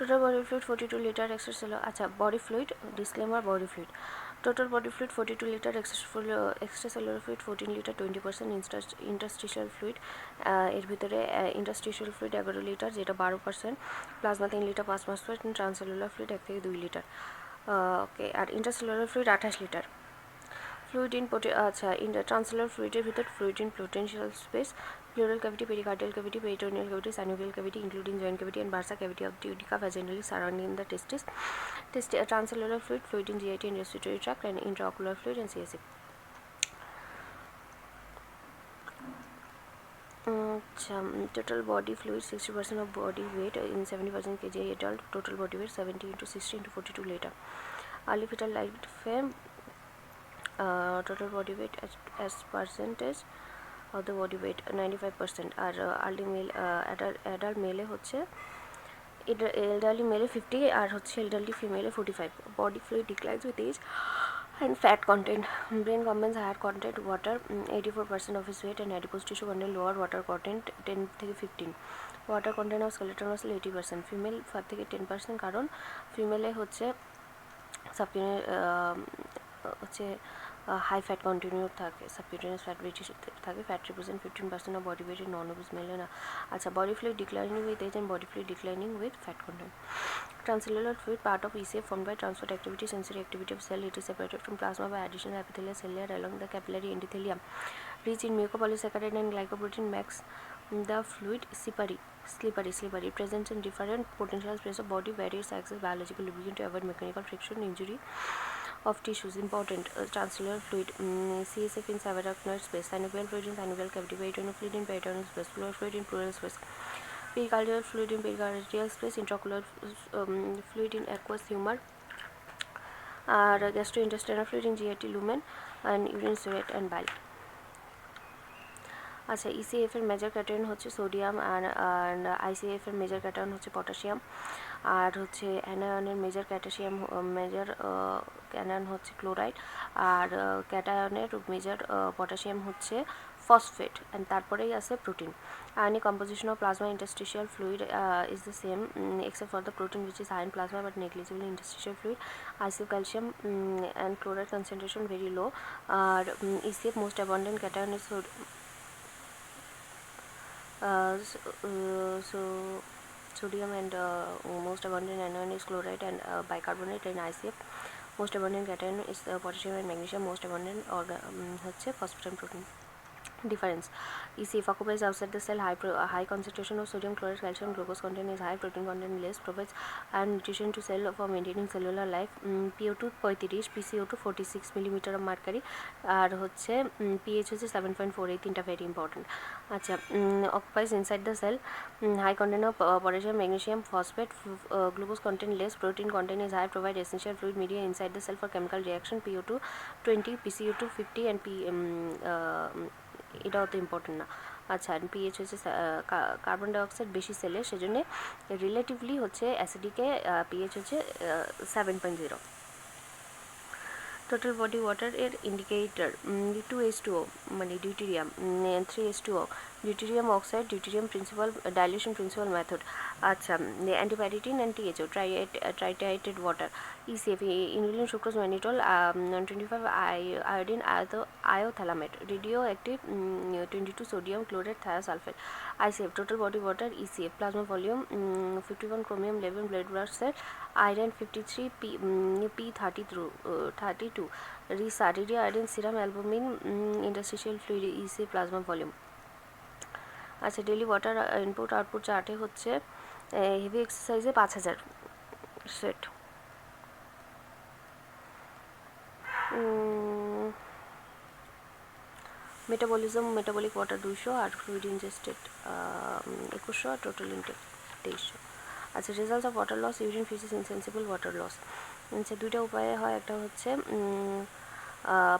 Total body fluid 42 liter extracellular. আচ্ছা body fluid disclaimer body fluid. Total body fluid 42 liter extracellular fluid 14 liter 20% interstitial fluid এর ভিতরে interstitial fluid 11 litre যেটা 12%, plasma 3 litre 5%, ট্রান্সসেলুলার fluid 1 থেকে 2 litre. Okay, আর intercellular fluid 28 litre. Fluid in আচ্ছা transcellular ফ্লুইডের ভিতর fluid in potential space, pleural cavity, pericardial cavity, peritoneal cavity, synovial cavity, including joint cavity and bursa cavity of the utica vaginally surrounding the testis. Transcellular fluid, fluid in GIT and respiratory tract, and intraocular fluid and CSF. Total body fluid 60% of body weight in 70% kg adult. Total body weight 70 into 60 into 42 liter. Early fetal life frame, total body weight as percentage of the body weight 95%. আর early male adult male হচ্ছে elderly male 50 আর হচ্ছে elderly female 45. Body fluid declines with age and fat content. Brain combines higher content water 84% of its weight and adipose tissue contain lower water content 10 থেকে 15. Water content of skeletal muscle 80%. Female 5 থেকে 10% কারণ ফিমেলে হচ্ছে subcutaneous হচ্ছে high fat continue থাকে, subcutaneous fat বেশি থাকে। Fat represent 15% of body weight in non obese মেলে না। আচ্ছা, body fluid declining with age and body fluid declining with fat content. Transcellular fluid part of ECF formed by transport activity, sensory activity of cell. It is separated from plasma by addition of epithelial cell layer along the capillary endothelium. Rich in mucopolysaccharide and glycoprotein makes the fluid slippery, presents in different potential space of body, various access biological lubricant to avoid mechanical friction, injury of tissues. Important transcellular fluid, CSF in subarachnoid space, synovial fluid in synovial cavity, peritoneal fluid in peritoneal space, pleural fluid in pleural space, pericardial fluid in pericardial space, intraocular fluid in aqueous humor, gastrointestinal fluid in GIT lumen, and urine sweat and bile. আচ্ছা, ECF এর major cation হচ্ছে sodium আর ICF এর major cation হচ্ছে potassium, আর হচ্ছে অ্যানায়নের major cation হচ্ছে chloride, আর ক্যাটায়নের major potassium হচ্ছে phosphate, and তারপরেই আছে protein. Ionic composition of plasma interstitial fluid is the same except for the protein which is high in plasma but negligible in interstitial fluid. ICF calcium and chloride concentration very low. ECF most abundant cation is sodium, and most abundant anion is chloride and bicarbonate. In ICF most abundant cation is potassium and magnesium. Most abundant হচ্ছে phosphate and protein. Difference: ECF occupies outside the cell. High concentration of sodium, chloride, calcium, glucose content is high, protein content less, provides iron nutrition to cell for maintaining cellular life. PO2 35, PCO2 46 millimeter of mercury, আর হচ্ছে pH হচ্ছে 7.4, এই তিনটা very important. আচ্ছা, occupies inside the cell. High content of potassium, magnesium, phosphate, glucose content less, protein content is high, provide essential fluid media inside the cell for chemical reaction. PO2 20, PCO2 50 and এটাও তো important না। আচ্ছা, pH হচ্ছে carbon dioxide বেশি সেলে, সেজন্য relatively হচ্ছে অ্যাসিডিকে pH হচ্ছে 7.0। টোটাল বডি ওয়াটার এর ইন্ডিকেটর 2H2O মানে deuterium, 3H2O deuterium oxide, deuterium principal dilution principal method. আচ্ছা, antipyrine and THO tritiated water. ECF inulin sucrose mannitol 25 iodine iothalamate, radio active 22 sodium chloride thiosulphate. ICF total body water ECF plasma volume 51 chromium 11 blood vessel, iron 53 P32 radio iodine serum albumin interstitial fluid ECF plasma volume. আচ্ছা, daily water input output চার্টে হচ্ছে heavy এক্সারসাইজে 5000 set, metabolism metabolic water 200 আর fluid ingested 2100, total intake 2300। আচ্ছা, results of water loss, urine faeces insensible water loss. আচ্ছা, দুইটা উপায়ে হয়, একটা হচ্ছে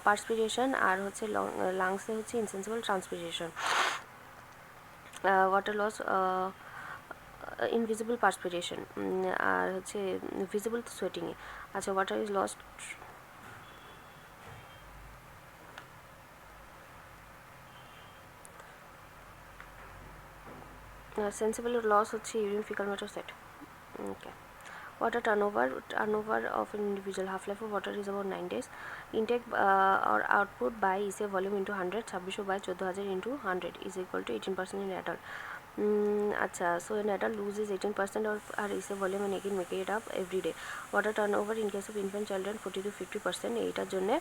পার্সপিরেশন আর হচ্ছে লাংসে হচ্ছে insensible transpiration. Water loss invisible perspiration, আর হচ্ছে ভিজিবল সোয়েটিংয়ে। আচ্ছা, water is lost sensible loss হচ্ছে urine faecal matter set. Okay. Water turnover of an individual. Half-life of water is about 9 days. Intake or output by ECA volume into 100, 2600 by 14000 into 100 is equal to 18% in adult. আচ্ছা, so an adult loses 18% of our ECA volume and again make it up every day. Water turnover in case of infant children 40 to 50%. এইটার জন্যে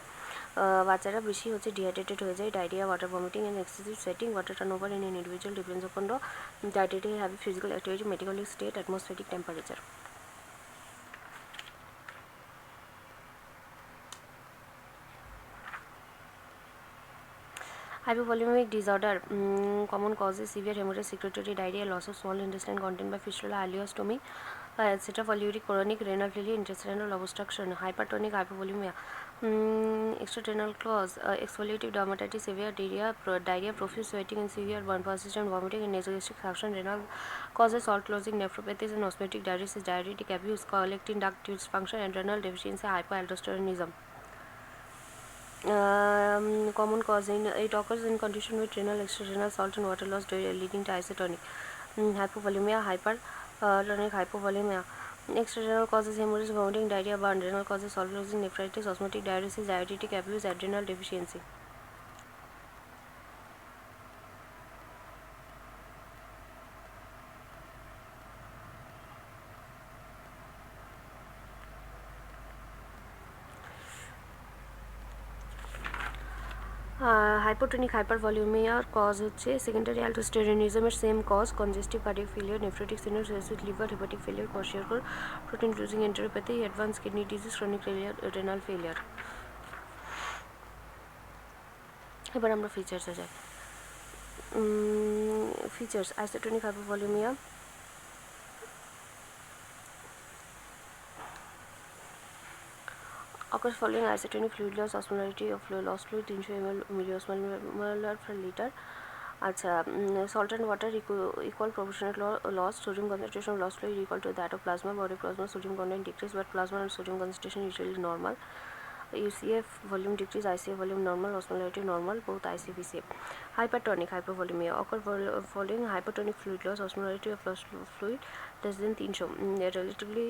বাচ্চারা বেশি হচ্ছে dehydrated হয়ে যায়, diarrhoea, water vomiting and excessive setting. Water turnover in an individual depends upon the dietary habit, physical activity, medical state, atmospheric temperature. Hypovolemic disorder, common causes severe hemorrhage, secretory diarrhea, loss of small intestine contained by fistula, ileostomy, etc. Polyuric, chronic renal failure, intestinal obstruction. Hypertonic hypovolemia, extrarenal cause, exfoliative dermatitis, severe diarrhea, profuse sweating and severe persistent vomiting and nasogastric suction. Renal causes salt closing, nephropathies and osmotic diuresis, diuretic abuse, collecting duct dysfunction, adrenal deficiency, hypoaldosteronism. Common cause it occurs in condition with renal, extrarenal salt and water loss leading to isotonic hypovolemia, hypertonic hypovolemia. Extrarenal causes hemorrhage, vomiting, diarrhea, burn. Renal causes salt losing, nephritis, osmotic diuresis, diuretic abuse, adrenal deficiency. Hypotonic hypervolemia cause হচ্ছে secondary aldosteronism এর same cause, congestive cardiac failure, nephrotic syndrome, cirrhosis liver, hepatic failure, kwashiorkor, protein losing enteropathy, advanced kidney disease, chronic renal failure. এবার আমরা ফিচার্সে যাই. Features: isotonic hypovolaemia occurs following isotonic fluid loss, osmolarity of lost fluid 300 milliosmolar per liter. আচ্ছা, salt and water equal proportionate loss. Sodium concentration of lost fluid equal to that of plasma. Body plasma sodium content decrease, but plasma and sodium concentration usually normal. UCF volume decrease, ICF volume normal, osmolarity normal, both ICVCF. Hypertonic hypovolemia occur following hypertonic fluid loss, osmolarity of lost fluid less than 300. Relatively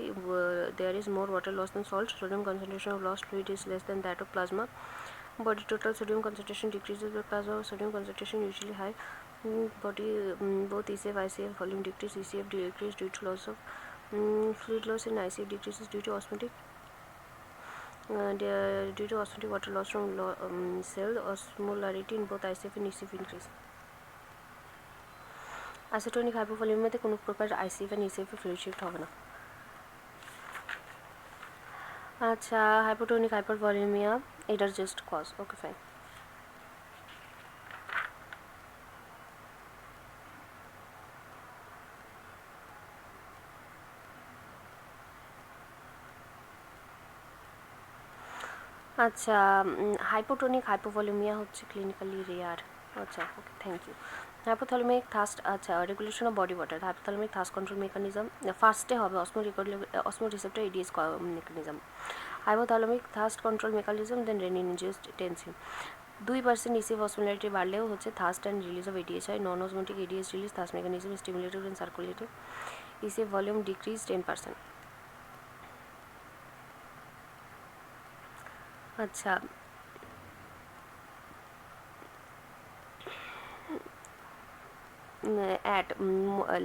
there is more water loss than salt. Sodium concentration of lost fluid is less than that of plasma. Body total sodium concentration decreases with plasma sodium concentration usually high. Body both ECF ICF volume decrease, ECF decrease due to loss of fluid loss, and ICF decreases due to osmotic water loss from cell. Osmolarity in both ICF and ECF increase. Isotonic হাইপোভলিউমিয়াতে কোনো প্রকার ICF and ECF fluid shift হবে না. আচ্ছা, hypotonic hypervolaemia এটার just cause. Okay, fine. আচ্ছা, hypotonic hypovolaemia হচ্ছে clinically rare. আচ্ছা, okay, thank you. Hypothalamic thirst, আচ্ছা, regulation of body water. Hypothalamic thirst control mechanism ফার্স্টে হবে osmo receptor ADS mechanism. Hypothalamic thirst control mechanism, then renin induced টেনসিন. 2% ECF osmolarity বাড়লেও হচ্ছে thirst and release of ADS হয়. নন osmotic ads release thirst mechanism stimulated and circulated. ECF volume decrease 10%. আচ্ছা, at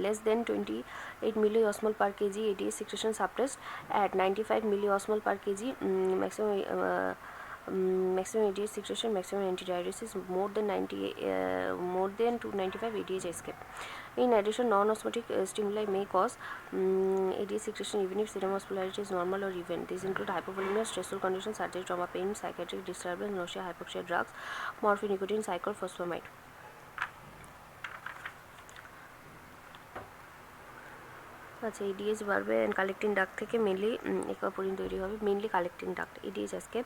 less than 28 milliosmol per kg ADS secretion suppressed. At 95 milliosmol per kg maximum ADS secretion, maximum antidiuresis. More than 295 ADH escape. In addition, non-osmotic stimuli may cause ADH secretion even if serum osmolarity is normal or even. These include hypovolemia, stressful conditions, surgery, trauma, pain, psychiatric disturbance, nausea, hypoxia, drugs, morphine, nicotine, cyclophosphamide. আচ্ছা, ads বাড়বে and collecting duct থেকে mainly একুয়াপোরিন তৈরি হবে. Mainly collecting duct. Ads escape.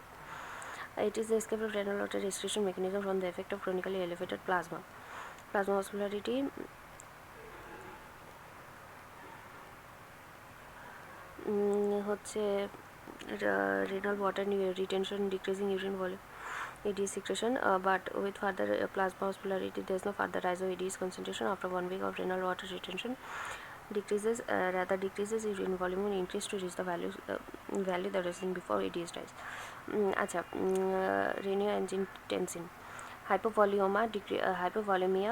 It is the escape of renal water restriction mechanism from the effect of chronically elevated plasma. Plasma osmolarity হচ্ছে renal water retention, decreasing urine volume, ADS secretion, but with further plasma osmolarity there is no further rise of ADS concentration after 1 week of renal water retention. decreases in volume when increase to reach the value that was in before ADS rise. আচ্ছা, renin-angiotensin, hypovolemia,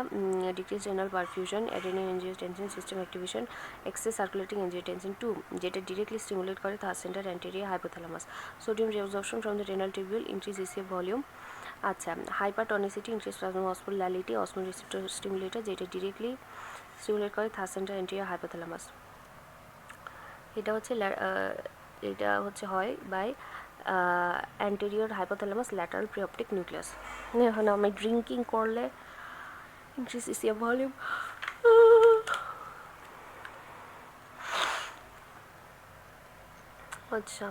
decreased renal perfusion, renin-angiotensin system activation, excess circulating angiotensin 2 যেটা directly stimulate করে third center anterior hypothalamus, sodium reabsorption from the renal tubule, increase ECF volume. আচ্ছা, hypertonicity, increased plasma osmolality, osmoreceptor stimulator যেটা directly stimulate করে third center anterior hypothalamus. এটা হচ্ছে হয় by anterior hypothalamus lateral preoptic nucleus. এখন আমি drinking করলে increase ECF volume, আচ্ছা,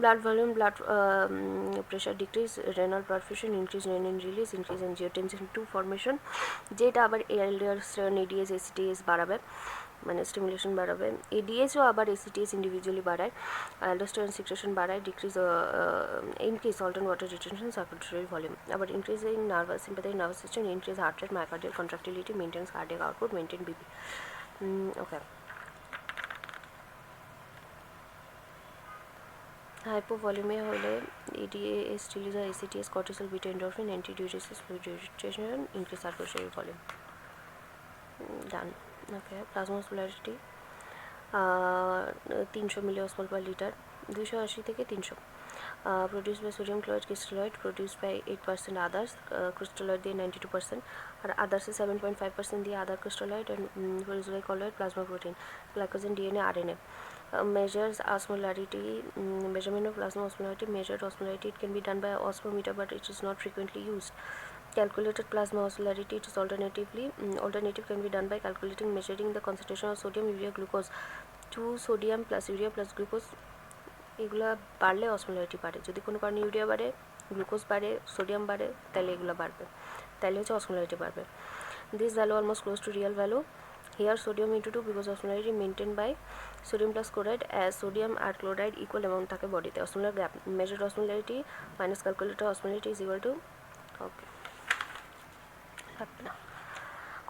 blood volume, blood pressure decrease, renal perfusion, increase renin release, increase angiotensin 2 formation যেটা আবার aldosterone ADS ACTS বাড়াবে, মানে স্টিমুলেশন বাড়াবে। এডিএসও আবার এসিটিএস ইন্ডিভিজুয়ালি বাড়ায়, অ্যালডোস্টেরন সিক্রেশন বাড়ায়, increase salt and water retention, circulatory volume, আবার increase in nervous sympathetic nervous system, increase heart rate, myocardial contractility, maintains cardiac output, maintain BP. Okay, hypovolaemia হলে ADS release হয় ACTS, cortisol, beta endorphin, antidiuresis, fluid retention, increase circulatory volume. Done. Okay, plasma osmolarity 300 milliosmole per litre, 280 থেকে 300। Produce by sodium chloride crystalloid, produce by 8% others, crystalloid দিয়ে 92%, আর আদার্সে 7.5% দিয়ে other crystalloid, and produce by colloid, plasma protein, glycogen, DNA, RNA. Measures osmolarity, measurement of plasma osmolarity, measured osmolarity, it can be done by osmometer but it is not frequently used. Calculated plasma osmolarity, it is alternative can be done by calculating, measuring the concentration of sodium, urea, glucose, 2 sodium plus urea plus glucose, এগুলা বাড়লে osmolarity বাড়ে, যদি কোনো কারণে urea বাড়ে, glucose বাড়ে, sodium বাড়ে, তাহলে এগুলো বাড়বে, তাহলে হচ্ছে অসমোলারিটি বাড়বে। This value almost close two real value. Here sodium into 2 because osmolarity maintained by sodium plus chloride, as sodium আর chloride equal amount থাকে বডিতে। osmolar gap, measured osmolarity minus calculated osmolarity is equal to, okay,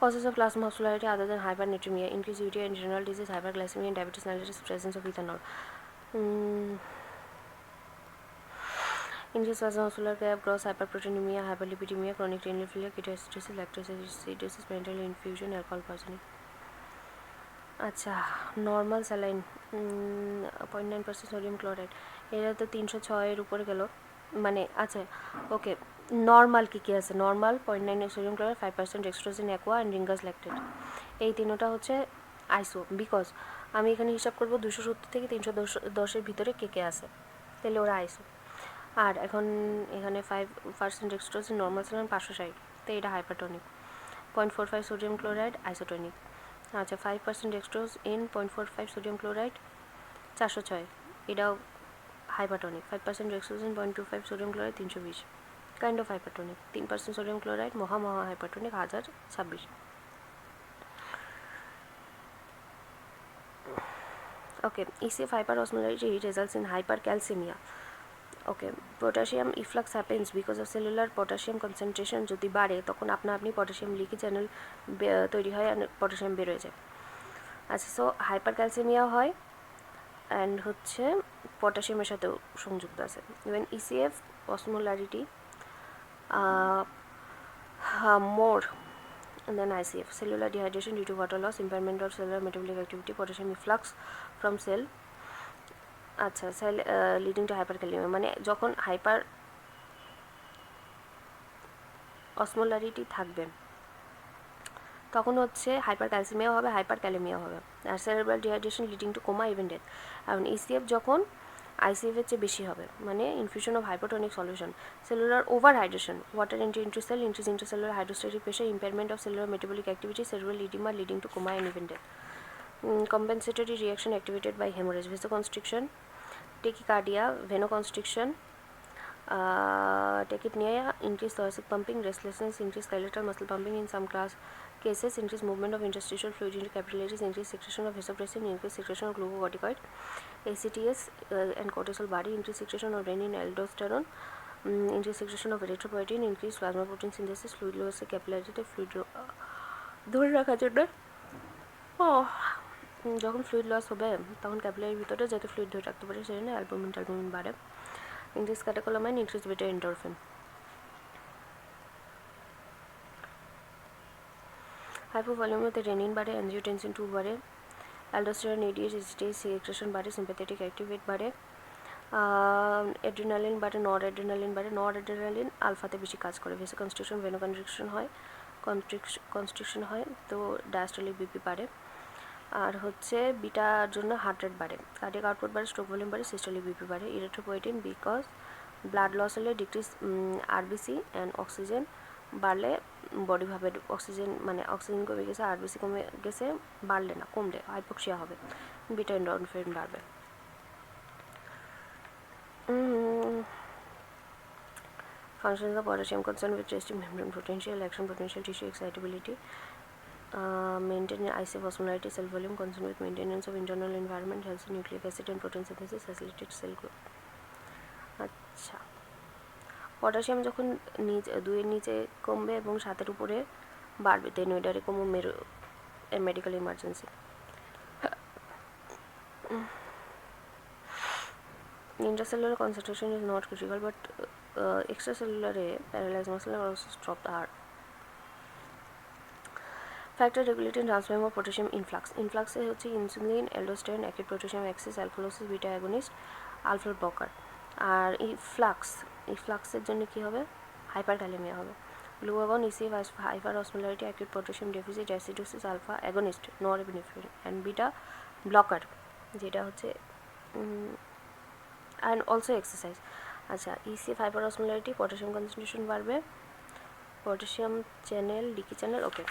causes of plasma osmolarity other than hypernatremia, increased urea and renal disease, hyperglycemia and diabetes mellitus, presence of ethanol. Increased plasma osmolar gap, gross hyperproteinemia, hyperlipidemia, chronic renal failure, ketoacidosis, lactose parental infusion, alcohol poisoning. আচ্ছা, normal saline 0.9% sodium chloride, এটা তো 306 উপরে গেল, মানে আচ্ছা ওকে, normal কী কী আছে? Normal 0.9 sodium chloride, 5% dextrose in aqua and Ringer's lactate, এই তিনোটা হচ্ছে আইসো। বিকজ আমি এখানে হিসাব করবো 270 থেকে 310-এর ভিতরে কে কে আছে, তাহলে ওরা আইসো। আর এখন এখানে 5% ডেক্সট্রোজিন নর্মাল স্যালাইন 560, তো এটা হাইপারটনিক। 0.45 sodium chloride isotonic. আচ্ছা, 5% ডেক্সট্রোজ ইন 0.45 সোডিয়াম ক্লোরাইড 406, এটাও hypertonic. 5% dextrose in 0.25 sodium chloride 320, kind of hypertonic. 3% sodium chloride মহা hypertonic 1026। Okay, ECF hyperosmolarity results in hypercalcemia. Okay, potassium efflux happens because of cellular potassium concentration যদি বাড়ে তখন আপনি potassium leaky channel তৈরি হয় আর potassium বেরোয় যায়। আচ্ছা, সো হাইপার ক্যালসিমিয়া হয় অ্যান্ড হচ্ছে পটাশিয়ামের সাথেও সংযুক্ত আছে। Even ECF osmolarity more than ICF, cellular dehydration due to water loss, impairment of cellular metabolic activity, potassium efflux from cell, আচ্ছা, সেল লিডিং টু হাইপারক্যালেমিয়া, মানে যখন হাইপার অসমোলারিটি থাকবে তখন হচ্ছে হাইপার ক্যালসিমিয়া হবে, হাইপার ক্যালেমিয়া হবে, আর cerebral dehydration leading to coma even death. এবং ECF যখন ICF-এর চেয়ে বেশি হবে, মানে infusion of hypotonic solution, cellular over hydration, water entry into cell, increase intercellular hydrostatic pressure, impairment of cellular metabolic activity, cerebral oedema leading to coma and even death. Compensatory reaction activated by hemorrhage, vasoconstriction, tachycardia, venoconstriction, tachypnea, increased thoracic pumping, restlessness, increased skeletal muscle pumping in some cases, increased movement of interstitial fluid into capillaries, increased secretion of vasopressin, increased secretion of glucocorticoid, ACTS and cortisol body, increased secretion of renin, aldosterone, increased secretion of erythropoietin, increased plasma protein synthesis, fluid loss capillarity, fluid ধরে রাখার জন্য যখন fluid loss হবে তখন ক্যাপিলারির ভিতরে যাতে fluid ধরে রাখতে পারে সেই জন্য অ্যালবুমিন বাড়ে। ইনক্রিজ ক্যাটেকোলামাইন, ইনক্রিজ বেটা এন্ডোরফিন। হাইপোভলিউমিতে রেনিন বাড়ে, অ্যাঞ্জিওটেনসিন 2 বাড়ে, অ্যালডোস্টেরন এডিএইচডি সিক্রেশন বাড়ে, সিম্প্যাথেটিক অ্যাক্টিভেট বাড়ে, এড্রিনালিন বাড়ে, নর এড্রিনালিন আলফাতে বেশি কাজ করে, ভেসো কনস্ট্রিকশন, ভেনো কনস্ট্রিকশন হয়, তো ডায়াস্টোলিক বিপি বাড়ে। আর হচ্ছে বিটার জন্য হার্ট রেট বাড়ে, কার্ডিয়াক আউটপুট বাড়ে, স্ট্রোক ভলিউম বাড়ে, সিস্টোলিক বিপি বাড়ে। ইরিথ্রোপোয়েটিন বিকজ ব্লাড লস হলে ডিক্রিজ আরবিসি অ্যান্ড অক্সিজেন বাড়লে বডি ভাবে অক্সিজেন মানে অক্সিজেন কমে গেছে, আরবিসি কমে গেছে, বাড়লে না কমলে হাইপোক্সিয়া হবে, বিটা এন্ডোরফিন বাড়বে। Functions of potassium concerned with resting membrane potential, action potential, tissue excitability, maintain isophosphonalytic cell volume, concerned with maintenance of internal environment, helps in nucleic acid and protein synthesis, facilitates cell growth. আচ্ছা, potassium যখন দুইয়ের নিচে কমবে এবং 7-এর উপরে বাড়বে দেন ওইটা এরকম medical emergency. Intracellular concentration is not critical, but extracellular paralyzed muscle or also stop the heart. Factor regulating transfer of potassium influx. Influx হচ্ছে insulin, aldosterone, acute potassium excess, alkalosis, beta agonist, alpha blocker. আর এই ফ্লাক্সের জন্য কী হবে? Hyperkalaemia হবে। Glucagon, ECF, hyper osmolarity, acute potassium deficit, acidosis, alpha agonist, norepinephrine and beta blocker, যেটা হচ্ছে অ্যান্ড অলসো এক্সারসাইজ। আচ্ছা, ECF hyper osmolarity, potassium concentration বাড়বে, potassium channel, leaky channel, okay.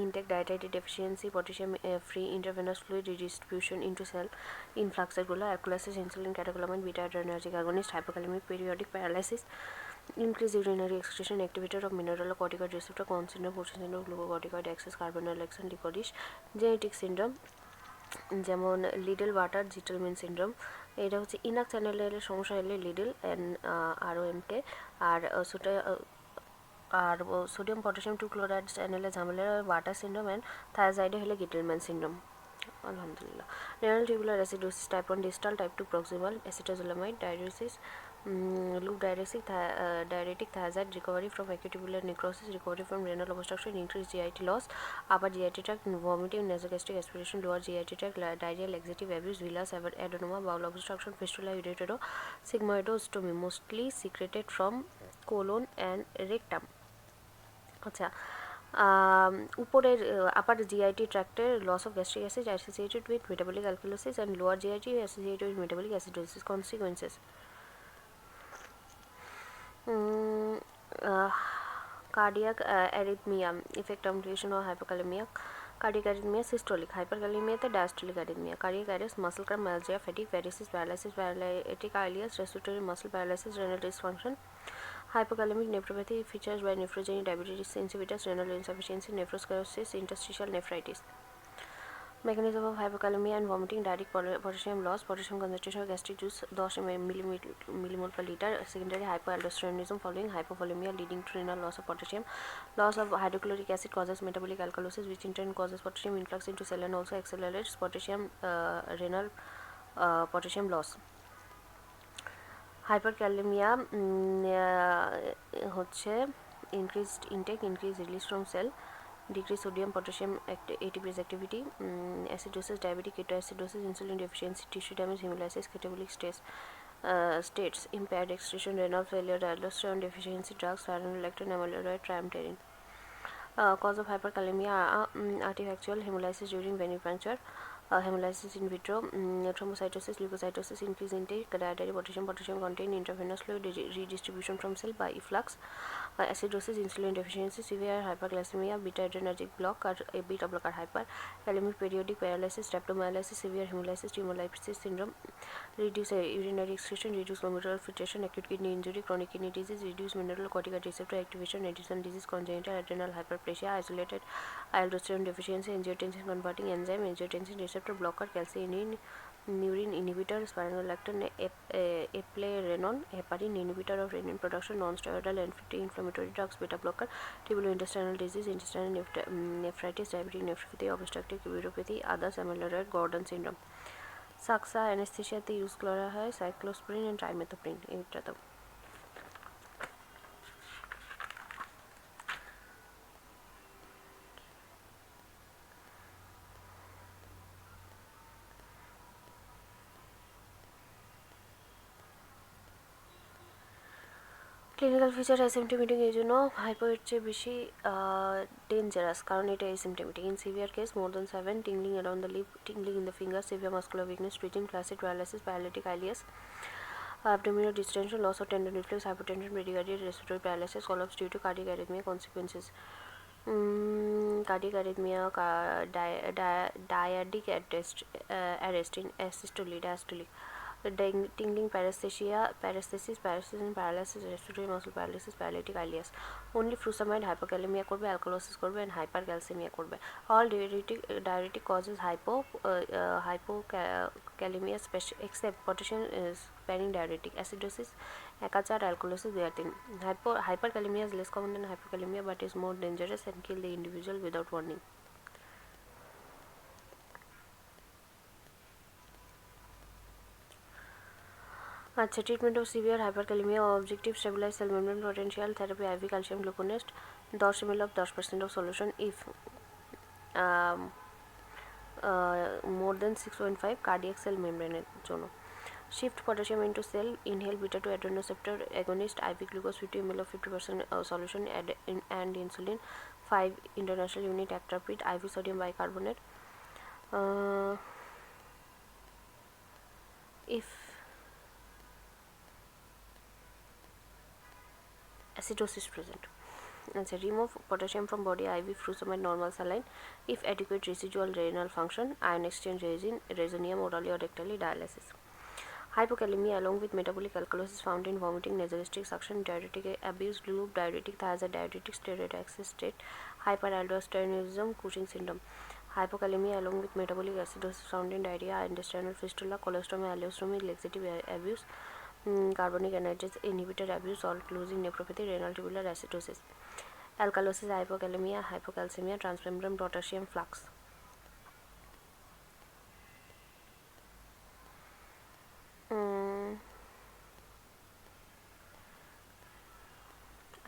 Intake dietary deficiency, potassium free intravenous fluid redistribution into cell influx এগুলো, alkalosis, insulin, catecholamine, beta adrenergic agonist, hypokalemic periodic paralysis, increased urinary excretion, activator of mineralocorticoid receptor, Conn syndrome, Porson syndrome, glucocorticoid excess, carbonyl accent, licorice, genetic syndrome যেমন Liddle Bartter Gitelman syndrome, এটা হচ্ছে ENaC চ্যানেলের সমস্যা হলে Liddle আর MK, আর আর sodium potassium 2 chloride চ্যানেলে ঝামেলা ওয়াটার সিন্ড্রোম, অ্যান্ড থায়াজাইডে হলে গিটেলম্যান সিন্ড্রোম। আলহামদুলিল্লাহ। Renal tubular acidosis, type 1 distal, type 2 proximal, acetazolamide, diuresis, loop diuretic, thiazide, recovery from acute tubular necrosis, recovery from renal obstruction, increased GIT loss, upper GIT tract, vomiting, nasogastric aspiration, lower GIT tract, diarrhea, laxative abuse, villus adenoma, bowel obstruction, fistula, uretero, sigmoidostomy, mostly secreted from colon and rectum. আচ্ছা, উপরের upper GIT ট্র্যাক্টের loss of gastric acid associated with metabolic alkalosis and lower GIT associated with metabolic acidosis, consequences cardiac arrhythmia, effect on duration or hypokalemia, cardiac arrhythmia, systolic, hyperkalemia the diastolic arrhythmia, cardiac arrest, muscle cramp, myalgia, fatigue, varices, paralysis, paralytic ileus, respiratory muscle paralysis, renal dysfunction, hypokalemic nephropathy features by nephrogenic diabetes insipidus, renal insufficiency, nephrosclerosis, interstitial nephritis. Mechanism of hypokalemia and vomiting, direct potassium loss, potassium concentration of gastric juice 10 millimole per liter, secondary hypoaldosteronism following hypovolemia leading to renal loss of potassium, loss of hydrochloric acid causes metabolic alkalosis, which in turn causes potassium influx into cell and also accelerates potassium renal potassium loss. Hyperkalemia হচ্ছে increased intake, increased release from cell, decreased sodium potassium ATPase activity, acidosis, diabetic ketoacidosis, insulin deficiency, tissue damage, hemolysis, catabolic states, impaired excretion, renal failure, aldosterone deficiency, drugs, spironolactone, amyloid, triamterene. Cause of hyperkalemia, artifactual hemolysis during venipuncture, hemolysis in vitro, thrombocytosis, leukocytosis, increase intake, dietary potassium contained intravenous fluid redistribution from cell by efflux, acidosis, insulin deficiency, severe hyperglycemia, beta adrenergic block or a beta blocker hyperkalemic periodic paralysis, rhabdomyolysis, severe hemolysis, tumor syndrome, reduce urinary excretion, reduce glomerular filtration, acute kidney injury, chronic kidney disease, reduce mineral corticoid receptor activation, Addison disease, congenital adrenal hyperplasia, isolated aldosterone deficiency, angiotensin converting enzyme, angiotensin receptor blocker, calcineurin inhibitor, spironolactone, eplerenone, heparin inhibitor of renin production, non-steroidal anti-inflammatory drugs, beta blocker, tubulointestinal disease, intestinal nephritis, diabetic nephropathy, obstructive uropathy, others, amyloid, Gordon syndrome. সাকসা অ্যানেস্থেশিয়াতে use করা হয় সাইক্লোস্প্রিন and ট্রাইমেথোপ্রিন এইটা তো clinical feature asymptomatic এই জন্য hypo এর চেয়ে বেশি ডেঞ্জারাস কারণ এটা asymptomatic in severe case more than 7 tingling around the lip, tingling in the fingers, severe muscular weakness, twitching, flaccid paralysis, paralytic ileus, abdominal distension, loss of tendon reflex, hypotension, bradycardia, respiratory paralysis, collapse due to cardiac arrhythmia consequences. Cardiac arrhythmia, diadic arrest in asystole, diastolic, tingling, paresthesis and paralysis, respiratory muscle paralysis, paralytic ileus. Only furosemide hypokalemia করবে, alkalosis করবে and hypercalcemia করবে. All diuretic causes hypokalemia except potassium sparing diuretic. Acidosis, ekachar, alkalosis, they are thing. Hyperkalemia is less common than hypokalemia but is more dangerous and kill the individual without warning. আচ্ছা treatment of severe hyperkalaemia objective stabilise cell membrane potential therapy IV calcium gluconate 10 ml of 10% of solution if more than 6.5 cardiac cell membrane জন্য shift potassium into cell, inhale beta 2 adrenoceptor agonist, IV glucose 50 ml of 50% solution and insulin 5 international unit actrapid, IV sodium bicarbonate. If acidosis present, remove potassium from body, IV furosemide, normal saline if adequate residual renal function, ion exchange resin, resonium orally or rectally, dialysis. Hypokalemia along with metabolic alkalosis found in vomiting, nasal suction, diuretic abuse, loop, diuretic, thiazide, diuretic, steroid access state, hyperaldosteronism, Cushing syndrome. Hypokalemia along with metabolic acidosis found in diarrhea, intestinal fistula, colostomy, allostomy, laxative abuse, carbonic anhydrase inhibitor abuse, salt losing nephropathy, renal tubular acidosis. Alkalosis, hypokalemia, hypocalcemia, transmembrane potassium flux.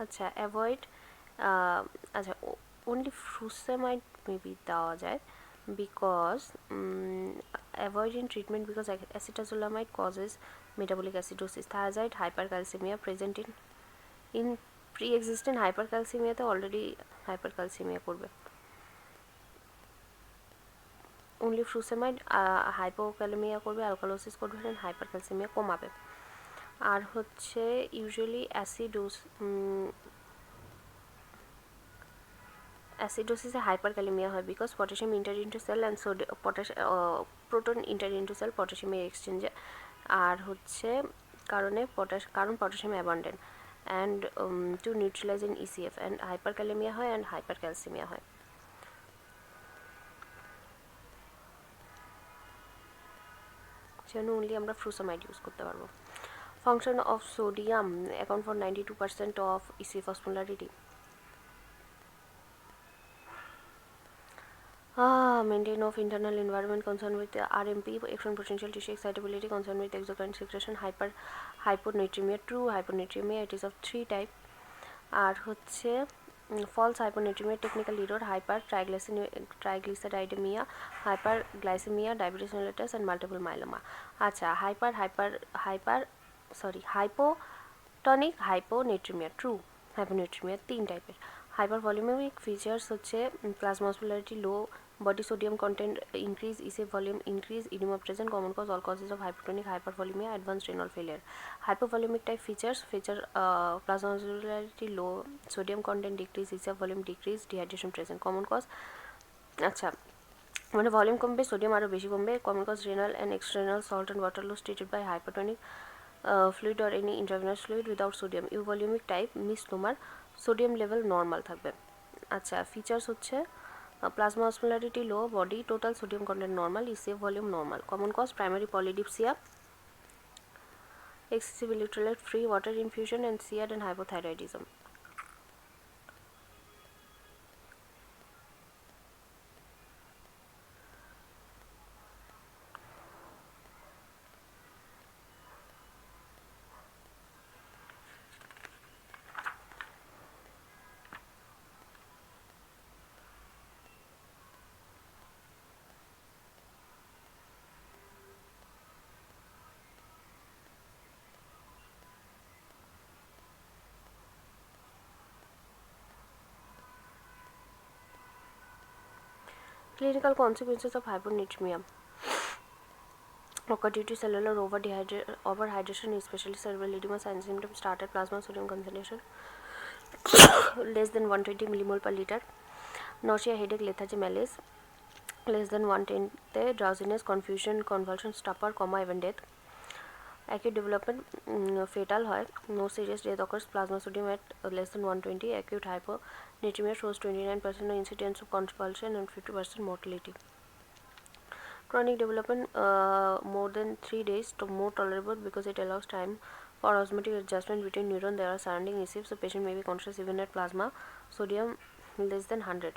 আচ্ছা avoid আচ্ছা only furosemide maybe দেওয়া যায় because avoid in treatment because acetazolamide causes metabolic acidosis. Thiazide, hypercalcemia present in pre-existing hypercalcemia তে already hypercalcemia করবে. only furosemide hypokalemia করবে, alkalosis করবে and hypercalcemia কমাবে. আর হচ্ছে ইউজুয়ালি অ্যাসিডোসিসে হাইপারক্যালেমিয়া হয় because potassium inter into cell and proton inter into cell পটাশিয়ামের এক্সচেঞ্জে আর হচ্ছে কারণ potassium abundant and to neutralise in ECF and hyperkalaemia হয় অ্যান্ড হাইপারক্যালসিমিয়া হয় সেজন্য অনলি আমরা ফুরোসেমাইড ইউজ করতে পারবো. Function of sodium account for 92% of ECF osmolarity. Maintain of internal environment concerned with RMP, action potential tissue excitability, concerned with exocrine secretion, hyponatremia, true hyponatremia, it is of 3 type. আর হচ্ছে false hyponatremia, technical error, hypertriglyceridemia, hyperglycemia, diabetes mellitus and multiple myeloma. আচ্ছা hypotonic hyponatremia, true hyponatremia 3 টাইপের. হাইপারভলিউমিক features হচ্ছে plasma osmolarity low, body sodium content increase, ECF volume increase, edema present, common cause all causes of hypertonic hypervolemia, advanced renal failure. Hypovolemic type features plasma osmolarity low, sodium content decrease, ECF volume decrease, dehydration present, common cause আচ্ছা মানে volume কমবে, sodium আরও বেশি কমবে, common cause renal and external salt and water loss treated by hypertonic fluid or any intravenous fluid without sodium. Euvolaemic type মিস তোমার sodium level normal থাকবে। আচ্ছা ফিচার্স হচ্ছে plasma osmolarity low, body total sodium content normal, ECF volume normal. Common cause primary polydipsia, excessive electrolyte free water infusion, and SIAD and hypothyroidism. Clinical consequences of hyponatremia occur due to cellular overhydration, especially cerebral edema. Signs and symptoms start at plasma sodium concentration less than 120 millimole per liter, nausea, headache, lethargy, malaise less than 110 তে drowsiness, confusion, convulsion, stupor, coma, even death. Acute development fatal হয়, no serious death occurs, plasma sodium at less than 120. Acute hyponatremia shows 29% incidence of convulsion and 50% mortality. Chronic development more than 3 days to more tolerable because it allows time for osmotic adjustment between neurons that are surrounding ECFs. The patient may be conscious even at plasma sodium less than 100.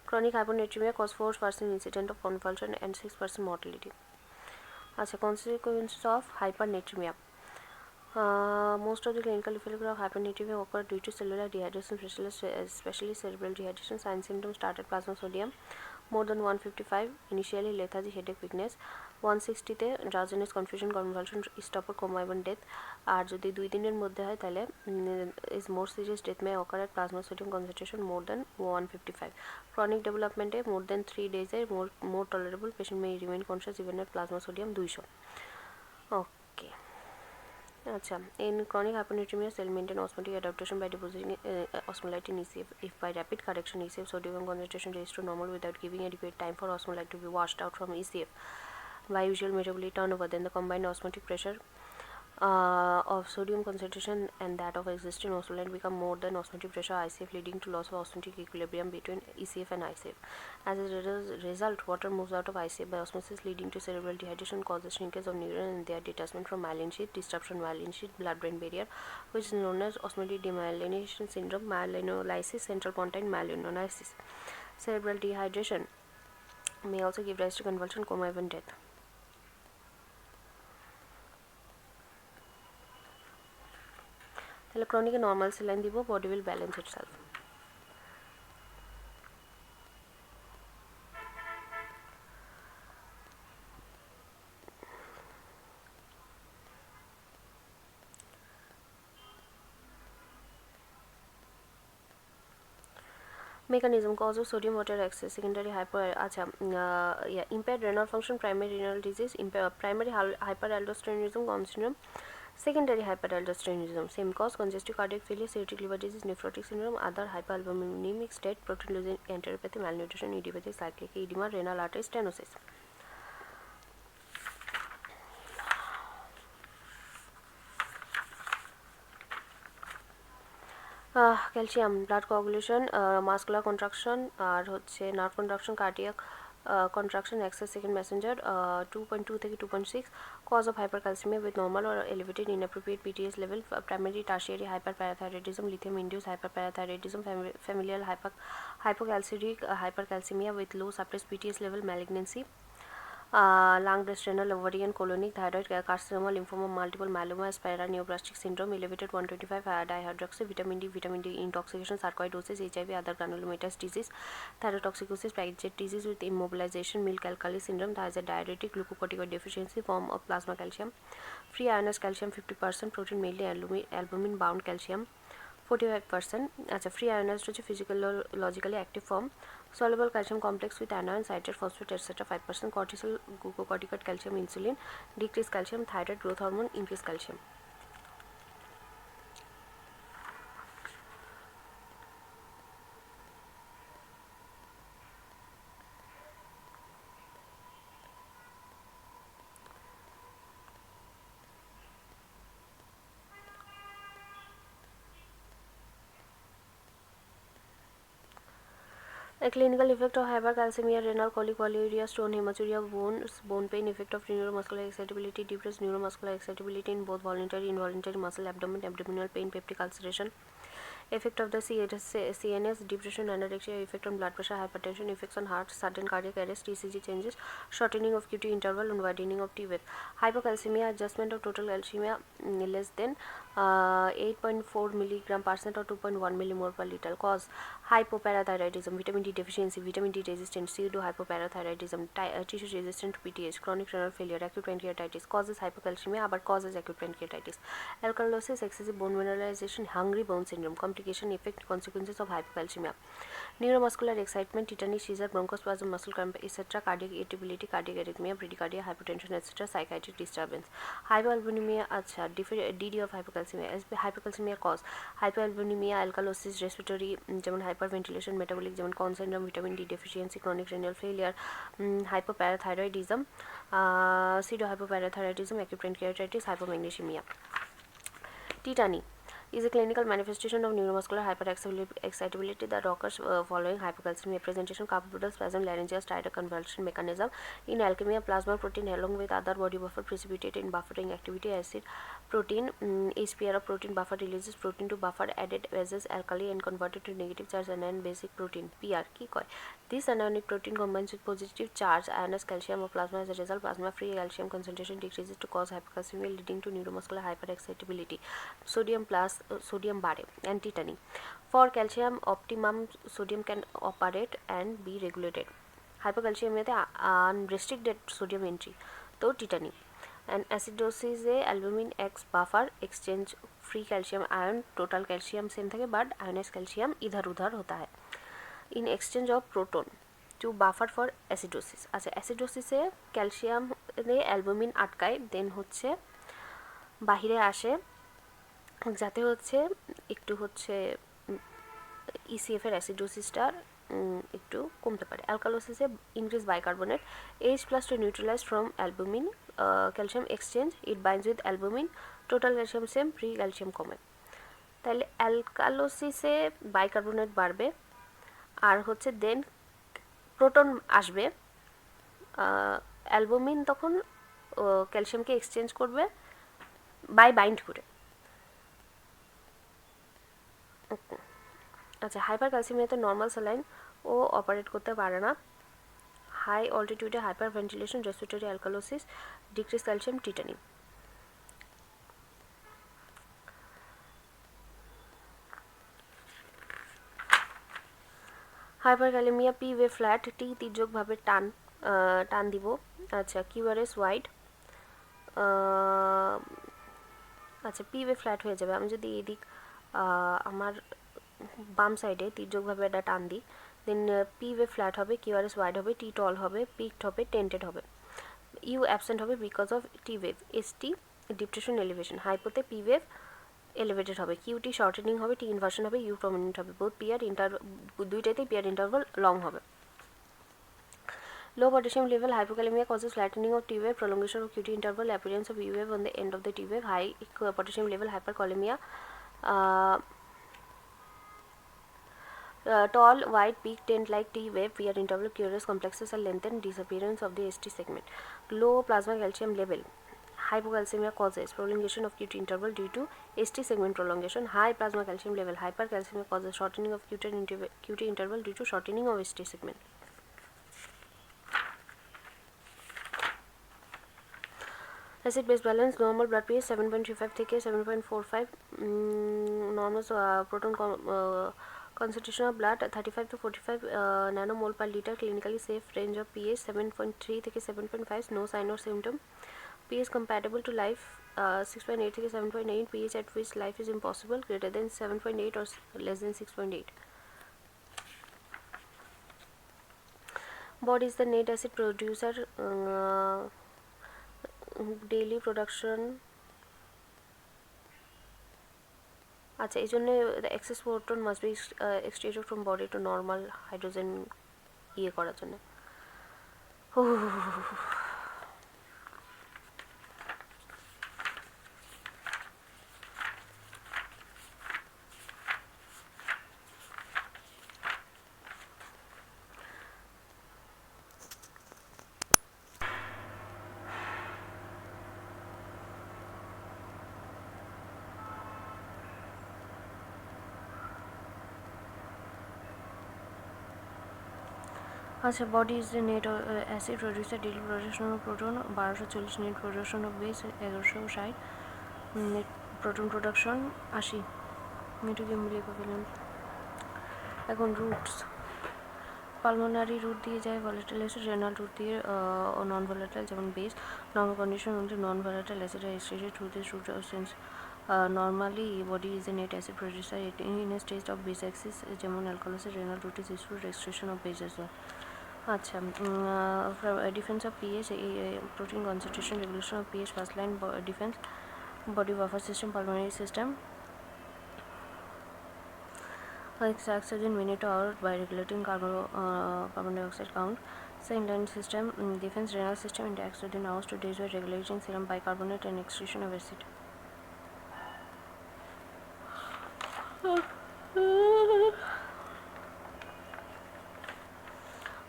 Chronic hyponatremia causes 4% incidence of convulsion and 6% mortality. As a consequence of hypernatremia, most of the clinical effects of hypernatremia occur due to cellular dehydration, especially cerebral dehydration. Signs and symptoms start at plasma sodium more than 155, initially lethargy, headache, weakness, 160 তে drowsiness, confusion, convulsion, stupor, coma, even death. আর যদি 2-3 মধ্যে হয় তাহলে is more serious death may occur at plasma sodium concentration more than 155. Chronic development more than 3 days more tolerable, patient may remain conscious even at plasma sodium 200. Okay. Acha. In chronic hyponatremia, cell maintain osmotic adaptation by depositing osmolyte in ECF. If by rapid correction ECF sodium concentration raised to normal without giving adequate time for osmolyte to be washed out from ECF by usual metabolic turnover, then the combined osmotic pressure of sodium concentration and that of existing osmolyte become more than osmotic pressure ICF, leading to loss of osmotic equilibrium between ECF and ICF. As a result, water moves out of ICF by osmosis, leading to cerebral dehydration, causes shrinkage of neurons and their detachment from myelin sheath, disruption myelin sheath, blood-brain barrier, which is known as osmotic demyelination syndrome, myelinolysis, central pontine myelinolysis. Cerebral dehydration may also give rise to convulsion, coma, even death. তাহলে ক্রনিকে normal saline দিব, body will balance itself. Mechanism, cause of sodium water excess, secondary impaired renal function, primary renal disease, primary hyperaldosteronism, syndrome, secondary hyperaldosteronism, same cause, congestive cardiac failure, cirrhotic liver disease, nephrotic syndrome, other hypoalbuminemic state, protein losing enteropathy, malnutrition, idiopathic cyclic edema, renal artery stenosis. Calcium, blood coagulation, muscular contraction, আর হচ্ছে nerve contraction, cardiac contraction, excess second messenger, 2.2 থেকে 2.6. Cause of hypercalcemia with normal or elevated inappropriate PTS level, primary tertiary hyperparathyroidism, lithium induced hyperparathyroidism, familial hypocalciuric hypercalcemia with low suppressed PTS level, malignancy, lung, breast, renal, ovarian, colonic, thyroid, carcinoma, lymphoma, multiple myeloma, spira neoplastic syndrome, elevated 125 dihydroxy, vitamin D intoxication, sarcoidosis, HIV, other granulomatous disease, thyrotoxicosis, Paget disease with immobilization, milk alkali syndrome, there is a diuretic, glucocorticoid deficiency, form of plasma calcium, free ionized calcium 50%, protein mainly albumin bound calcium, 45%। আচ্ছা, free ionised হচ্ছে physically active form. Soluble calcium complex with anion, citrate, phosphate etcetera 5%। Cortisol, glucocorticoid, calcium, insulin, decrease calcium, thyroid growth hormone, increase calcium. A clinical effect of hypercalcemia, renal colic, polyuria, stone, hematuria, bone pain, effect of neuromuscular excitability, depressed neuromuscular excitability in both voluntary and involuntary muscle, abdominal pain, peptic ulceration, effect of the CNS, depression, anorexia, effect on blood pressure, hypertension, effects on heart, sudden cardiac arrest, ECG changes, shortening of QT interval and widening of T-wave. Hypocalcemia, adjustment of total calcium less than 8.4 milligram percent or 2.1 millimole per liter. Cause hypoparathyroidism, vitamin D deficiency, vitamin D resistant, pseudo hypoparathyroidism, tissue resistant to PTH, chronic renal failure, acute pancreatitis. Causes hypocalcemia, but causes acute pancreatitis. Alkalosis, excessive bone mineralization, hungry bone syndrome. Complication, effect, consequences of hypocalcemia. Neuromuscular excitement, tetany, seizure, bronchospasm, muscle cramp, etc. Cardiac irritability, cardiac arrhythmia, bradycardia, hypertension, etc. Psychiatric disturbance. Hypoalbuminemia, acha, DD of hypocalcemia. Hypocalcemia cause hypoalbuminemia, alkalosis, respiratory, যেমন hyperventilation, metabolic, যেমন Conn syndrome, vitamin D deficiency, chronic renal failure, hypoparathyroidism, pseudohypoparathyroidism, acute pancreatitis, hypomagnesemia. Tetany is a clinical manifestation of neuromuscular hyperexcitability that occurs following hypocalcemia. Presentation: carpal spasm, laryngeal stridor convulsion mechanism. In alchemia, plasma protein along with other body buffer precipitate in buffering activity. Acid protein, HPR of protein buffer releases protein to buffer added bases alkali and converted to negative charge anion basic protein. PR কি কয়? This anionic protein combines with positive charge ionized calcium or plasma. As a result, plasma free calcium concentration decreases to cause hypocalcemia, leading to neuromuscular hyperexcitability. Sodium plus sodium বাড়ে and tetany. For calcium optimum, sodium can operate and be regulated. Hypocalcemia unrestricted sodium entry, तो tetany. And acidosis A albumin X buffer exchange free calcium ion, total calcium same থাকে but ionized calcium इधर उधर होता है in exchange of proton to buffer for acidosis. আচ্ছা, অ্যাসিডোসিসে calcium albumin আটকায়, দেন হচ্ছে বাহিরে আসে যাতে হচ্ছে একটু হচ্ছে ইসিএফ এর অ্যাসিডোসিসটা একটু কমতে পারে. অ্যালকালোসিসে increase bicarbonate, H plus to neutralize from albumin, calcium exchange, it binds with albumin, total calcium same, free calcium কমে. তাহলে অ্যালকালোসিসে বাইকার্বনেট বাড়বে আর হচ্ছে দেন প্রোটন আসবে, অ্যালবুমিন তখন ক্যালসিয়ামকে এক্সচেঞ্জ করবে বাইন্ড করে. আচ্ছা, হাইপারক্যালসিমিয়াতে নর্মাল স্যালাইন ও অপারেট করতে পারে না. হাই অল্টিটিউডে hyper ventilation, respiratory alkalosis, decrease calcium, tetany. Hyperkalaemia P wave flat, T তির্যকভাবে টান দিব. আচ্ছা, কিউআরএস ওয়াইড. আচ্ছা, পি ওয়ে ফ্ল্যাট হয়ে যাবে. আমি যদি এদিক আমার বাম সাইডে তির্যকভাবে এটা টান দিই, দেন পি ওয়ে ফ্ল্যাট হবে, কিউআরএস ওয়াইড হবে, টি টল হবে, পিকড হবে, টেন্টেড হবে. ইউ অ্যাবসেন্ট হবে because of T wave. ST depression elevation. হাইপোতে পি ওয়েভ এলিভেটেড হবে, কিউটি শর্টেনিং হবে, টি ইনভার্সন হবে, ইউ প্রমিনেন্ট হবে. বোথ পিয়ার দুইটাতেই পিয়ার ইন্টারভাল লং হবে. Low potassium level hypokalemia causes flattening of T wave, prolongation of QT interval, appearance of U wave on the end of the T wave. High potassium level hyperkalemia, tall white peak tent like T wave, PR interval, curious complexes are lengthened, disappearance of the ST segment. Low plasma calcium level hypocalcemia causes prolongation of QT interval due to ST segment prolongation. High plasma calcium level hypercalcemia causes shortening of QT interval due to shortening of ST segment. Acid base balance, normal blood pH 7.35 থেকে 7.45, normal proton concentration of blood 35 to 45 nanomole per liter, clinically safe range of pH 7.3 থেকে 7.5, no sign or symptom, pH compatible to life 6.8 থেকে 7.8 pH at which life is impossible, greater than 7.8 or less than 6.8. Body is the net acid producer, daily production. আচ্ছা, এই জন্য the excess proton must be extracted from body to normal hydrogen ইয়ে করার জন্য। আচ্ছা, body is the net acid producer, daily production of proton 1240, net production of base 1160, net proton production 80। এটুকু মিলিয়ে পেলেন। এখন রুটস, পালমোনারি রুট দিয়ে যায় ভলেটাইল অ্যাসিড, রেনাল রুট দিয়ে নন ভলেটাইল যেমন বেস। নর্মাল কন্ডিশন মধ্যে non volatile acid are excreted through this route sense. Normally body is a net acid producer in a stage of base excess, যেমন alkalosis, renal route is used for extraction of base as well. আচ্ছা, defence of pH, protein concentration, regulation of pH, first line defence, body buffer system, pulmonary system, oxygen minute hour by regulating carbon dioxide count. Second line system, defense renal system interacts within hours to days by regulating serum bicarbonate and excretion of acid.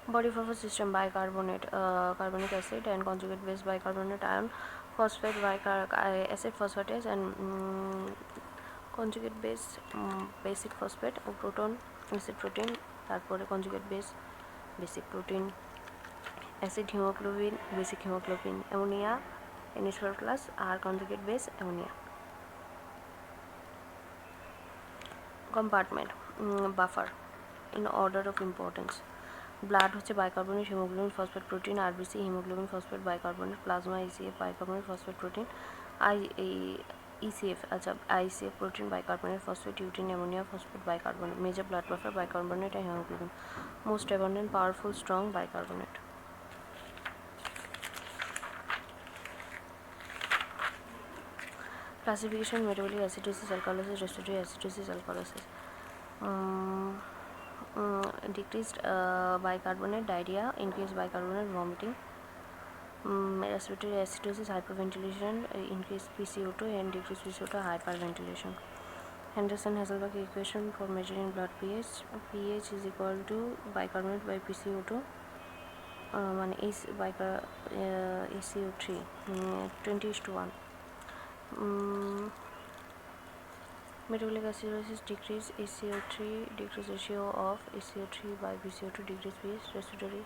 Body buffer system, bicarbonate, carbonic acid and conjugate base bicarbonate ion, phosphate acid phosphatase and conjugate base basic phosphate, proton acid protein, তারপরে conjugate base basic protein, acid hemoglobin, basic hemoglobin, ammonia NH4 plus আর conjugate base ammonia. Compartment, buffer in order of importance. Blood হচ্ছে bicarbonate, haemoglobin, phosphate protein, RBC haemoglobin, phosphate bicarbonate, plasma ECF bicarbonate, phosphate protein, ECF আচ্ছা ICF protein bicarbonate, phosphate urine, ammonia, phosphate bicarbonate, major blood buffer bicarbonate আর haemoglobin, most abundant powerful strong bicarbonate. Classification, metabolic acidosis, alkalosis, respiratory acidosis, alkalosis. Decreased bicarbonate, diarrhea, increased bicarbonate, vomiting. Respiratory acidosis, hyperventilation, increased PCO2 and decreased PCO2, hyperventilation. Henderson-Hasselbalch equation for measuring blood pH. pH is equal to bicarbonate by PCO2 মানে ACO3 20:1. Metabolic acidosis, decrease ACO3, decrease ratio of ACO3 by PCO2, decrease pH. Respiratory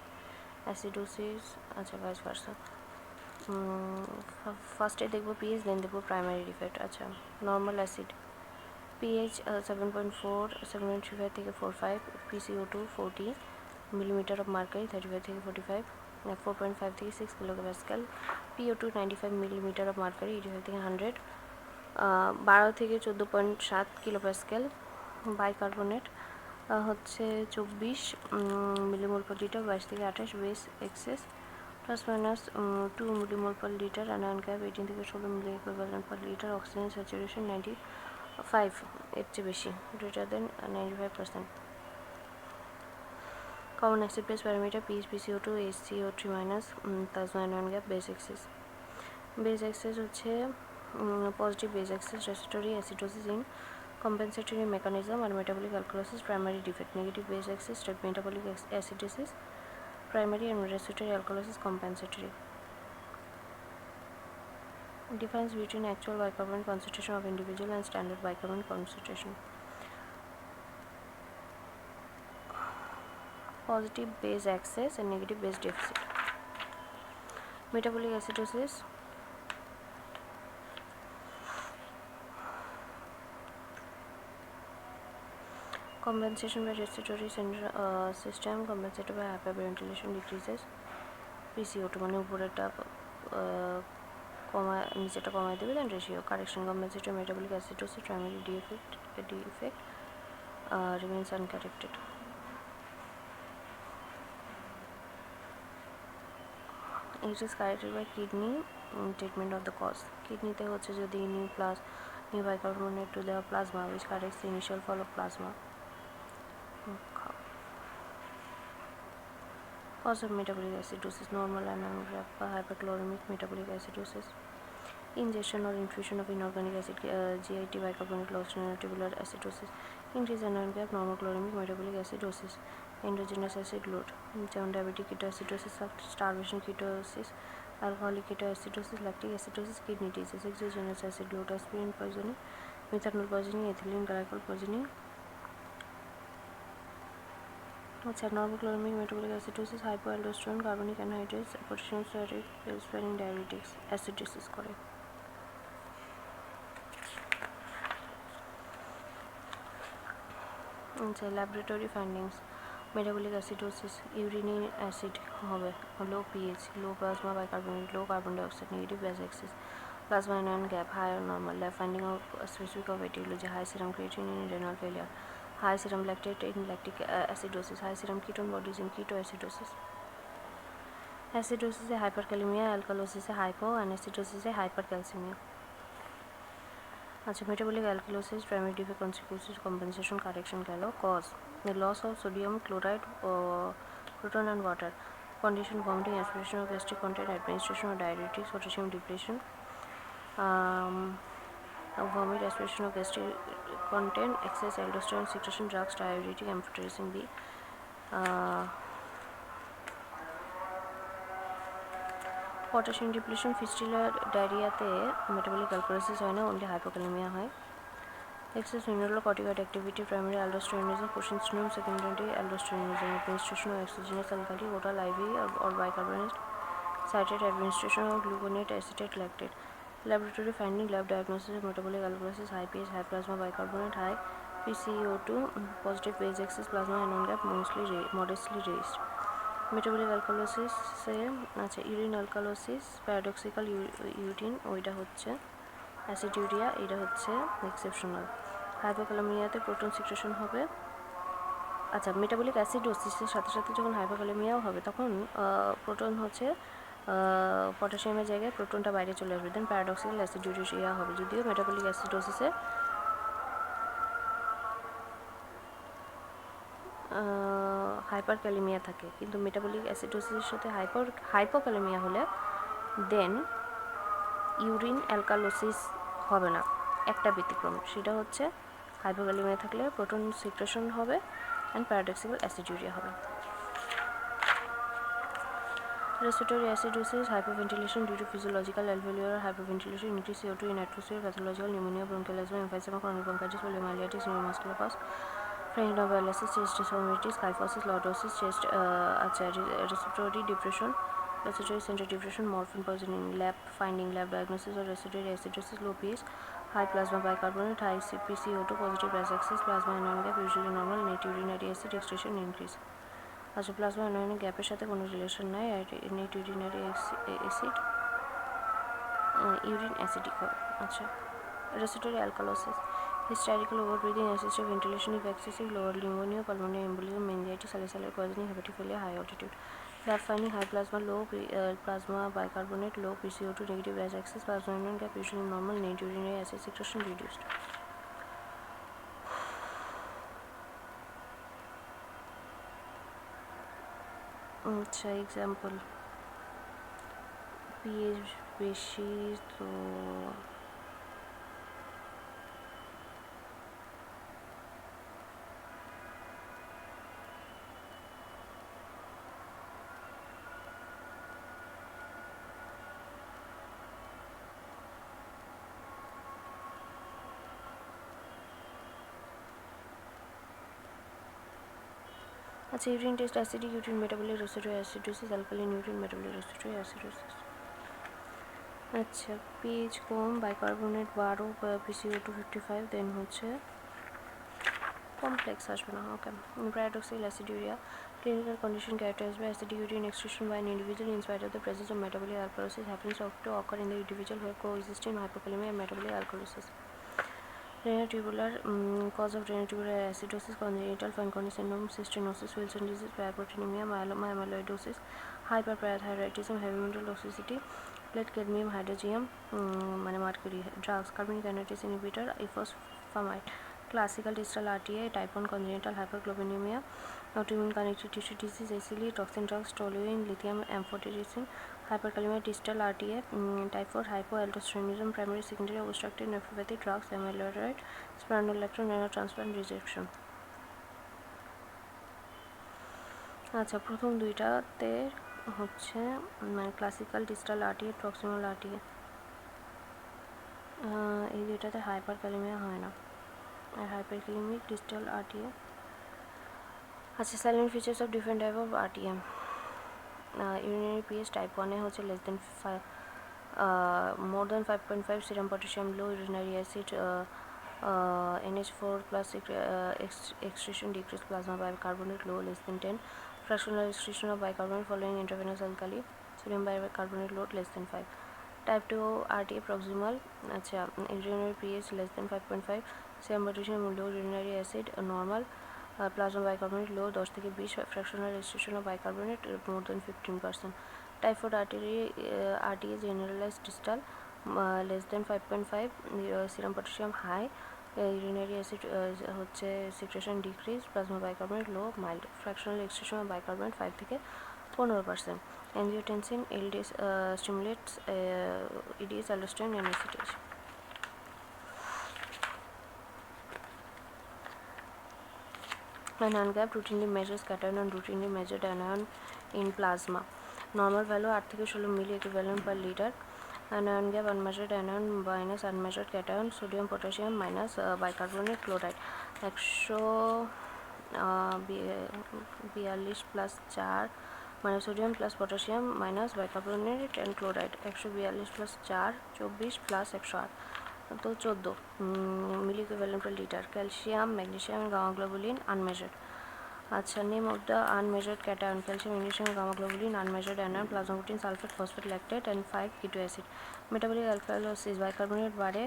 acidosis আচ্ছা vice versa. ফার্স্টে দেখবো pH, দেন দেখবো primary defect. আচ্ছা, normal acid pH 7.4, 7.35 থেকে 4.5, PCO2 40 millimetre of mercury, 35 থেকে 45, 4.5 থেকে 6 কিলোপ্যাসকেল, PO2 95 millimetre of mercury, 85 থেকে 100, 12 থেকে 14.7 কিলোপ্যাসকেল। বাইকার্বনেট হচ্ছে 24 মিলিমোল পার লিটার, 22 থেকে 28, base excess plus minus 2 millimole per litre, anion gap 18 থেকে 16 milli equivalent per litre, oxygen saturation 95 এর চেয়ে বেশি, greater than 95%. Common acid base parameter pH, PCO2, HCO3 minus, plasma anion gap, base excess. Base excess হচ্ছে positive base excess, respiratory acidosis in compensatory mechanism or metabolic alkalosis, primary defect. Negative base excess, metabolic acidosis, primary and respiratory alkalosis, compensatory. Difference between actual bicarbonate concentration of individual and standard bicarbonate concentration. Positive base excess and negative base deficit. Metabolic acidosis, compensation by respiratory system, compensated by hyperventilation, decreases PCO2 মানে উপরেরটা নিচেটা কমায় দেবে। Then ratio correction compensator metabolic acidosis primary defect remains uncorrected. It is corrected by kidney treatment of the cause. কিডনিতে হচ্ছে যদি new bicarbonate to the plasma which corrects the initial fall of plasma. Cause of metabolic acidosis: normal anaemic hyperchloremic metabolic acidosis, ingestion or infusion of inorganic acid, GIT bicarbonate loss in tubular acidosis, increase anaemic normochloremic metabolic acidosis, endogenous acid load, diabetic ketoacidosis, starvation ketosis, alcoholic ketoacidosis, lactic acidosis, kidney disease, exogenous acid load, aspirin poisoning, methanol poisoning, ethylene glycol poisoning. Normochloremic metabolic acidosis, hypoaldosterone, carbonic anhydrase, potassium stearate, sparing diuretics, acidosis করে। laboratory findings: metabolic acidosis, urine acid হবে, low pH, low plasma bicarbonate, low carbon dioxide, negative gas excess, plasma anion gap, high or normal. Lab finding of specific of etiology: high serum creatinine in renal failure, high serum lactate in lactic acidosis, high serum ketone bodies in ketoacidosis. Acidosis is hyperkalemia, alkalosis is hypo, and acidosis is hypercalcemia. metabolic alkalosis, primary defect consequences, compensation, correction gelo. Cause: the loss of sodium chloride, proton and water, condition, vomiting, aspiration of gastric content, administration of diuretics, potassium depletion, vomit, aspiration of gastric content, excess aldosterone secretion, drugs, diuretic, amphotericin B. potassium depletion, fistula, diarrheaতে metabolic alkalosis হয় না, only hypokalemia হয়। excess mineralocorticoid activity, primary aldosteronism, Cushing's syndrome, secondary aldosteronism, administration of exogenous alkali, oral IV or bicarbonate, cited administration of gluconate, acetate, lactate. Laboratory finding: lab diagnosis of metabolic alkalosis: high pH, high plasma bicarbonate, high PCO2, positive phase excess, plasma anion gap modestly raised. metabolic alkalosis আছে urine alkalosis, paradoxical urine, ওইটা হচ্ছে অ্যাসিডিউরিয়া, এটা হচ্ছে exceptional. হাইপোক্যালেমিয়াতে proton secretion হবে। Metabolic অ্যাসিডোসিসের সাথে সাথে যখন হাইপোক্যালেমিয়াও হবে তখন প্রোটন হচ্ছে পটাশিয়ামের জায়গায় প্রোটনটা বাইরে চলে আসবে, দেন প্যারাডক্সিক্যাল অ্যাসিডিউরিয়া হবে। যদিও মেটাবলিক অ্যাসিডোসিসে হাইপারক্যালেমিয়া থাকে, কিন্তু মেটাবলিক অ্যাসিডোসিসের সাথে হাইপোক্যালেমিয়া হলে দেন ইউরিন অ্যালকালোসিস হবে না, একটা ব্যতিক্রম, সেটা হচ্ছে হাইপোক্যালেমিয়া থাকলে প্রোটন সিক্রেশন হবে অ্যান্ড প্যারাডক্সিক্যাল অ্যাসিডিউরিয়া হবে। Respiratory acidosis, hyperventilation due to physiological alveolar hyperventilation, increased CO2 in atmosphere, pathological pneumonia, bronchial asthma, emphysema, chronic bronchitis, poliomyelitis, neuromuscular cause, phrenic chest dysformities, kyphosis, lordosis, chest respiratory depression, respiratory center depression, morphine poisoning. Lab finding: lab diagnosis of respiratory acidosis, low pH, high plasma bicarbonate, high PCO2, positive gas excess, plasma anion gap usually normal, net urinary acid excretion increase. Plasma anionic গ্যাপের সাথে কোনো relation নাই, net urinary acid urine acidic হবে। Respiratory alkalosis, hysterical overbreathing, assisted ventilation if excessive, lower pneumonia, pulmonary embolism, meningitis, salicylic poisoning, hepatic failure, high altitude. Lab finding: high plasma, low plasma bicarbonate, low PCO2, negative gas excess, plasma anion gap usually normal, net urinary acid secretion reduced. Example: pH বেশি তো urine test: acidic urine, metabolic respiratory acidosis, alkaline urine, metabolic respiratory acidosis. pH কম, bicarbonate 12, PCO2 55, দেন হচ্ছে complex আসবে না। Paradoxical অ্যাসিডিউরিয়া, Clinical condition characterized by acidic urine excretion by an individual in spite of the presence of metabolic alkalosis happens to occur in the individual who have coexisting hypokalemia and metabolic alkalosis. Renal tubular cause of renal tubular acidosis, congenital Fanconi syndrome, cystinosis, Wilson disease, paraproteinemia, myeloma, amyloidosis, hyperparathyroidism, heavy metal toxicity, lead, cadmium, hydrogen, mercury, drugs, carbonic anhydrase inhibitor, ifosfamide, classical distal RTA, type 1 congenital hyperglobulinemia, autoimmune connective tissue disease, ACLE, toxin drugs, toluene, lithium amphotericin, hyperkalemia, distal RTA, type 4 hypoaldosteronism, primary secondary obstructive nephropathy, drugs, amyloid, spironolactone, renal transplant, rejection. আচ্ছা, প্রথম দুইটাতে হচ্ছে মানে classical distal RTA, proximal RTA, এই দুইটাতে হাইপারকালেমিয়া হয় না, আর হাইপারকালেমিক distal RTA. আচ্ছা, silent features of different type of RTM. urinary pH type 1 এ হচ্ছে less than 5, more than 5.5, serum potassium low, urinary acid NH4 plus excretion decreased, plasma bicarbonate low less than 10, fractional excretion of bicarbonate following intravenous alkali, sodium bicarbonate load less than 5. Type 2 RTA proximal, আচ্ছা, urinary pH less than 5.5, serum potassium low, urinary acid normal, plasma bicarbonate low 10 থেকে 20, fractional restriction of bicarbonate more than 15%. Type 4 RTA generalized distal less than 5.5, serum potassium high, urinary acid হচ্ছে secretion decreased, plasma bicarbonate low mild, fractional extraction of bicarbonate 5 থেকে 15%. Angiotensin LDS stimulates EDS, aldosterone and ACTH. Anion gap routinely measures cation and routinely measured anion in plasma. Normal value 8 থেকে 16 milli equivalent per liter. Anion gap unmeasured anion minus unmeasured cation, sodium potassium minus bicarbonate chloride 142 plus 4 মানে sodium plus potassium minus bicarbonate and chloride 142 plus 4 24 plus 108 তো 14 milli equivalent per litre. Calcium, magnesium, gamma globulin unmeasured. আচ্ছা, name of the unmeasured cation: calcium, magnesium, gamma globulin, unmeasured anion, plasma protein, sulphate, phosphate, lactate and 5 keto acid. Metabolic alkalosis, bicarbonate বাড়ে,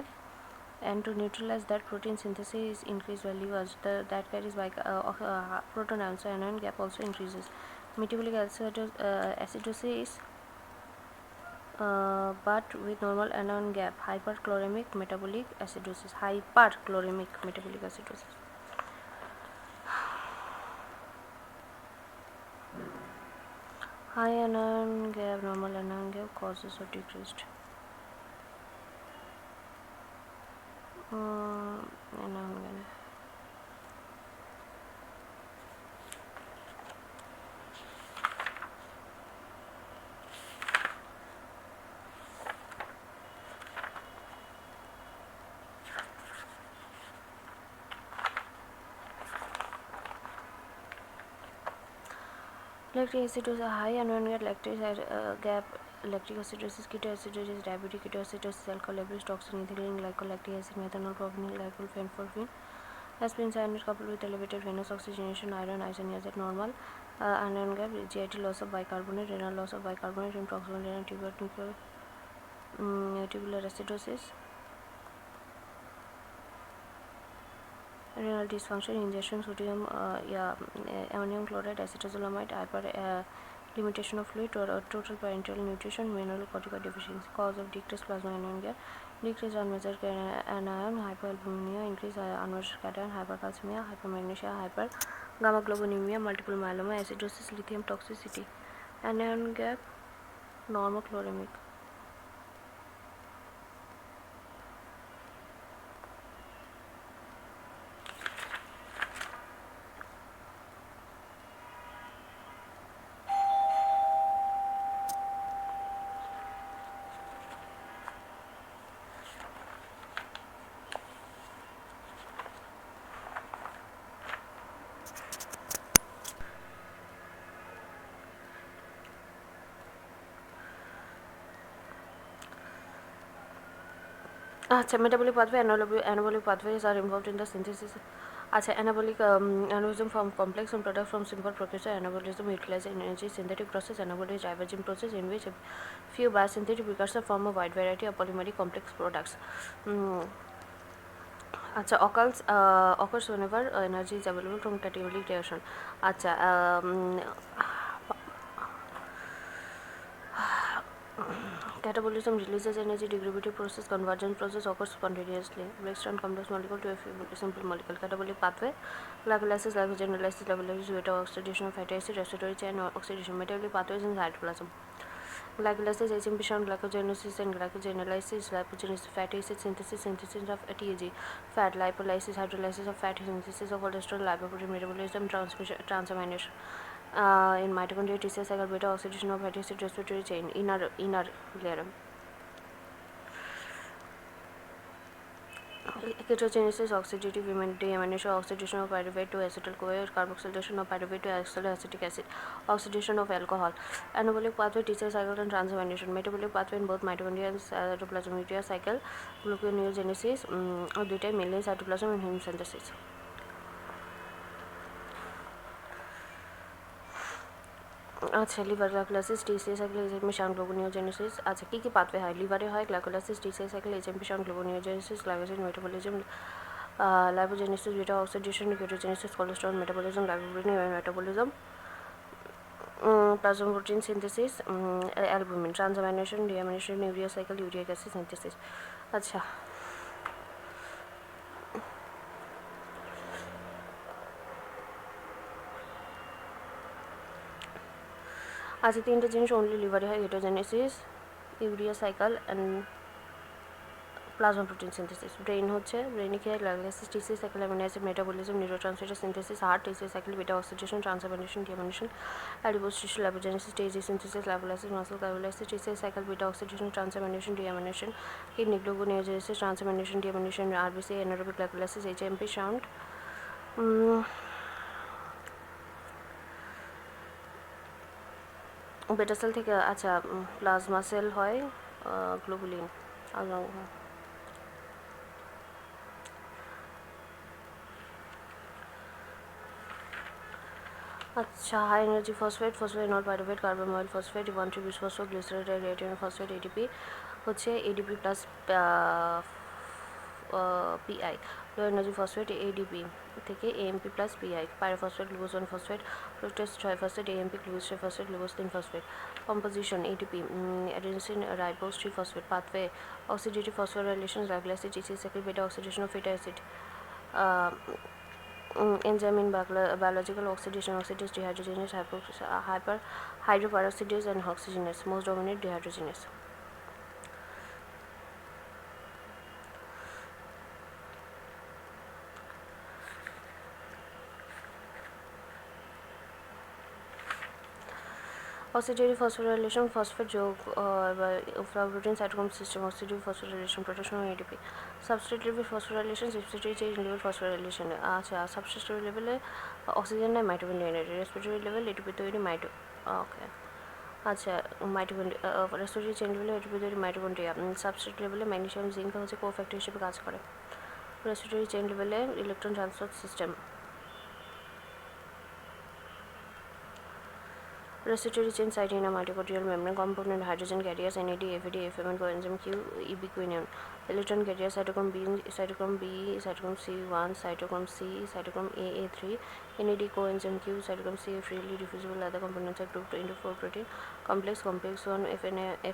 and to neutralize that protein synthesis is increased by livers that carries proton ions, so anion gap also increases. Metabolic acidosis but with normal anion gap, hyperchloremic metabolic acidosis, hyperchloremic metabolic acidosis. High anion gap, normal anion gap causes of decreased anion gap. Lactic acidosis, high anion gap, lactic acidosis, ketoacidosis, diabetic ketoacidosis, alcohol abuse, toxin, ethylene glycol, lactic acid, methanol, propanol glycol, fenformin, aspirin cyanide coupled with elevated venous oxygenation, iron, isoniazid, normal anion gap, GIT loss of bicarbonate, renal loss of bicarbonate in proximal renal tubular acidosis, renal dysfunction, ingestion sodium ammonium chloride, acetazolamide, hyper limitation of fluid, or total parenteral nutrition, mineralocorticoid deficiency. Cause of decreased plasma anion gap: decreased unmeasured anion, hypoalbuminemia, increased unmeasured cation, hypercalcemia, hypermagnesia, hyper gamma globulinemia, multiple myeloma, acidosis, lithium toxicity. Anion gap normochloremic. Metabolic pathway, anabolic pathways are involved in the synthesis আচ্ছা, anabolism from complex and product from simple processor. Anabolism utilizes energy synthetic process. Anabolism is divergent process in which a few biosynthetic precursors form a wide variety of polymeric complex products. আচ্ছা, occurs whenever energy is available from catabolic reaction. আচ্ছা, catabolism releases energy. Derivative process, convergence process occurs spontaneously. Breaks down complex molecule to a simple molecule. Catabolic pathway: glycolysis, glycogenolysis, lipolysis, beta oxidation of fatty acid, respiratory chain oxidation. Metabolic pathways in cytoplasm: glycolysis, HMP shunt, glycogenolysis and glycogenolysis, lipogenesis, fatty acid synthesis, synthesis of TAG, fat, lipolysis, hydrolysis of fat, synthesis of cholesterol, lipoprotein metabolism, transamination. In mitochondria, T cell cycle, beta oxidation of fatty acid, respiratory chain, inner layer. Ketogenesis, oxidative deamination, oxidation of pyruvate to acetyl-CoA, carboxylation of pyruvate to acetic acid, oxidation of alcohol. Anabolic pathway, T cell cycle and transamination. Metabolic pathway in both mitochondria and cytoplasm, urea cycle, gluconeogenesis, দুইটাই mainly cytoplasm and heme synthesis. আচ্ছা, liver glycolysis, TCA cycle, HMP shunt gluconeogenesis. আচ্ছা, কী কী pathway হয়? লিভারে হয় glycolysis, TCA cycle, HMP shunt gluconeogenesis, glycogen metabolism, lipogenesis, beta oxidation, ketogenesis, cholesterol metabolism, lipoprotein metabolism, plasma protein synthesis, albumin, transamination, deamination, urea cycle, uric acid synthesis. আচ্ছা, আচ্ছা, তিনটে জিনিস অনলি লিভারে হয়: ketogenesis, urea cycle and plasma protein synthesis. Brain হচ্ছে ব্রেনে কি হয়? Glycolysis, TCA cycle, amino acid metabolism, neurotransmitter synthesis. Heart, TCA cycle, beta oxidation, transformation, deamination, adipose tissue, lipogenesis, TAG synthesis, lipolysis, muscle glycolysis, TCA cycle, beta oxidation, transformation, deamination, kidney gluconeogenesis, transformation, deamination, RBC, anaerobic glycolysis, HMP shunt. Beta cell থেকে আচ্ছা plasma cell হয় globulin. আচ্ছা, high energy phosphate, phosphoenol pyruvate, carbon phosphate, 1,3 bis phosphate, glyceride, radium phosphate, ADP হচ্ছে ADP plus PI. Low energy phosphate, ADP থেকে AMP plus PI. Pyrophosphate, glucose 1 phosphate, fructose 6 phosphate, AMP, glucose 6 phosphate, glucose 3 phosphate. Composition: ADP, adenosine ribose 3 phosphate. Pathway: oxidative phosphorylation, glycolysis, TCA cycle, beta oxidation of fatty acid. Enzyme in biological oxidation: oxidase, dehydrogenase, hydroperoxidase and oxygenase. Most dominant dehydrogenase. Oxidative phosphorylation, phosphate যোগ protein cytochrome system. Oxidative phosphorylation, protection of ADP. Substrate level phosphorylation, substrate change level phosphorylation. আচ্ছা, substrate লেভেলে oxygen নেয়, mitochondria নেয়। Respiratory level ATP তৈরি ওকে। আচ্ছা, mitochondria respiratory chain লেভেলে ATP তৈরি mitochondria. Substrate লেভেলে ম্যাগনেসিয়াম জিঙ্ক হচ্ছে কোফ্যাক্টর হিসেবে কাজ করে। রেসপিরেটরি চেইন লেভেলে electron transport system. Respiratory chain site in a mitochondrial membrane component: hydrogen carriers, NAD, FAD, FMN, coenzyme Q, ubiquinone. Electron carriers: cytochrome B, cytochrome C1, cytochrome C, cytochrome AA3, NAD, coenzyme Q, cytochrome C. Freely diffusible other components are grouped into 4 protein complex: complex 1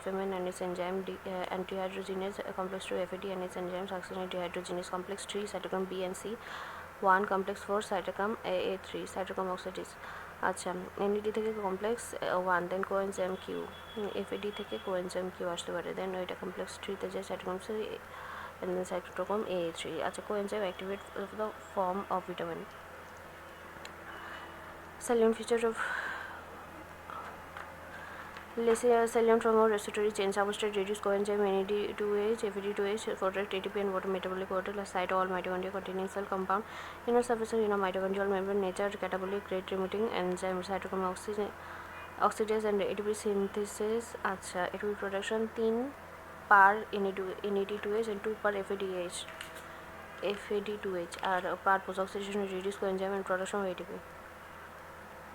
FMN and its enzyme, antihydrogenase, complex 2 FAD and its enzyme, succinate dehydrogenase, complex 3 cytochrome B and C, 1 complex 4 cytochrome AA3, cytochrome oxidase. আচ্ছা, NAD থেকে complex 1, then coenzyme Q, FAD থেকে coenzyme Q আসতে পারে, then ওইটা complex 3তে যায় cytochrome C and then cytochrome AA3। আচ্ছা, coenzyme activate the form of vitamin. Salient feature of Salient from our respiratory chain: substrate reduce coenzyme NAD2H, FAD2H, protect ATP and water metabolic water, site all mitochondria containing cell compound, inner surface of mitochondrial membrane, nature catabolic rate limiting enzyme, cytochrome oxidase and ATP synthesis. আচ্ছা, ATP production 3 per NAD2H and 2 per FADH. FAD2H আর purpose oxidation reduce coenzyme and production of ATP.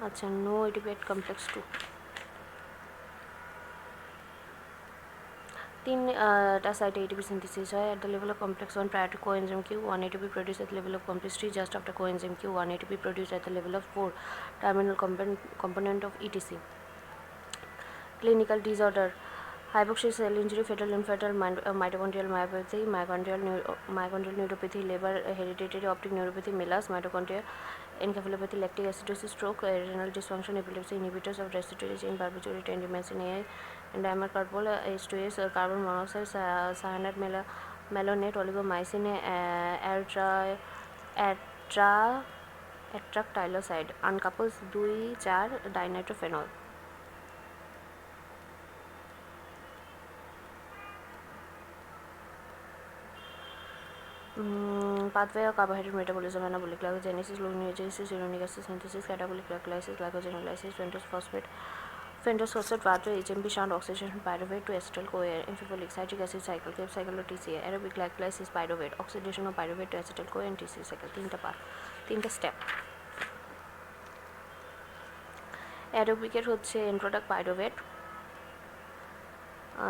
আচ্ছা, no ATP at complex 2. টা সাইটে ATP synthesis হয় at the level of complex 1 prior to coenzyme Q. 1 ATP produced at the level of complex 3 just after coenzyme Q. 1 ATP produced at the level of 4 terminal component of ETC. Clinical disorder: hypoxic cell injury, fetal infetal mitochondrial myopathy, myocardial neuropathy, liver hereditary optic neuropathy, MELAS, mitochondrial encephalopathy, lactic acidosis, stroke, renal dysfunction, epilepsy, inhibitors of respiratory chain, barbiturate, endomycin A, dimer carpol, H2S, carbon monoxide, cyanide, malonate, oligomycin, atractyloside, uncouples 2,4 dinitrophenol. Pathway of carbohydrate metabolism: anabolic glycogenesis, gluconeogenesis, uronic acid synthesis, catabolic glycolysis, glycogenolysis, pentose phosphate pathway, HMP shunt oxidation, pyruvate to acetyl-CoA, amphipholic, citric acid cycle, Krebs cycle or TCA, aerobic glycolysis, pyruvate, oxidation of pyruvate to acetyl-CoA and TCA cycle. তিনটা step. অ্যারোবিকের হচ্ছে and product pyruvate,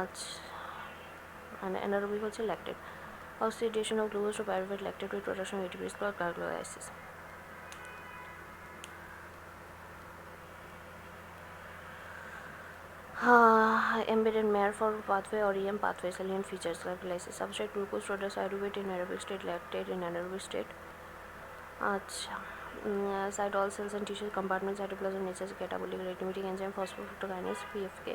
আচ্ছা, আর anaerobic হচ্ছে lactate. Oxidation of glucose to pyruvate, lactate with production of ATP is called glycolysis. Embedded MER for pathway or EM pathway, salient features, glycolysis. Substrate glucose produces pyruvate in aerobic state, lactate in anaerobic state. আচ্ছা, site all cells and tissue compartments, cytoplasm, nature, catabolic rate limiting enzyme, phosphofructokinase, PFK.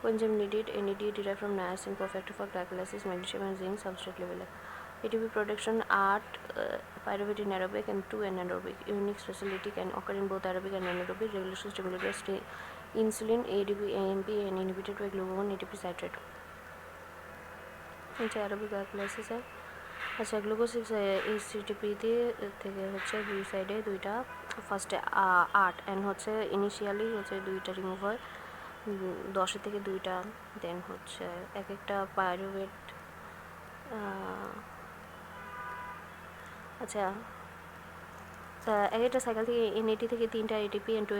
Coenzyme needed, NAD derived from niacin, cofactor for glycolysis, magnesium and zinc, substrate level. ATP production at pyruvate in aerobic and 2 anaerobic. Unique specialty can occur in both aerobic and anaerobic. Regulation stimulates insulin, ADP, AMP and inhibited by glucagon ATP citrate. আচ্ছা, aerobic glycolysis है। আচ্ছা, glucose ACTP থেকে হচ্ছে দুই সাইডে দুইটা, ফার্স্টে 8 and হচ্ছে ইনিশিয়ালি হচ্ছে দুইটা রিমুভ হয়, 10 থেকে দুইটা, দেন হচ্ছে এক একটা পাইরুভেট। আচ্ছা, এক একটা সাইকেল থেকে NAT থেকে 3টা ATP and 2,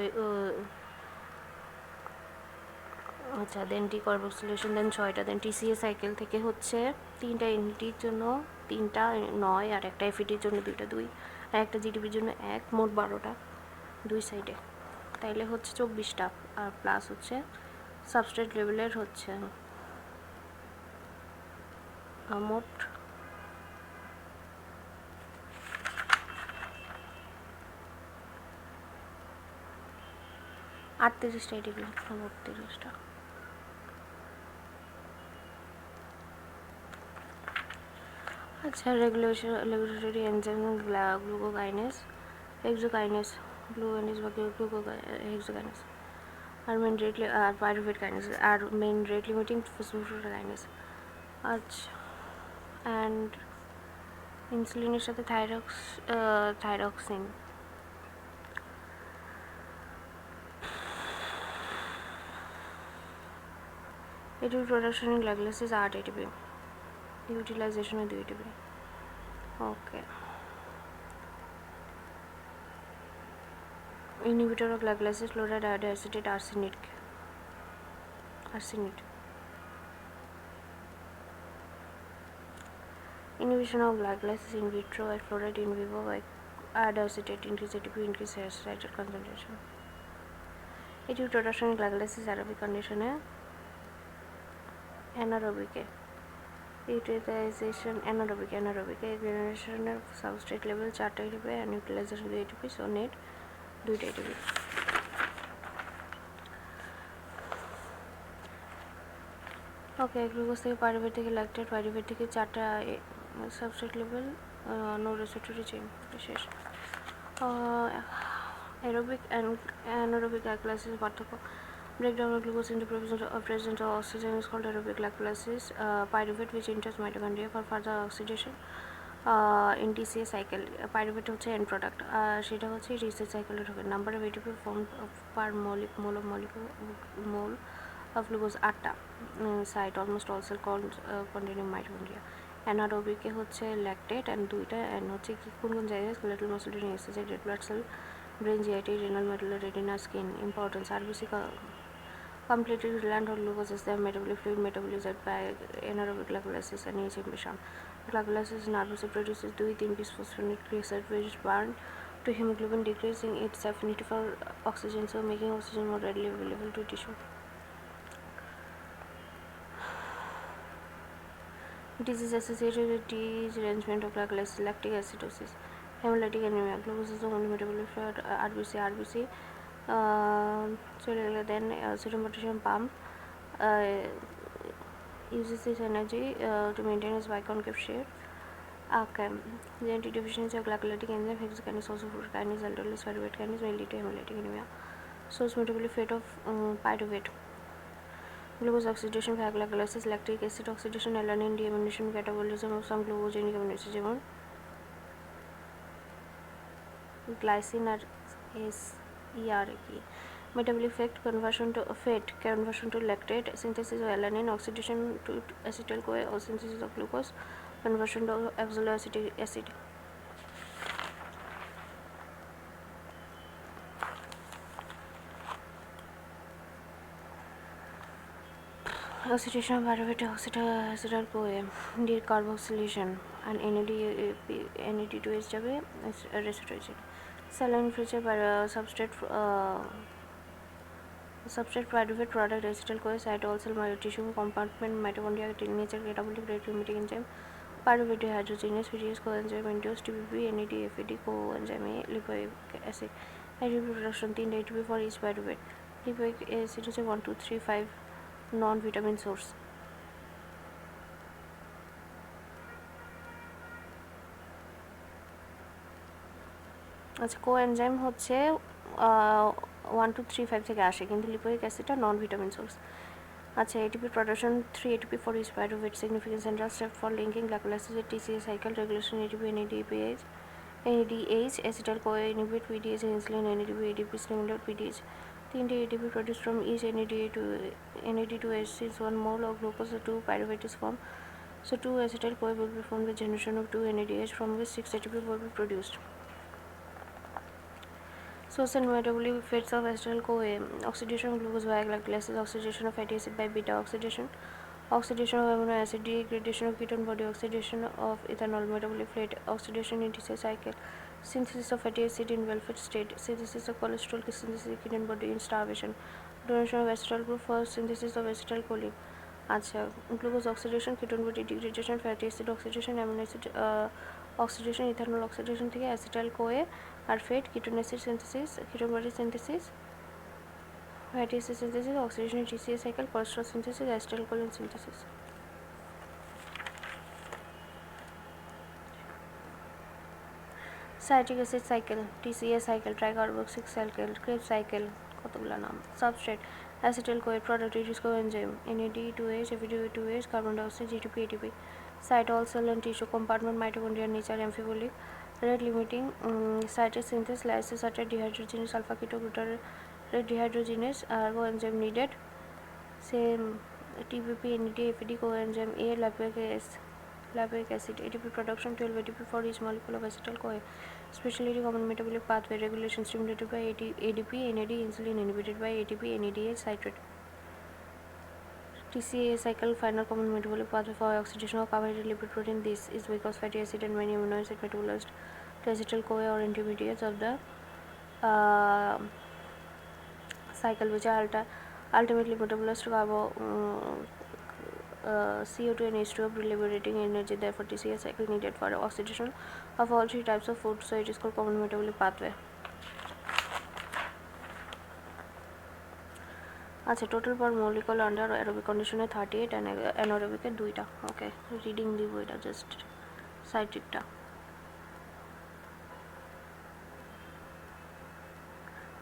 আচ্ছা, দেন ডিকার্বক্সিলেশন, দেন 6টা, দেন TCA সাইকেল থেকে হচ্ছে 3টা NATর জন্য 3টা 9 আর একটা FATর জন্য 2টা 2 আর একটা GTPর জন্য 1, মোট 12টা দুই সাইডে, তাইলে হচ্ছে 24টা। আর প্লাস হচ্ছে সাবস্ট্রেট লেভেলের হচ্ছে মোট 38টা ATP, 32টা। আচ্ছা, রেগুলেটরি এনজাইম গ্লুকোকাইনেস, হেক্সোকাইনেস, গ্লুকাইনেস বা হেক্সোকাইনেস, আর মেন রেট আর পাইরুভেট কাইনেস, আর মেন রেট লিমিটিং ফসফোফ্রুক্টোকাইনেস। আচ্ছা, অ্যান্ড ইনসুলিনের সাথে thyroxine. ATP production in glycolysis 8 ATP, utilization of 2 ATP. Okay. Inhibitor of glycolysis, fluoride, iodide, acetate, arsenate. Inhibition of glycolysis in vitro by fluoride, in vivo by iodide acetate, increase ATP, increase citrate concentration. ATP production in glycolysis aerobic condition है, anaerobic है, utilization anaerobic generation of substrate level 4টা ATP and utilization 2 ATP, so net 2টা ATP. ওকে, glucose থেকে pyruvate থেকে lactate, pyruvate থেকে 4টা substrate level, no রেসিপিটরি chain, শেষ। Aerobic and anaerobic glycolysis পার্থক্য: breakdown of glucose into presence of oxygen is called aerobic glycolysis. Pyruvate which enters mitochondria for further oxidation in TCA cycle. Pyruvate হচ্ছে end product, সেটা হচ্ছে TCA cycle ঢোকে। Number of ATP formed per mole of glucose 8টা, site almost all cell containing mitochondria. অ্যানারোবিকে হচ্ছে lactate and দুইটা and হচ্ছে কি কোন কোন জায়গায় skeletal muscle Turing exercise red blood cell brain GIT renal medulla retina skin importance RBC completely reliant on glucose as their metabolic fluid metabolized by anaerobic glycolysis and inhibition. Glycolysis in RBC produces 2,3-bisphosphonate glyceride which is bound to hemoglobin, decreasing its affinity for oxygen, so making oxygen more readily available to tissue. Disease associated with derangement of glycolysis, lactic acidosis, hemolytic anemia, glucose is the only metabolic fluid, RBC, then serum potassium pump uses this energy to maintain its biconcave shape. Okay, genetic deficiency of glycolytic enzyme hexokinase, phosphorus kinase, aldolase, pyruvate kinase may lead to hemolytic anemia. Source metabolic fate of pyruvate. Glucose oxidation via glycolysis, lactic acid oxidation, alanine deamination, catabolism of some glucogenic amino acids যেমন glycine আর SER কি metabolic fat conversion to lactate, synthesis of alanine, oxidation to acetyl CoA or synthesis of glucose, conversion to oxaloacetic acid. Oxidation of pyruvate to acetyl CoA, decarboxylation and NAD2H যাবে restoration. Saline feature substrate pyruvate product acetyl CoA cytosol tissue compartment mitochondria nature catabolic rate limiting enzyme pyruvate dehydrogenase PDS coenzyme induced TBP NAD/FAD coenzyme A lipoic acid ATP production 3 ATP for each pyruvate lipoic acid হচ্ছে 1 2 3 5 non vitamin source আচ্ছা coenzyme হচ্ছে 1 2 3 5 থেকে আসে কিন্তু lipoic অ্যাসিডটা non vitamin source আচ্ছা ATP production 3 ATP for each pyruvate significant central step for linking glycolysis with TCA cycle regulation ATP NADH acetyl CoA inhibit PDH and insulin ADP stimulate PDH 3 ATP produced from each NAD2H is 1 mole of glucose 2 pyruvate is formed so 2 acetyl CoA will be formed with generation of 2 NADH from which 6 ATP will be produced. Source and metabolic effects of acetyl CoA oxidation of glucose via glycolysis oxidation of fatty acid by beta oxidation of amino acid degradation of ketone body oxidation of ethanol metabolic rate oxidation in TCA cycle synthesis of fatty acid in well-fed state synthesis of cholesterol synthesis of ketone body in starvation donation of acetyl group for synthesis of acetylcholine আচ্ছা glucose oxidation ketone body degradation fatty acid oxidation amino acid oxidation ethanol oxidation থেকে acetyl CoA R fate ketone acid synthesis ketone body synthesis fatty acid synthesis oxidation in TCA cycle cholesterol synthesis acetylcholine synthesis citric acid cycle TCA cycle tricarboxylic cycle Krebs cycle কতগুলা নাম substrate acetyl CoA product it is coenzyme NAD2H FAD2H carbon dioxide GTP ATP cytol cell and tissue compartment mitochondria nature amphibolic rate limiting citric synthesis lysis citrate dehydrogenase alpha ketoglutarate dehydrogenase coenzyme needed same TBP NAD FAD coenzyme A lipoic acid ATP production 12 ATP for each molecule of acetyl CoA especially common metabolic pathway regulation stimulated by ADP NAD insulin inhibited by ATP NADH citrate TCA cycle final common metabolic pathway for oxidation of carbohydrate lipid protein this is because fatty acid and many amino acid metabolized to acetyl CoA or intermediates of the cycle which are ultimately metabolized to CO2 and H2O liberating energy therefore TCA cycle needed for oxidation of all three types of food so it is called common metabolic pathway আচ্ছা total পার molecule under aerobic কন্ডিশনে 38 and অ্যানারোবিকের 2টা ওকে reading দিব এটা just সাইট্রিকটা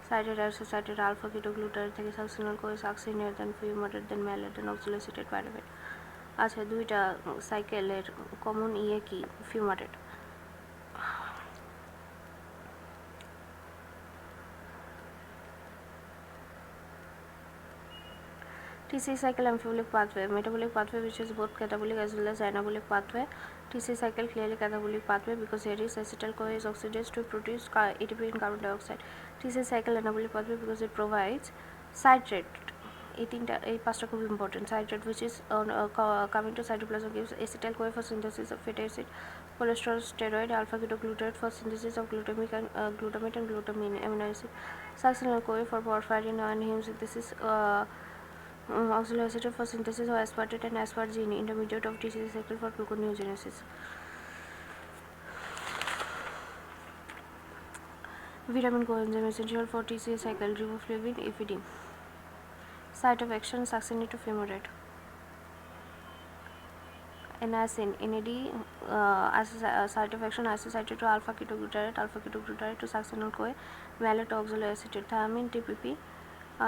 cited alpha ketoglutarate থেকে succinyl CoA succinate than fumarate than malate than oxaloacetate pyruvate আচ্ছা দুইটা সাইকেলের common ইয়ে কি fumarate TC cycle amphiolic pathway, metabolic pathway which is both catabolic as well as anabolic pathway. TC cycle clearly catabolic pathway because here is acetyl-CoA is oxidized to produce ATP and carbon dioxide. TC cycle anabolic pathway because it provides citrate. এই পাঁচটা খুব important citrate which is coming to cytoplasm gives acetyl-CoA for synthesis of fatty acid, cholesterol, steroid, alpha-ketoglutarate for synthesis of glutamate and glutamine amino acid, succinyl-CoA for porphyrin and heme synthesis, oxaloacetate for synthesis of aspartate and aspargine, intermediate of TCA cycle for gluconeogenesis. Vitamin coenzyme essential for TCA cycle, riboflavin, APD. Site of action succinate fumarate. Enacin, NAD, site of action associated to alpha ketoglutarate to succinyl-CoA, malate oxaloacetate, thiamine, TPP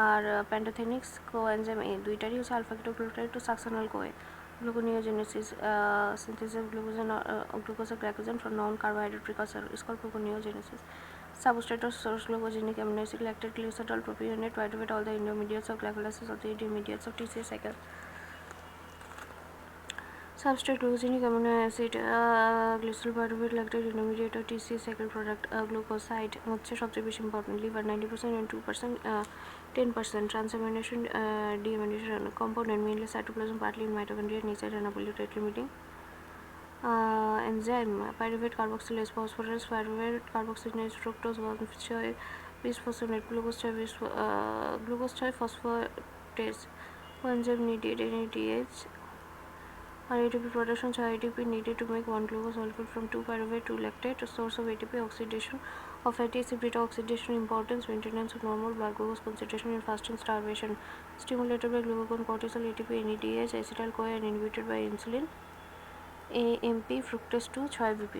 আর pantothenics coenzyme A দুইটারই হচ্ছে alpha ketoglutarate to succinyl CoA, gluconeogenesis, synthesis of glucose or glycogen from non-carbohydrate precursor is called gluconeogenesis. Substrate of source glucogenic amino acid, lactate, glycerol, propionate, pyruvate, all the intermediates of glycolysis of the intermediates of TCA cycle. Substrate glucogenic amino acid, glycerol, pyruvate, lactate, intermediate of TCA cycle product, glucoside হচ্ছে সবচেয়ে বেশি important, liver 90% and 2% 10%, transamination, deamination component mainly cytoplasm, partly in mitochondria, nature anabolic rate limiting. Enzyme pyruvate carboxylase phosphorus, pyruvate carboxylase fructose 1 bisphosphonate, glucose 6 phosphatase. Enzyme needed NADH or ATP production, so ATP needed to make 1 glucose molecule from 2 pyruvate to lactate, a source of ATP, oxidation of fatty acid, beta oxidation importance, maintenance of normal blood glucose concentration in fasting starvation, stimulated by glucagon, cortisol, ATP, NADH, acetyl-CoA and inhibited by insulin, AMP, fructose 2, 6 BP.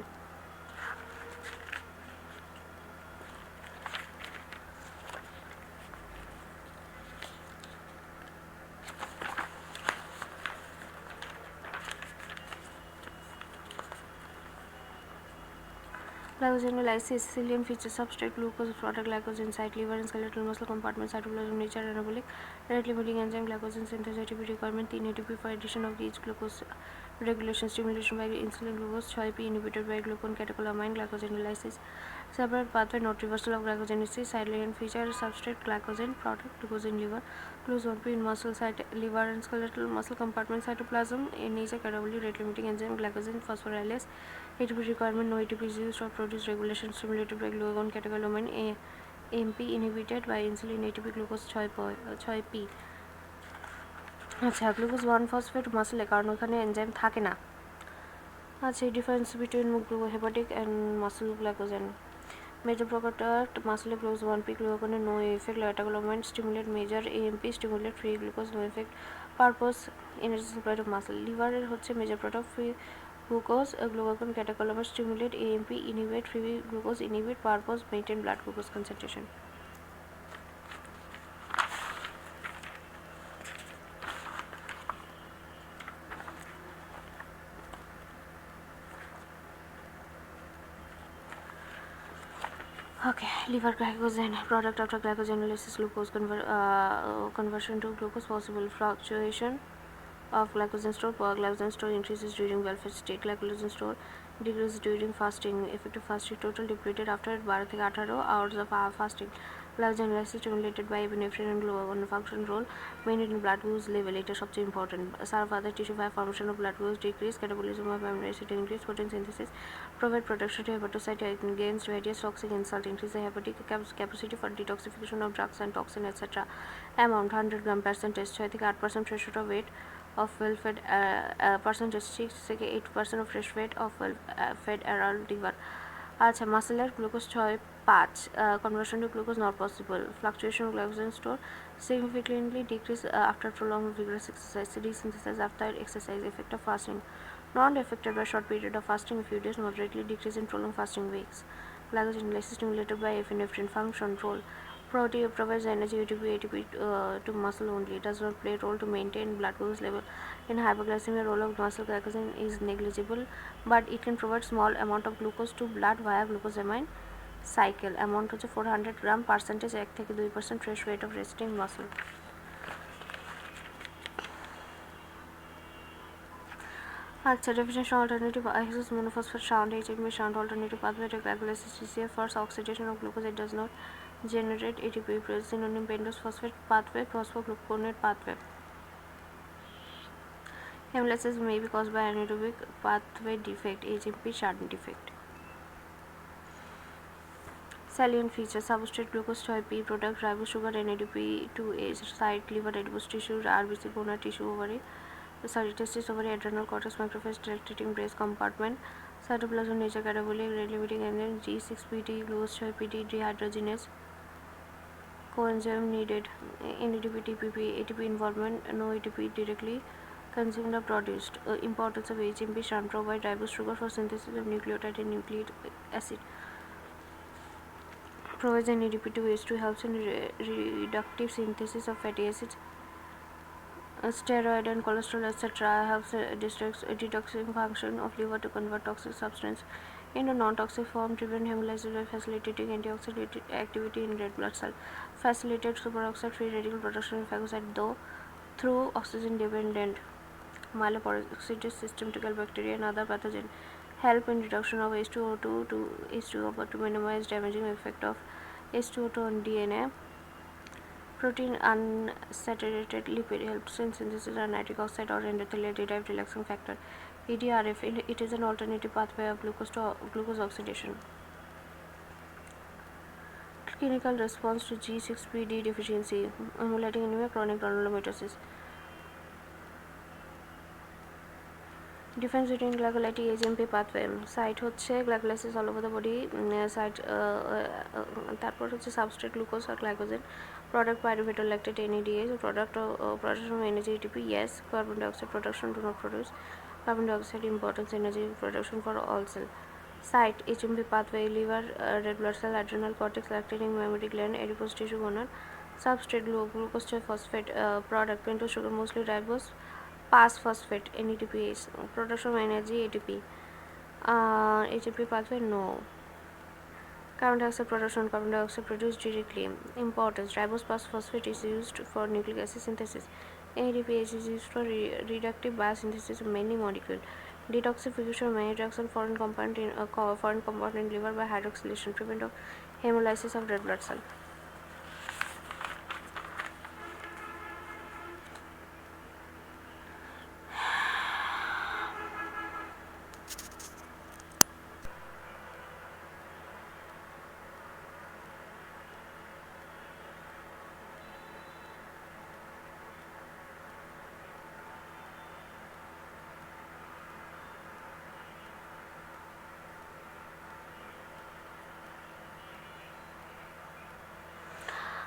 Glycogenolysis, cilium feature substrate, glucose product, glycogen site, liver and skeletal muscle compartment, cytoplasm, nature anabolic, rate limiting enzyme, glycogen synthase, ATP requirement 3 ATP for addition of each glucose regulation, stimulation by insulin, glucose 6p inhibited by glucose catecholamine, glycogenolysis, separate pathway, not reversal of glycogenesis, silent feature, substrate, glycogen product, glucose in liver, glucose 1p in muscle site, liver and skeletal muscle compartment, cytoplasm, in nature catabolic, rate limiting enzyme, glycogen phosphorylase, ATP requirement, no ATP is used or produce regulation, stimulated by glucagon catecholamine, AMP inhibited by insulin, ATP glucose 6p. আচ্ছা glucose 1 phosphate মাসলে কারণ ওখানে enzyme থাকে না। আচ্ছা difference between hepatic and muscle glycogen, major product মাসলে glucose 1p, গ্লুকাগনের no effect, catecholamine stimulate major, AMP stimulate free glucose, no effect, purpose energy supply of muscle, লিভারের হচ্ছে major product free glucose, glucagon catecholamine stimulate, AMP inhibit, free glucose inhibit, purpose maintain blood glucose concentration. Okay, liver glycogen product after glycogenolysis, glucose conversion to glucose, possible fluctuation of glycogen store increases during welfare state, glycogen store decreases during fasting, effective fasting total depleted after 12 থেকে 18 hours of fasting, glycogenolysis stimulated by epinephrine and glucagon, function role maintain blood glucose level, এটা সবচেয়ে important, serve other tissue by formation of blood glucose, decrease catabolism of amino acid, increase protein synthesis, provide protection to hepatocyte against various toxic insult, increase the hepatic capacity for detoxification of drugs and toxin, etc. Amount 100 gram percentage 6 থেকে 8% threshold of weight of well fed percentage 6 থেকে 8% of fresh weight of well fed around liver. আচ্ছা মাসেলের glucose 6.5 conversion to glucose not possible, fluctuation of glycogen store significantly decrease after prolonged vigorous exercise, resynthesis after exercise, effect of fasting not affected by short period of fasting, a few days, moderately decrease in prolonged fasting weeks, glycogenolysis stimulated by epinephrine, function role protein provides energy ATP to muscle only, it does not play a role to maintain blood glucose level. In hypoglycemia, role of muscle glycogen is negligible, but it can provide small amount of glucose to blood via glucosamine cycle. Amount হচ্ছে 400 gram, percentage 1 থেকে 2% fresh weight of resting muscle. আচ্ছা, definition alternative isocyanates monophosphate shunt HMB shunt alternative pathway to glycolysis CCF for oxidation of glucose. It does not generate ATP. Synonym pentose phosphate pathway, phosphogluconate pathway. Hemolysis may be caused by anaerobic pathway defect, HMP shunt defect. Salient features: substrate glucose 2p product, ribose sugar, NADP2A, site liver, adipose tissue, RBC, bone tissue, ovary, testis, ovary, adrenal cortex, macrophage, lactating breast compartment, cytoplasm, nature, catabolic rate limiting enzyme, G6PD, glucose 2PD, dehydrogenase, coenzyme needed, NADP, TPP, ATP involvement, no ATP directly consumed or produced. Importance of HMP shunt: provide ribose sugar for synthesis of nucleotide and nucleic acid. Provides an ADP2H2, helps in reductive synthesis of fatty acids, steroid and cholesterol, etc. Helps detoxing function of liver to convert toxic substance into non-toxic form. Prevent hemolysis by facilitating antioxidant activity in red blood cell. Facilitate superoxide free radical production of phagocyte though through oxygen-dependent myeloperoxidase system to kill bacteria and other pathogens. Help in reduction of H2O2 to H2O, but to minimize damaging effect of H2O2 on DNA. Protein unsaturated lipid helps in synthesis of nitric oxide or endothelial derived relaxing factor. EDRF, it is an alternative pathway of glucose oxidation. Clinical response to G6PD deficiency: hemolytic anemia, chronic granulomatosis. Difference between glycolytic HMP pathway site হচ্ছে glycolysis all over the body site তারপর হচ্ছে substrate glucose আর glycogen product pyruvate or lactate NADH production of energy ATP yes carbon dioxide production do not produce carbon dioxide importance energy production for all cell site HMP pathway liver red blood cell adrenal cortex lactating mammary gland adipose tissue gonad substrate glucose phosphate product pentose sugar mostly ribose pass phosphate NADPH production of energy ATP HMP pathway no carbon dioxide production carbon dioxide produced directly importance ribose pass phosphate is used for nucleic acid synthesis NADPH is used for reductive biosynthesis of many molecules detoxification of many drugs and foreign compound in liver by hydroxylation prevent of hemolysis of red blood cell.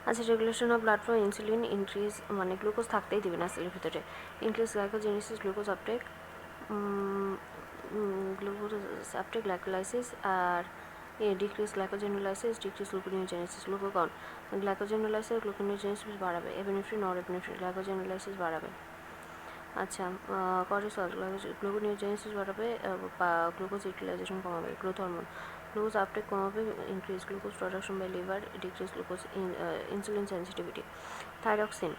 আচ্ছা regulation of blood flow insulin increase মানে glucose থাকতেই দিবে না সেলের ভিতরে increase glycogenesis glucose uptake glucose uptake glycolysis আর decrease glycogenolysis decrease gluconeogenesis glucagon glycogenolysis gluconeogenesis বাড়াবে epinephrine norepinephrine glycogenolysis বাড়াবে আচ্ছা কর্টিসল গ্লুকোনিওজেনেসিস বাড়াবে বা গ্লুকোজ ইউটিলাইজেশন কমাবে গ্রোথ হরমোন গ্লুকোজ আপটেক কমাবে increase glucose production by liver decrease glucose insulin sensitivity thyroxine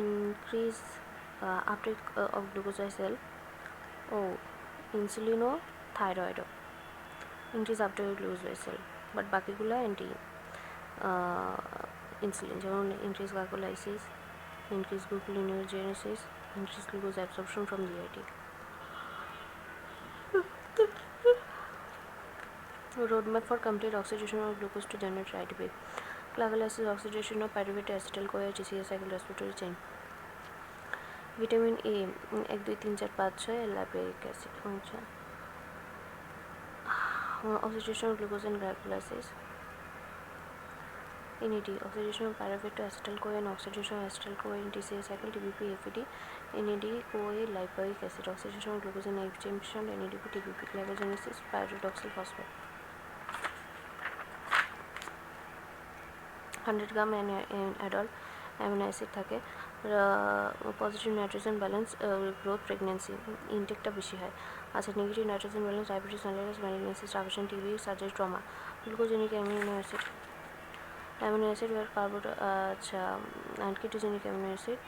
increase uptake of glucose by cell insulin ও thyroid increase uptake of glucose by cell but বাকিগুলো anti insulin যেমন increase glycolysis increase gluconeogenesis increase glucose absorption from GIT roadmap for complete oxidation of glucose to generate ATP glycolysis oxidation of pyruvate acetyl-CoA TCA cycle respiratory chain vitamin A 1 2 3 4 5 6 lipoic acid আচ্ছা oxidation of glucose and glycolysis NAD oxidation of pyruvate to acetyl-CoA and oxidation of acetyl-CoA in TCA cycle TBP FAD NAD CoA lipoic acid oxidation of glucose and HMP shunt NADP TBP glycogenesis pyridoxal phosphate 100 gram adult amino acid থাকে positive nitrogen balance growth pregnancy ইনটেকটা বেশি হয় আচ্ছা negative nitrogen balance diabetes mellitus malignancy starvation TB surgery trauma glucogenic amino acid amino acid were আচ্ছা, and ketogenic amino acid.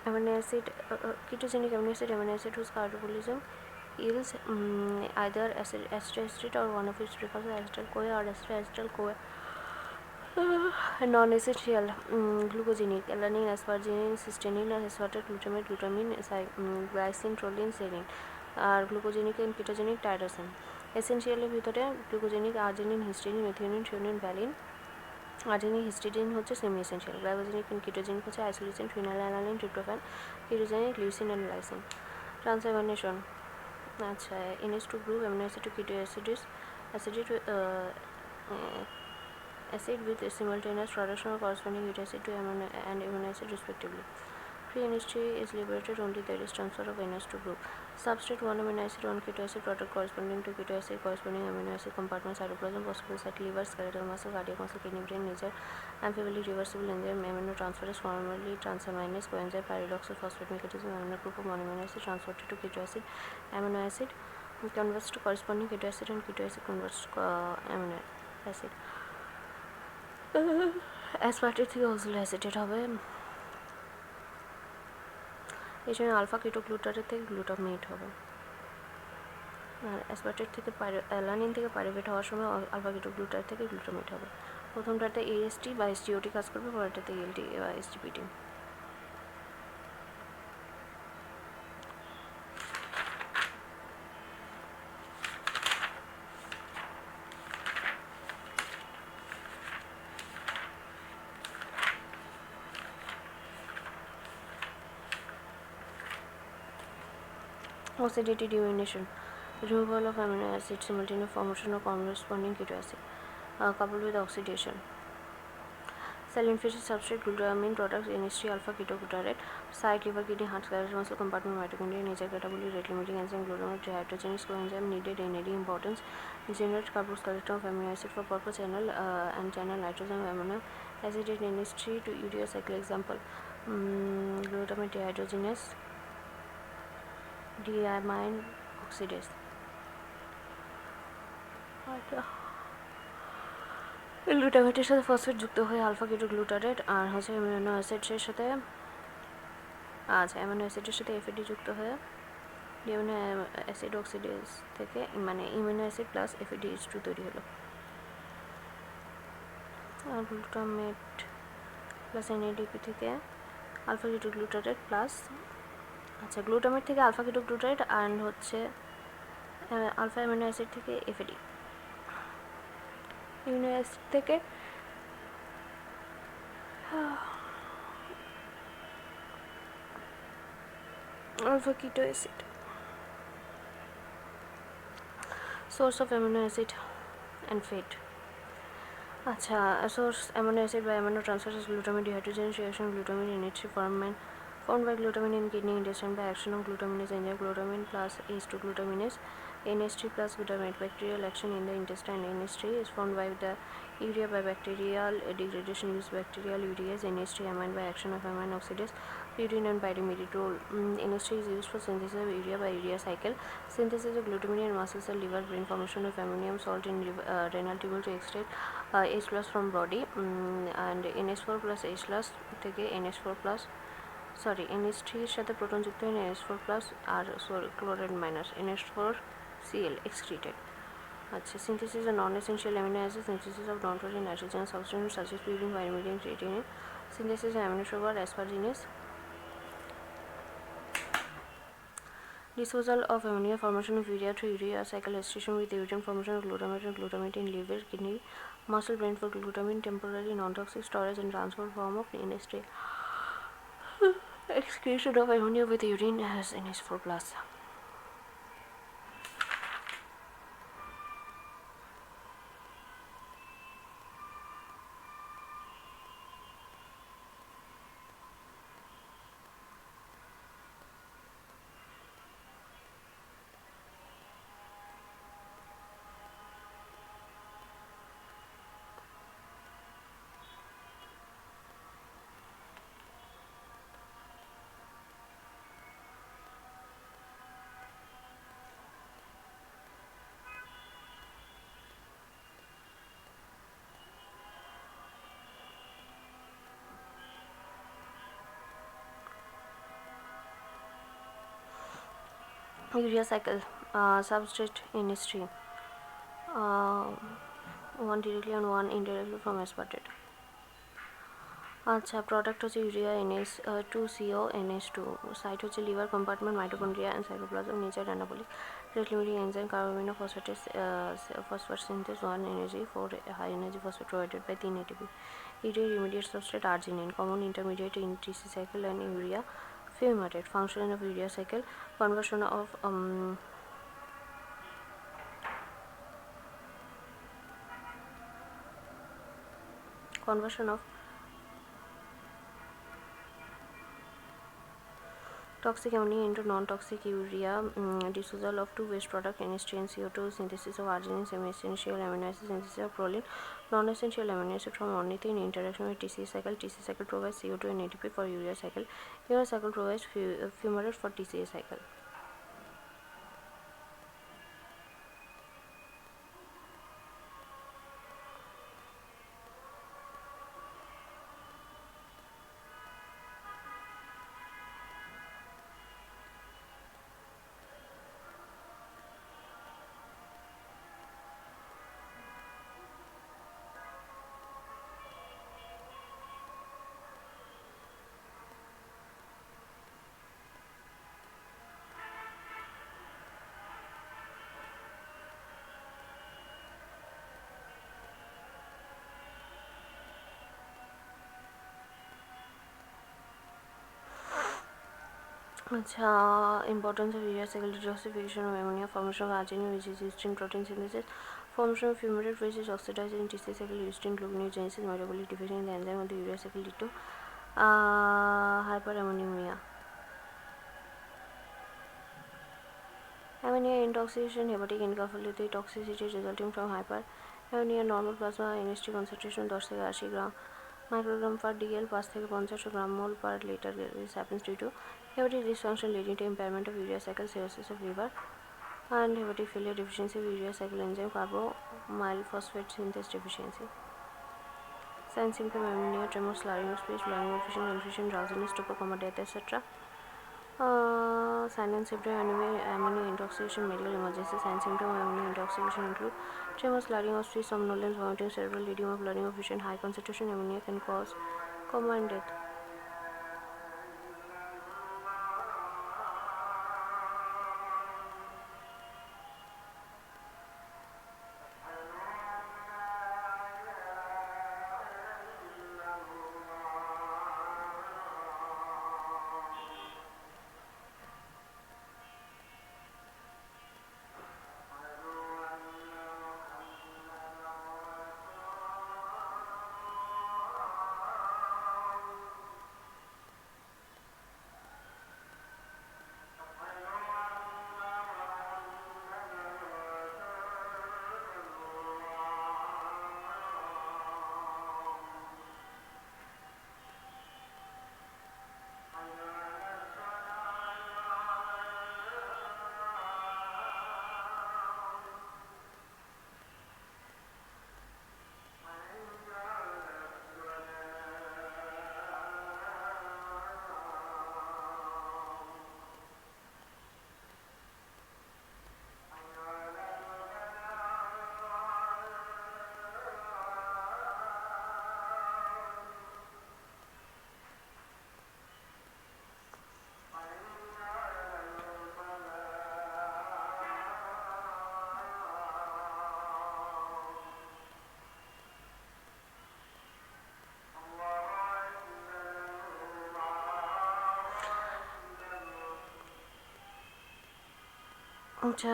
Amino acid, ketogenic amino acid whose catabolism yields either acetoacetate or one of its precursors, acetyl-CoA or acetyl-CoA. Non-essential, glucogenic, alanine, asparagine, cysteine, aspartate, glutamate, glutamine, glycine, proline, serine. আর glucogenic and ketogenic tyrosine. এসেনশিয়ালের ভিতরে glucogenic, arginine, histidine, methionine, threonine, valine. Arginine, histidine হচ্ছে semi essential. Glycogenic and ketogenic হচ্ছে isoleucine, phenylalanine, tryptophan. Ketogenic, leucine and lysine. Transamination, আচ্ছা, NH2 group amino acid to keto acid acid with simultaneous production of corresponding keto acid to amino and amino acid respectively. Free NH3 is liberated only there is transfer of NH2 group. Substrate 1 amino acid 1 keto acid product corresponding to keto acid corresponding amino acid compartment cytoplasm possible at liver, skeletal muscle, cardiac muscle, kidney, brain, nature, amphibially reversible enzyme amino transferase formally transaminase coenzyme pyridoxal phosphate mechanism amino group of monoamino acid transported to keto acid amino acid converts to corresponding keto acid and keto acid converts to amino acid. Aspartate থেকে oxalic acetate হবে, এই জন্য alpha কিটোগ্লুটারেট থেকে glutamate হবে। আর aspartate থেকে alanine থেকে pyruvate হওয়ার সময় আলফা কিটোগ্লুটারেট থেকে গ্লুটামেট হবে। প্রথমটাতে AST বা SGOT কাজ করবে, পরেরটাতে ALT বা SGPT। Oxidative diminution, removal of amino acid, simultaneous formation of corresponding keto acid, coupled with oxidation. Cell-infected substrate glutamine products NH3 alpha ketoglutarate, site, liver, kidney, heart, skeletal muscle compartment, mitochondria, nature, catabolic rate limiting enzyme, glutamate dehydrogenase coenzyme needed NAD importance, generate carboskeleton of amino acid for proper channel and channel nitrogen amino acid NH3 to urea cycle. Example, glutamate dehydrogenase, diamine oxidase. গ্লুটামেটের সাথে phosphate যুক্ত হয়ে alpha কিটোগ্লুটারেট আর হচ্ছে amino অ্যাসিডের সাথে, আচ্ছা, amino অ্যাসিডের সাথে FAD যুক্ত হয়ে অ্যামিনো অ্যাসিড অক্সিডেজ থেকে মানে ইমিনো অ্যাসিড প্লাস FADH2 তৈরি হলো। আর গ্লুটামেট প্লাস NADP থেকে আলফা কিটোগ্লুটারেট প্লাস, আচ্ছা, গ্লুটামেট থেকে আলফা কিটোগ্লুটারেট অ্যান্ড হচ্ছে আলফা অ্যামিনো অ্যাসিড থেকে FAD, ইমিনো অ্যাসিড থেকে alpha keto acid. Source of amino acid and fat. আচ্ছা, source amino acid by amino transferase glutamate dehydrogenase reaction glutamine NH3 formed by glutamine in kidney intestine by action of glutaminase enzyme glutamine plus H2 glutaminase NH3 plus glutamate. Bacterial action in the intestine. NH3 is formed by the urea by bacterial degradation use bacterial urease. NH3 amine by action of amine oxidase purine and pyrimidinol. NH3 is used for synthesis of urea by urea cycle, synthesis of glutamine in muscle cell, liver, brain, formation of ammonium salt in renal tubule to extract H plus from body, and NH4 plus H plus থেকে NH4 plus NH3 এর সাথে proton যুক্ত হয়ে NH4 plus আর chloride minus NH4 Cl excreted. আচ্ছা, synthesis of non-essential amino acids, synthesis of non-protein nitrogenous substances such as purine, pyrimidine, creatinine, synthesis of amino sugar, asparginase, disposal of ammonia, formation of urea through urea cycle, restriction with urea, formation of glutamate and glutamate in liver, kidney, muscle, brain for glutamine, temporary non-toxic storage and transport form of NH3. Excretion of ammonia with urine as NH4 plus. urea cycle, substrate in stream, one directly and one indirectly from aspartate. আচ্ছা, product হচ্ছে urea NH 2CO NH2, site হচ্ছে liver compartment, mitochondria and cytoplasm, nature anabolic, rate limiting enzyme, carbamoyl phosphatase phosphate synthase, 1 energy, 4 high energy phosphate provided by 3 ATP. Urea immediate substrate arginine, common intermediate in TC cycle and urea fumarate. Function of urea cycle, conversion of toxic ammonia into non-toxic urea, disposal of two waste product NH3 and CO2, synthesis of arginine, semi-essential amino acid, synthesis of proline, non-essential amino acid from ornithine, interaction with TC cycle. TC cycle provides CO2 and ATP for urea cycle. Urea cycle provides fumarate for TCA cycle. Importance of urea cycle, detoxification of ammonia, formation of arginine which is used in protein synthesis, formation of fumarate which is oxidized in TC cycle used in gluconeogenesis, metabolic deficiency in the enzyme of the urea cycle lead to hyperammonemia. Ammonia intoxication, hepatic encephalopathy, toxicity resulting from hyperammonemia, normal plasma NH3 concentration 10 থেকে 80 গ্রাম microgram per dl, 5 থেকে 50 গ্রাম mol per liter. This happens due to hepatic dysfunction leading to impairment of urea cycle, cirrhosis of liver, and hepatic failure, deficiency of urea cycle enzyme, carbamyl phosphate synthase deficiency. Signs, symptom, ammonia, tremor, slurring of speech, blurring of vision, confusion, drowsiness, stupor, coma, death, etc. Sign and symptom ammonia intoxication, medical emergency. Sign and symptom ammonia intoxication include tremor, slurring of speech, somnolence, vomiting, cerebral edema, blurring of vision. High concentration ammonia can cause coma and death.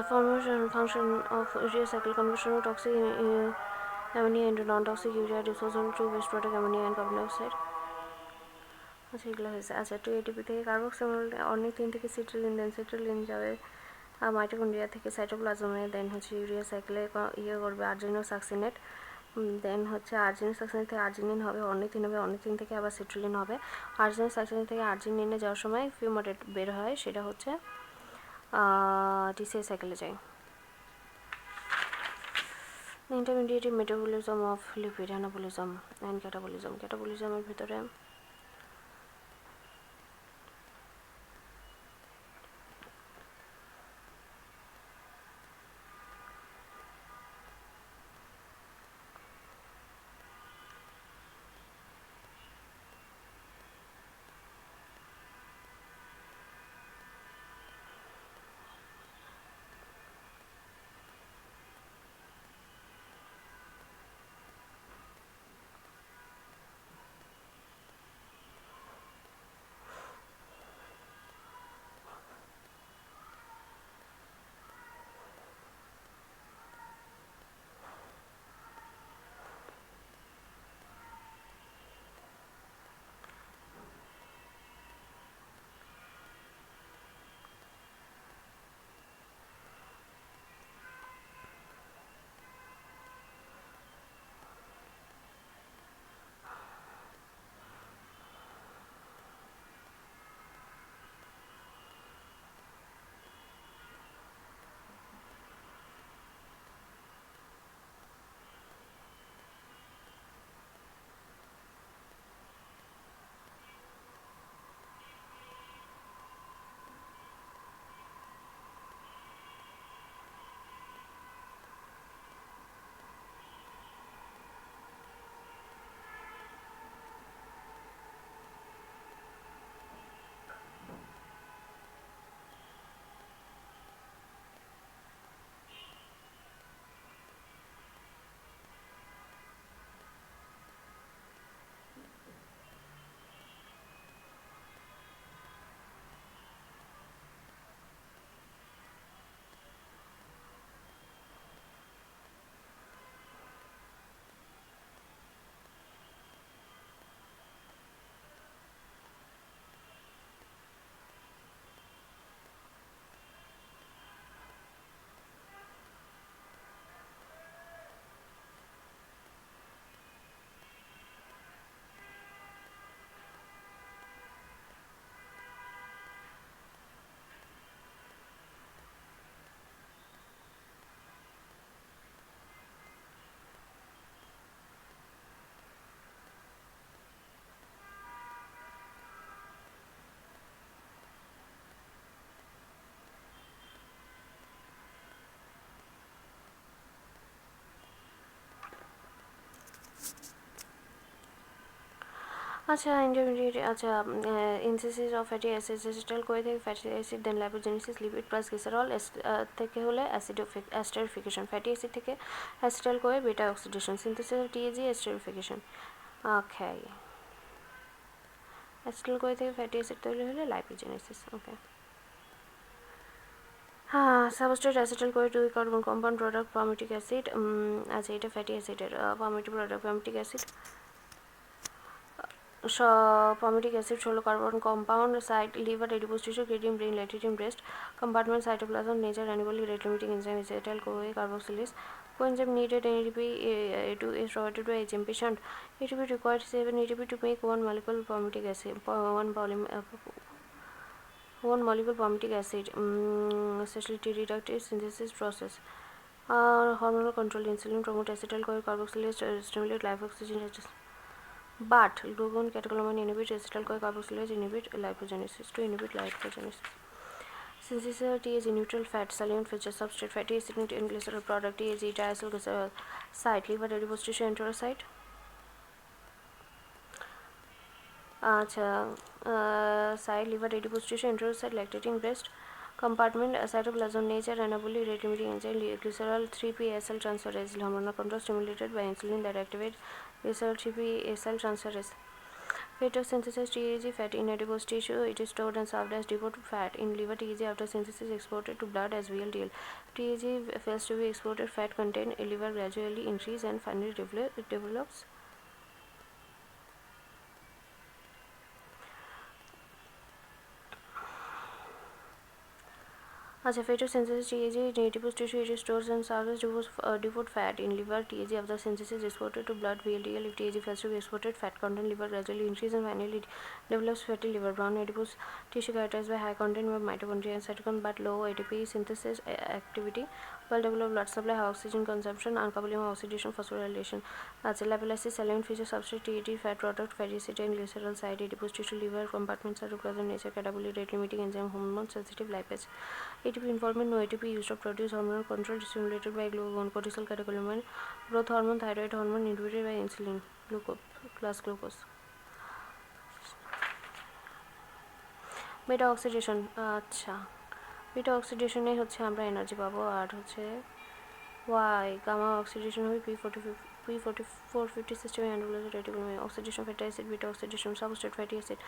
Formation and function of urea cycle, conversion of toxic ammonia into non-toxic urea, disposal of two waste product ammonia and carbon dioxide. আচ্ছা, এগুলো হয়েছে। আচ্ছা, 2 ATP থেকে কার্বক্সিমল, ornithine থেকে সিট্রিলিন, দেন সিট্রিলিন যাবে mitochondria থেকে সাইটোপ্লাজমে, দেন হচ্ছে ইউরিয়া সাইকেলে করবে আর্জিনোসাকসিনেট, দেন হচ্ছে আর্জিনোসাকসিনেট থেকে আর্জিনিন হবে, অর্নিথিন হবে, অর্নিথিন থেকে আবার সিট্রিলিন হবে। আর্জিনোসাকসিনেট থেকে আর্জিনিনে যাওয়ার সময় ফিউমারেট বের হয়, সেটা হচ্ছে TCA cycle যায়। Intermediate metabolism of lipid, anabolism and catabolism. Catabolism-এর ভিতরে আচ্ছা ইন্টারমিডিয়েট আচ্ছা synthesis of fatty acid acetyl CoA থেকে fatty acid then lipogenesis lipid plus glycerol থেকে হলে অ্যাস্টারিফিকেশন ফ্যাটি অ্যাসিড থেকে acetyl CoA beta oxidation synthesis of TAG esterification okay acetyl CoA থেকে fatty অ্যাসিড তৈরি হলে লাইপোজেনেসিস ওকে হ্যাঁ substrate acetyl CoA 2 carbon compound product palmitic acid আচ্ছা এটা ফ্যাটি অ্যাসিডের palmitic product palmitic acid palmitic acid 16 carbon compound site liver adipose tissue creatine brain lactating breast compartment cytoplasm nature anabolic rate limiting enzyme acetyl CoA carboxylase coenzyme needed NADP to is provided by HMP shunt ATP required 7 ATP to make one molecule palmitic acid one molecule palmitic acid specialty reductive synthesis process hormonal control insulin promote acetyl CoA carboxylase stimulate life oxygen but glucagon catecholamine inhibit acetyl CoA carboxylase inhibit lipogenesis to inhibit lipogenesis. Synthesis of TAG neutral fat salient feature substrate fatty acid and glycerol product TAG diacyl site liver adipose tissue enterocyte. আচ্ছা site liver adipose tissue enterocyte lactating breast compartment cytoplasm nature anabolic rate limiting enzyme glycerol 3p-acyl transferase hormonal control stimulated by insulin that activates glycerol 3p-acyl transferase. Rate of synthesis TAG fat in adipose tissue. It is stored and served as depot fat in liver. TAG after synthesis exported to blood as VLDL. TAG fails to be exported. Fat content in liver gradually increase and finally develops as a fat of synthesis TAG in adipose tissue. It is stored and served as depot fat in liver. TAG after synthesis exported to blood VLDL. If TAG fails to be exported, fat content liver gradually increase and finally develops fatty liver. Brown adipose tissue characterized by high content of mitochondria and cytokine but low ATP synthesis activity, well developed blood supply, high oxygen consumption, uncoupling of oxidation, phosphorylation. Lipolysis, saline feature substrate TAG fat product, fatty acid and glycerol side adipose tissue liver compartment cytoplasm nature catabolic rate limiting enzyme hormone sensitive lipase. ATP involvement, no ATP used to produce hormonal control stimulated by glucagon, cortisol, catecholamine, growth hormone, thyroid hormone inhibited by insulin, glucose. Beta oxidation আচ্ছা beta oxidation এ হচ্ছে আমরা energy পাবো আর হচ্ছে y gamma oxidation হবে P4450 system androgen reticulum oxidation fatty acid beta oxidation substrate fatty acid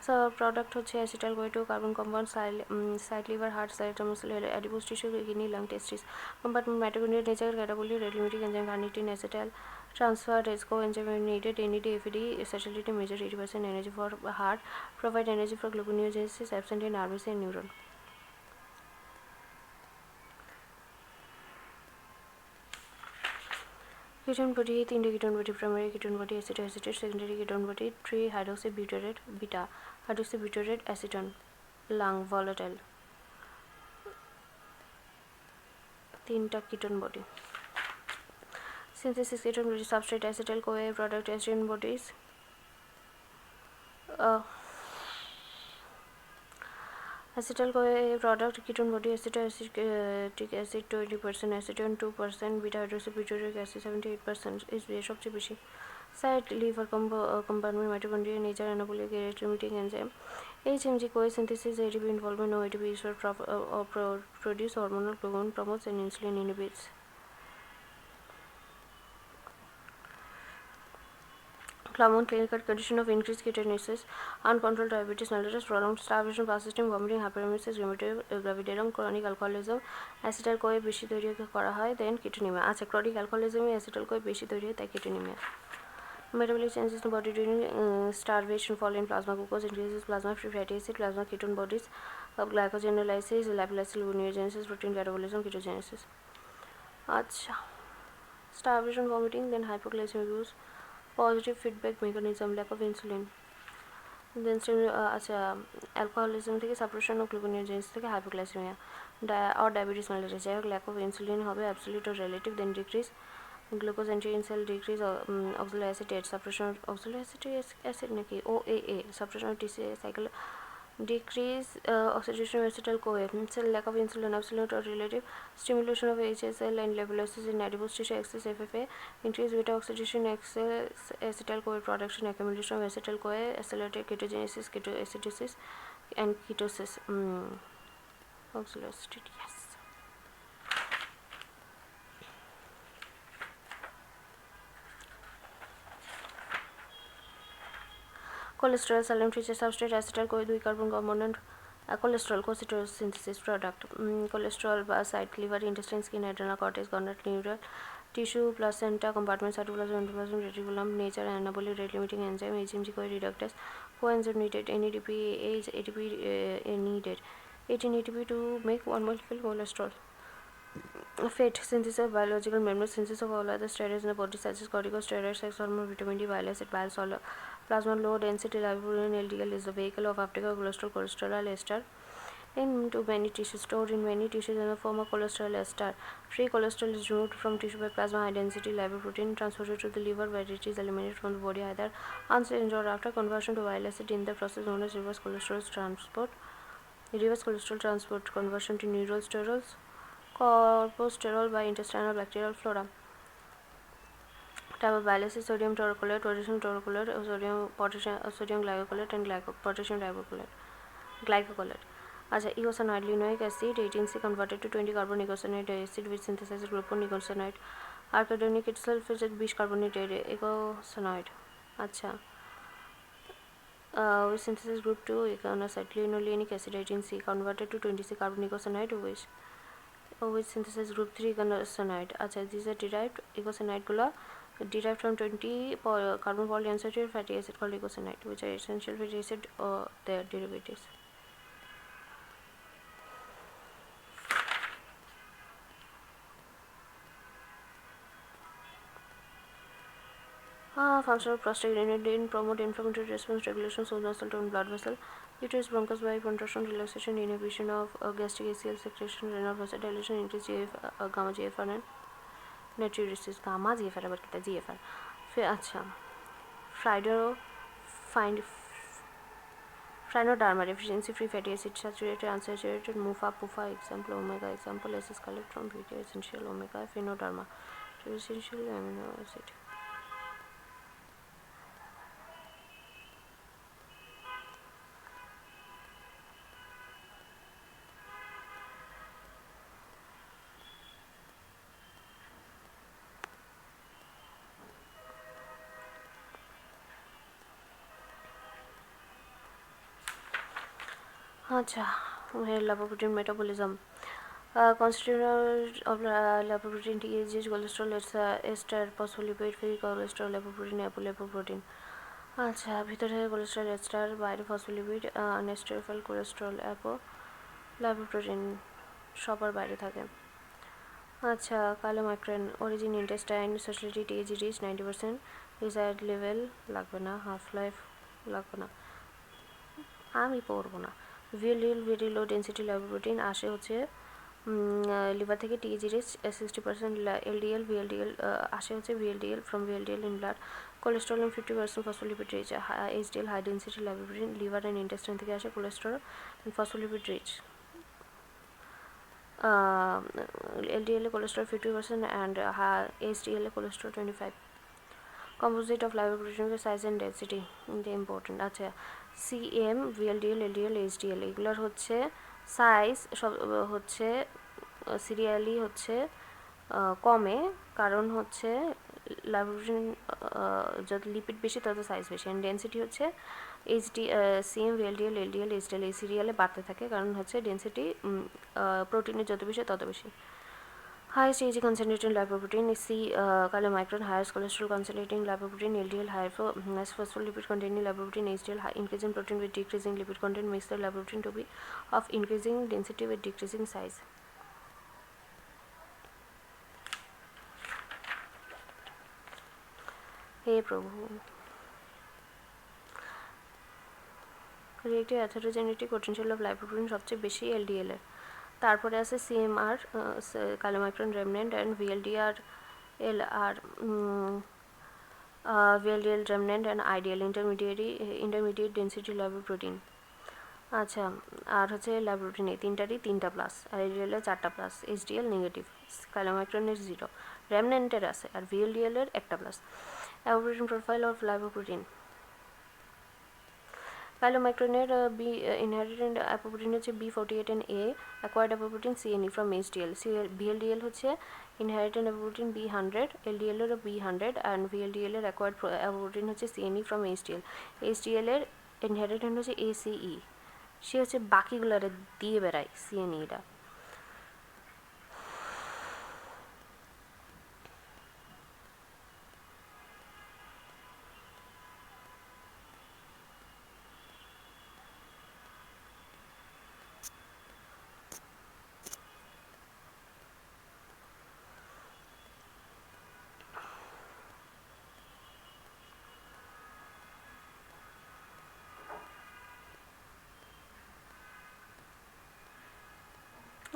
so product হচ্ছে acetyl CoA 2 carbon compound site liver heart cytosol adipose tissue kidney lung testis compartment mitochondria nature catabolic rate limiting enzyme carnitine acetyl transferase coenzyme needed NAD satiety measure 80% energy for heart provide energy for gluconeogenesis absent in RBC and neuron. Ketone body 3 ketone body primary ketone body acetoacetate secondary ketone body 3 hydroxybutyrate beta hydroxybutyrate acetone lung volatile 3টা ketone body synthesis ketone body substrate acetyl CoA product acetone bodies acetyl CoA product ketone body acetic acid 20% acetone 2% beta hydroxybutyrate acid 78% is সবচেয়ে বেশি site liver compartment mitochondria nature anabolic rate limiting enzyme HMG CoA synthesis ATP involvement no ATP is produce hormonal glucagon promotes and insulin inhibits. Common clinical condition of increased ketoacidosis, uncontrolled diabetes mellitus, prolonged starvation, persistent vomiting, hyperemesis, gravidarum, chronic alcoholism, acetyl CoA বেশি তৈরি করা হয় then ketonemia. আচ্ছা chronic alcoholism এ acetyl CoA বেশি তৈরি হয় তাই ketonemia. Metabolic changes in body during starvation, fall in plasma glucose, increases plasma free fatty acid, plasma ketone bodies, glycogenolysis, lipolysis, gluconeogenesis, protein catabolism, ketogenesis. আচ্ছা starvation, vomiting, then hypoglycemic use, positive feedback mechanism, lack of insulin, then আচ্ছা alcoholism থেকে suppression ও gluconeogenesis থেকে hypoglycaemia or diabetes mellitus যাই হোক lack of insulin হবে absolute or relative then decrease glucose entry in cell decrease oxaloacetate suppression oxaloacetic acid নাকি OAA suppression of TCA cycle decrease oxidation of acetyl-CoA, lack of insulin, absolute or relative stimulation of HSL and lipolysis in adipose tissue, excess FFA, increase beta oxidation, excess acetyl-CoA production, accumulation of acetyl-CoA, accelerated ketogenesis, ketoacidosis, and ketosis. Oxaloacetate, yes. Cholesterol, silent-rich substrate, acetyl-CoA 2 carbon component. Cholesterol, co-citral synthesis product. Cholesterol, site, liver, intestine, skin, adrenal cortex, gonad, neural tissue, placenta, compartment, cytoplasm, endoplasm, reticulum, nature, anabolic rate limiting enzyme, HMG-CoA reductase, coenzyme needed, NADP, ATP needed, 18 ATP to make one molecule cholesterol. Fat, synthesis of biological members, synthesis of all other steroids in the body such as corticosteroids, sex hormone, vitamin D, bile acid, bile salt, plasma, low density lipoprotein LDL is the vehicle of uptake of cholesterol ester into many tissues, stored in many tissues in the form of cholesterol ester. Free cholesterol is removed from tissue by plasma high density lipoprotein transported to the liver where it is eliminated from the body either unchanged or after conversion to bile acid in the process known as reverse cholesterol transport. Reverse cholesterol transport conversion to neural sterols, corposterol by intestinal bacterial flora. Type of bile acid: sodium taurocholate, potassium taurocholate, sodium glycocolate, and potassium glycocolate. अच्छा, eicosanoid linoleic acid 18C converted to 20 carbon eicosanoid acid which synthesizes group 1 eicosanoid. Arachidonic itself is a 20 carbonated eicosanoid. अच्छा, which synthesizes group 2 eicosanoid. Linoleic acid 18C converted to 20C carbon eicosanoid which synthesizes group 3 eicosanoid. अच्छा, these are derived eicosanoid गुला derived from 20 carbon polyunsaturated fatty acid called eicosanoid, which are essential fatty acid or their derivatives. Functional prostaglandin promote inflammatory response, regulation of muscle tone, blood vessel, uterus bronchus by contraction, relaxation, inhibition of gastric acl secretion, renal vasodilation, increase gamma GFR and natriuresis. Gamma GFR আবার কিটা GFR फिर अच्छा Frinoderma deficiency free fatty acid saturated unsaturated mufa pufa example omega example is collected from video essential omega Frinoderma essential amino acid. अच्छा, lipoprotein metabolism. Constituent of lipoprotein THG, cholesterol ester, phospholipid, free cholesterol, lipoprotein, apolipoprotein. अच्छा, ভিতরে cholesterol ester, বাইরে phospholipid, unesterified cholesterol, lipoprotein সবার বাইরে থাকে। আচ্ছা, chylomicron origin intestine, saturated THG rich 90%, desired level লাগবে না, হাফ লাইফ লাগবে না, আমি পড়বো না। VLDL very low density lipoprotein আসে হচ্ছে লিভার থেকে টিএইচজি রিচ 60%, এলডিএল ভিএলডিএল আসে হচ্ছে VLDL from VLDL in blood, cholesterol 50% phospholipid rich, HDL high density lipoprotein liver and intestine থেকে আসে cholesterol phospholipid rich. LDL cholesterol 50% and HDL cholesterol 25. Composite of lipoprotein size and density important. আচ্ছা, CM VLDL LDL HDL এগুলোর হচ্ছে size সব হচ্ছে serially হচ্ছে কমে, কারণ হচ্ছে লাইপোপ্রোটিন যত লিপিড বেশি তত সাইজ বেশি, অ্যান্ড ডেন্সিটি হচ্ছে CM VLDL LDL HDL এই সিরিয়ালে বাড়তে থাকে, কারণ হচ্ছে ডেন্সিটি প্রোটিনের যত বেশি তত বেশি। Highest AG concentrated lipoprotein is chylomicron, highest cholesterol concentrating lipoprotein, LDL, highest phospholipid containing lipoprotein, HDL, high increasing protein with decreasing lipid content makes the lipoprotein to be of increasing density with decreasing size. Hey Prabhu. Reactive atherogenic potential of lipoprotein সবচেয়ে বেশি LDL এর, তারপরে আছে CMR chylomicron remnant and VLDR VLDL remnant and ideal intermediate density lipoprotein. আচ্ছা, আর হচ্ছে laboratory নেই, তিনটারই 3টা plus, আর এলডিএলের 4টা প্লাস, এইচডিএল নেগেটিভ, কাইলোমাইক্রনের 0, র্যামনেন্টের আছে, আর ভিএলডিএলের 1টা plus. Apoprotein profile of lipoprotein. কাইলোমাইক্রনের বি ইনহেরিটেন্ট অ্যাপোপ্রোটিন হচ্ছে B48 and A, acquired apoprotein CNE from HDL. VLDL হচ্ছে inherent অ্যাপোপ্রোটিন B100, এলডিএলেরও B100, and ভিএলডিএলের acquired অ্যাপোপ্রোটিন হচ্ছে CNE ফ্রম এইচডিএল। এইচডিএলের ইনহেরিটেন্ট হচ্ছে ACE, সে হচ্ছে বাকিগুলারে দিয়ে বেড়ায় CNEটা।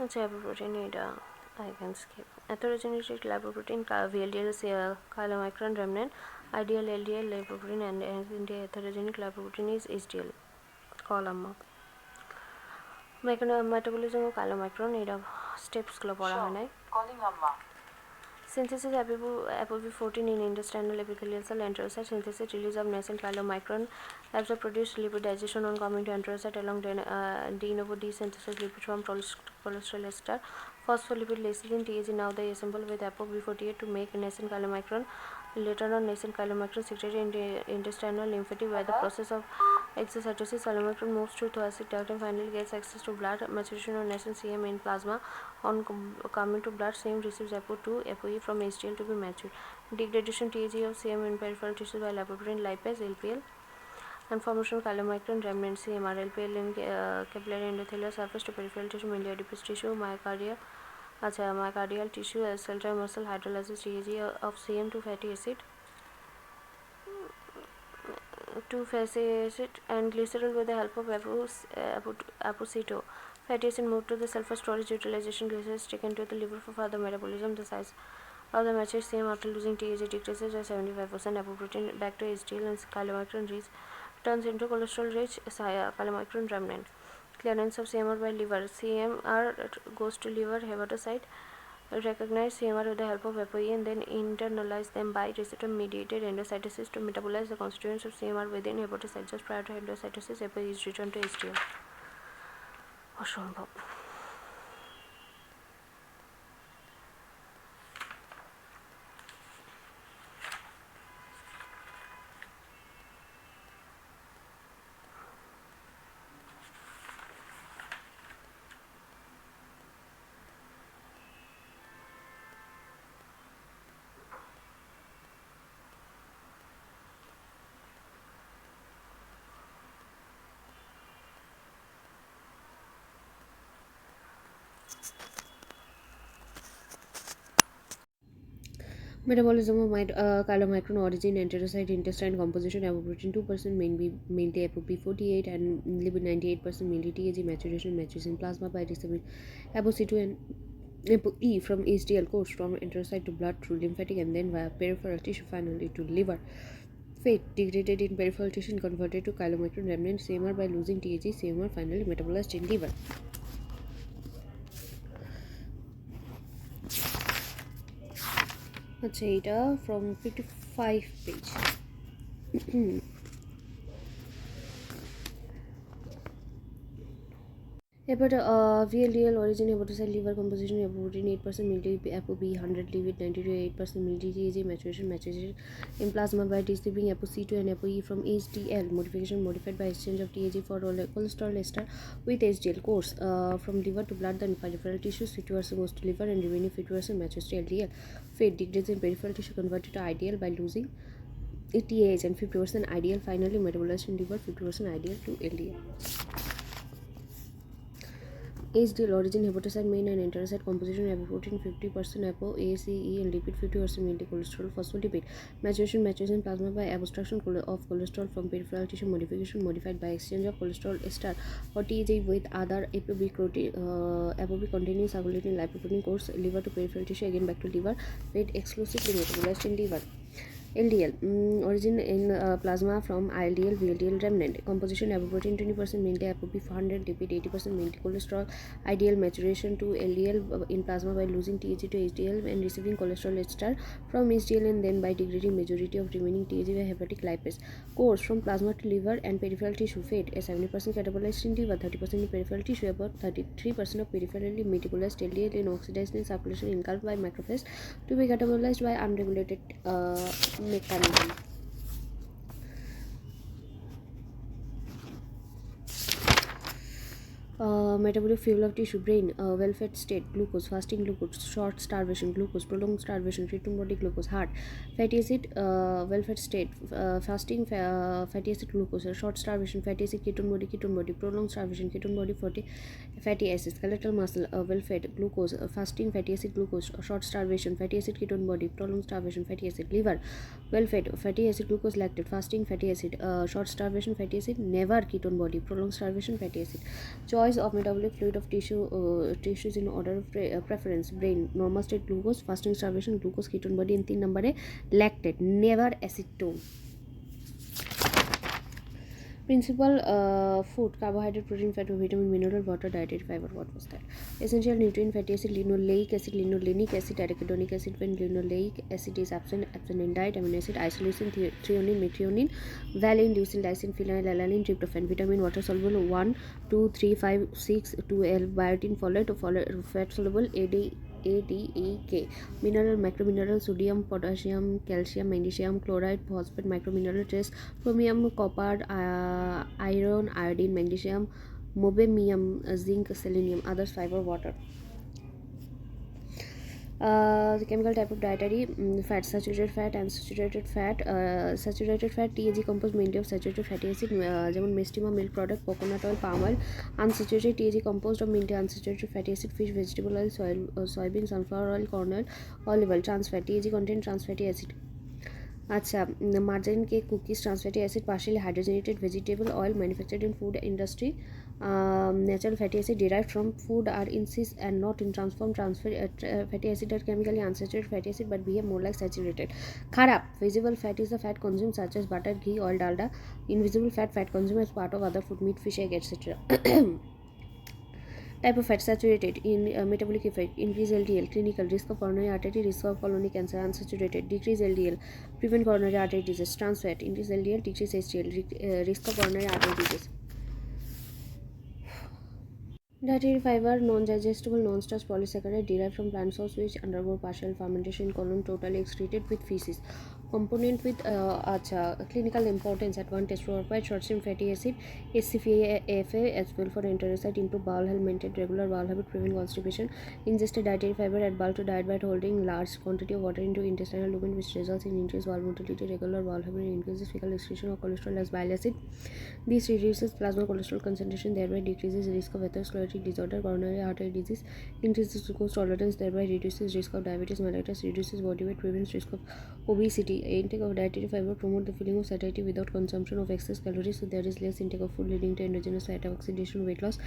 আচ্ছা, অ্যাপোপ্রোটিন এটা I can skip. Heterogeneous lipoprotein, VLDL, chylomicron remnant, ideal LDL lipoprotein, and heterogenic lipoprotein is HDL. Column. Metabolism of chylomicron, এটা স্টেপসগুলো পড়া হয় নাই। Synthesis ApoB14 in intestinal epithelial cell, enterocyte synthesis, release of nascent chylomicron, absorb produced lipid digestion on coming to enterocyte along de novo desynthesis lipid from cholesterol ester, phospholipid lecithin TAG. Now they assemble with ApoB48 to make nascent chylomicron. Later on, nascent chylomicron secreted in the intestinal lymphatic by the process of exocytosis. Chylomicron moves through thoracic duct and finally gets access to blood. Maturation of nascent CM in plasma. On coming to blood, CM receives ApoE2, ApoE from HDL to be matured. Degradation TAG of CM in peripheral tissue by lipoprotein lipase LPL, and formation of chylomicron remnant CMR LPL in capillary endothelial surface to peripheral tissue, mainly adipose tissue, myocardial tissue, skeletal muscle, hydrolysis TAG of CM to fatty acid and glycerol with the help of apoceto. Fatty acid moved to the sulfur storage utilization. Glycerol is taken to the liver for further metabolism. The size of the matured CM after losing TAG decreases by 75%. Apoprotein back to HDL and chylomicron turns into cholesterol-rich chylomicron remnant. Clearance of CMR by liver. CMR goes to liver hepatocyte, recognize CMR with the help of ApoE, and then internalize them by receptor-mediated endocytosis to metabolize the constituents of CMR within hepatocyte. Just prior to endocytosis, ApoE is returned to HDL. অসম্ভব। Metabolism of chylomicron origin, enterocyte, intestine composition, apoprotein 2% mainly ApoB48 and lipid 98% mainly TAG. Maturation matches in plasma by receiving ApoC2 and ApoE from HDL course from enterocyte to blood through lymphatic and then via peripheral tissue finally to liver. Fat degraded in peripheral tissue and converted to chylomicron remnant CMR by losing TAG. CMR finally metabolized in liver. আচ্ছা, এটা from 55 page. এবার VLDL origin, hepatocyte, liver composition, apoprotein 8% mainly ApoB100, lipid 98% mainly TAG. Maturation in plasma by receiving ApoC2 and ApoE from HDL. Modification modified by exchange of TAG for cholesterol ester with HDL course from liver to blood, then peripheral tissue. 50% goes to liver and remaining 50% matches to LDL. Fat degrades in peripheral tissue converted to IDL by losing TAG, and 50% IDL finally metabolized in liver. 50% IDL to LDL. HDL origin, hepatocyte main and enterocyte composition, apoprotein 50%, ApoACE and lipid 50% mainly cholesterol, phospholipid. Maturation matches in plasma by abstraction of cholesterol from peripheral tissue. Modification modified by exchange of cholesterol ester or TAG with other ApoB containing circulating lipoprotein course, liver to peripheral tissue, again back to liver. Fat exclusively metabolized in liver. LDL, origin in plasma from LDL, VLDL remnant. Composition: apoprotein 20%, mainly apoB 400, lipid 80%, mainly cholesterol. Ideal maturation to LDL in plasma by losing THC to HDL and receiving cholesterol ester from HDL, and then by degrading majority of remaining THC by hepatic lipase. Course: from plasma to liver and peripheral tissue. Fate: a 70% catabolized in liver, 30% in peripheral tissue, about 33% of peripherally metabolized LDL in oxidized in circulation engulfed by macrophage to be catabolized by unregulated mechanism. Metabolic fuel of tissue: brain, well-fed state, glucose, fasting glucose, short starvation, glucose, prolonged starvation, ketone body glucose. Heart, fatty acid, well-fed state, fasting fatty acid, glucose, short starvation, fatty acid, ketone body, prolonged starvation, ketone body, fatty acids. Skeletal muscle, well-fed, glucose, fasting fatty acid, glucose, short starvation, fatty acid, ketone body, prolonged starvation, fatty acid. Liver, well-fed, fatty acid, glucose, lactate, fasting fatty acid, short starvation, fatty acid, never ketone body, prolonged starvation, fatty acid. Choice of metabolic fluid of tissues in order of preference: brain, normal state, glucose, fasting starvation, glucose, ketone body, and 3 number lactate, never acetone. Principal food: carbohydrate, protein, fat, vitamin, mineral, water, dietary fiber. What was that? Essential nutrient: fatty acid, linoleic acid, linolenic acid, arachidonic acid. When linoleic acid is absent in diet. Amino acid: isoleucine, threonine, methionine, valine, leucine, lysine, phenylalanine, tryptophan. Vitamin: water soluble 1, 2, 3, 5, 6, 12, biotin, folate, fat soluble ADEK. Mineral: macromineral: sodium, potassium, calcium, magnesium, chloride, phosphate. Micromineral: trace chromium, copper, iron, iodine, magnesium, molybdenum, zinc, selenium. Others: fiber, water. The chemical type of dietary fat: saturated fat, unsaturated fat. Saturated fat, TAG composed mainly of saturated fatty acid, যেমন মেস্টিমা, milk product, coconut oil, palm oil. Unsaturated, TAG composed of mainly unsaturated fatty acid, fish, vegetable oil, soybean, sunflower oil, corn oil, olive oil. Trans fat, TAG contain trans fatty acid. আচ্ছা, margarine, cake, cookies. Trans fatty acid, partially hydrogenated vegetable oil manufactured in food industry. Natural fatty acid derived from food are in cis and not in transformed. Fatty acid are chemically unsaturated fatty acid but behave more like saturated. Kharap: visible fat is the fat consumed such as butter, ghee, oil, dalda. Invisible fat consumed as part of other food, meat, fish, egg, etc. Type of fat: saturated. In metabolic effect: increase LDL. Clinical: risk of coronary artery, risk of colonic cancer. Unsaturated: decrease LDL, prevent coronary artery disease. Trans fat: increase LDL, decrease HDL, risk of coronary artery disease. Dietary fiber: non-digestible, non-starch polysaccharide derived from plant source which undergo partial fermentation in colon, totally excreted with feces. Component with clinical importance: advantage: provide short-chain fatty acid, SCFA, as well for enterocyte, improve bowel health, maintain regular bowel habit, prevent constipation. Ingested dietary fiber add bulk to diet by holding large quantity of water into intestinal lumen, which results in increased bowel motility, regular bowel habit, and increases fecal excretion of cholesterol as bile acid. This reduces plasma cholesterol concentration, thereby decreases risk of atherosclerotic disorder, coronary artery disease, increases glucose tolerance, thereby reduces risk of diabetes mellitus, reduces body weight, prevents risk of obesity. Intake of dietary fiber promote the feeling of satiety without consumption of excess calories, so there is less intake of food, leading to endogenous fat oxidation, weight loss,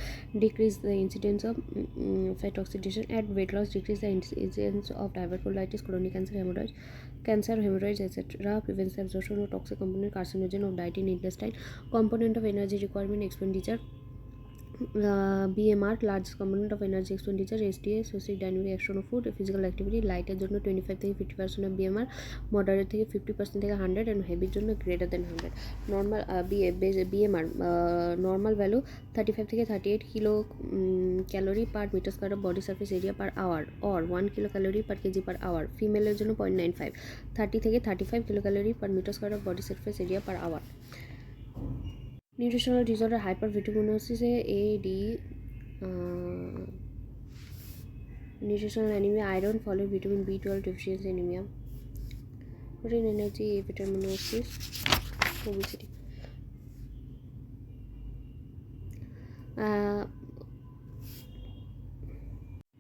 decrease the incidence of fat oxidation at weight loss, decrease the incidence of diverticulitis, colonic cancer, hemorrhoids, etc. Prevents the absorption of toxic component, carcinogen of diet in intestine. Component of energy requirement expenditure: BMR, largest component of energy expenditure. SDA, socially dynamic action of food. Physical activity: লাইটের জন্য 25 থেকে 50% of BMR, moderate থেকে 50% থেকে 100, and হেভির জন্য greater than 100. Normal BMR normal value 35 থেকে 38 kilo calorie per metre square of body surface area per hour, or 1 kilo calorie per KG per hour. ফিমেলের জন্য 0.95, 30 থেকে 35 kilo calorie per metre square of body surface area per hour. Nutritional disorder: hypervitaminosis, AD, nutritional anemia, iron, folate, vitamin B12 deficiency anemia. Protein energy, vitaminosis, obesity.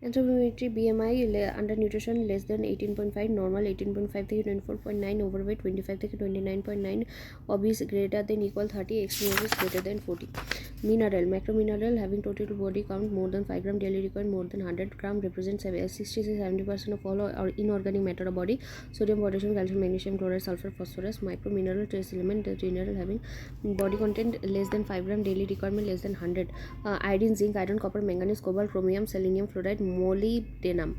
Anthropometric BMI under nutrition less than 18.5, normal 18.5 থেকে 24.9, overweight 25 থেকে 29.9, obese greater than equal 30, extremosis greater than 40. Mineral, macromineral having total body count more than 5 gram, daily required more than 100 gram, represents 60-70% of all or inorganic matter of body. Sodium, potassium, calcium, magnesium, chloride, sulfur, phosphorus. Micromineral, trace element, the mineral having body content less than 5 gram, daily requirement less than 100. Iodine, zinc, iron, copper, manganese, cobalt, chromium, selenium, fluoride, molybdenum.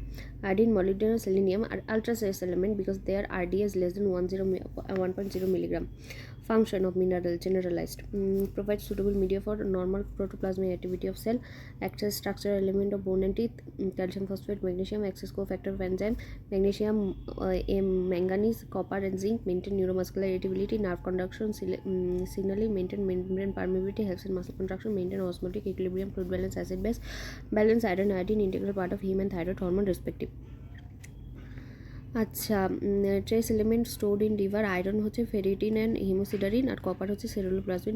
Iodine, molybdenum, selenium are ultra trace element because their RDS less than 1.0 milligram. Function of mineral generalized, provides suitable media for normal protoplasmic activity of cell, acts as structural element of bone and teeth. Calcium phosphate, magnesium, access cofactor of enzyme. Magnesium, manganese, copper and zinc maintain neuromuscular irritability, nerve conduction, signaling, maintain membrane permeability, helps in muscle contraction, maintain osmotic equilibrium, fluid balance, acid base balance. Iron, iodine integral part of heme and thyroid hormone respective. আচ্ছা, trace element stored in liver, iron হচ্ছে ferritin and haemosiderin, আর copper হচ্ছে ceruloplasmin.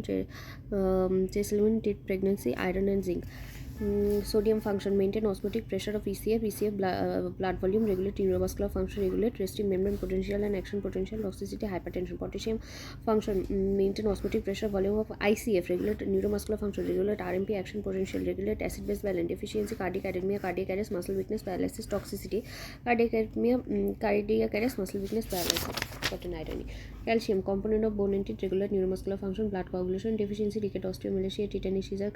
Trace element টিট pregnancy, iron and zinc. Sodium function, maintain osmotic pressure of ECF, blood volume, regulate neurovascular function, regulate resting membrane potential and action potential, toxicity, hypertension. Potassium function, maintain osmotic pressure, volume of ICF, regulate neuromuscular function, regulate RMP action potential, regulate acid base balance. Deficiency, cardiac arrhythmia, cardiac arrest, muscle weakness, paralysis. Toxicity, cardiac arrhythmia, cardiac arrest, muscle weakness, paralysis. Captain irony. Calcium, component of bone and teeth, regulate neuromuscular function, blood coagulation. Deficiency, ricket, osteomalacia, tetany, seizure,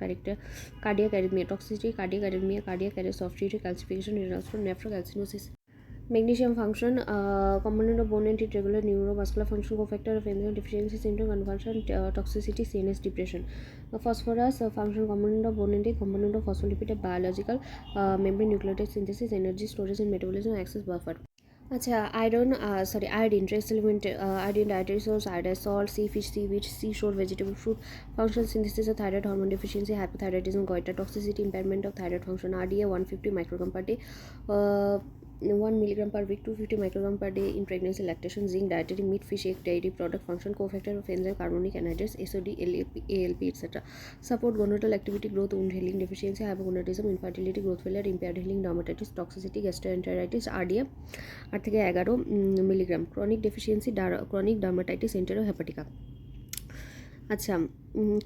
cardiac arrhythmia. Toxicity, cardiac arrhythmia, cardiac arrest, soft tissue calcification, renal stone, nephrocalcinosis. Magnesium function, component of bone and teeth, regulate neuromuscular function, cofactor of enzyme deficiency syndrome, convulsion, toxicity, CNS depression. Phosphorus, function, component of bone and teeth, component of phospholipid, biological, membrane nucleotide synthesis, energy storage and metabolism, access buffer. আচ্ছা, iodine, trace element, iodine dietary source, iodise salt, sea fish, sea beach, sea shore, vegetable fruit. Function, synthesis of thyroid hormone deficiency, hypothyroidism, goitre. Toxicity, impairment of thyroid function. RDA 150 microgram per day, 1 milligram per week, 250 microgram per day in pregnancy, lactation. Zinc, dietary, meat, fish, egg, dairy product. Function, cofactor of enzyme, carbonic anhydrase, SOD, LAP, ALP, etc. Support gonadal activity, growth, wound healing. Deficiency, hypogonadism, infertility, growth failure, impaired healing, dermatitis. Toxicity, gastroenteritis. RDA 8 থেকে 11 milligram. Chronic deficiency, chronic dermatitis enteropathica. আচ্ছা,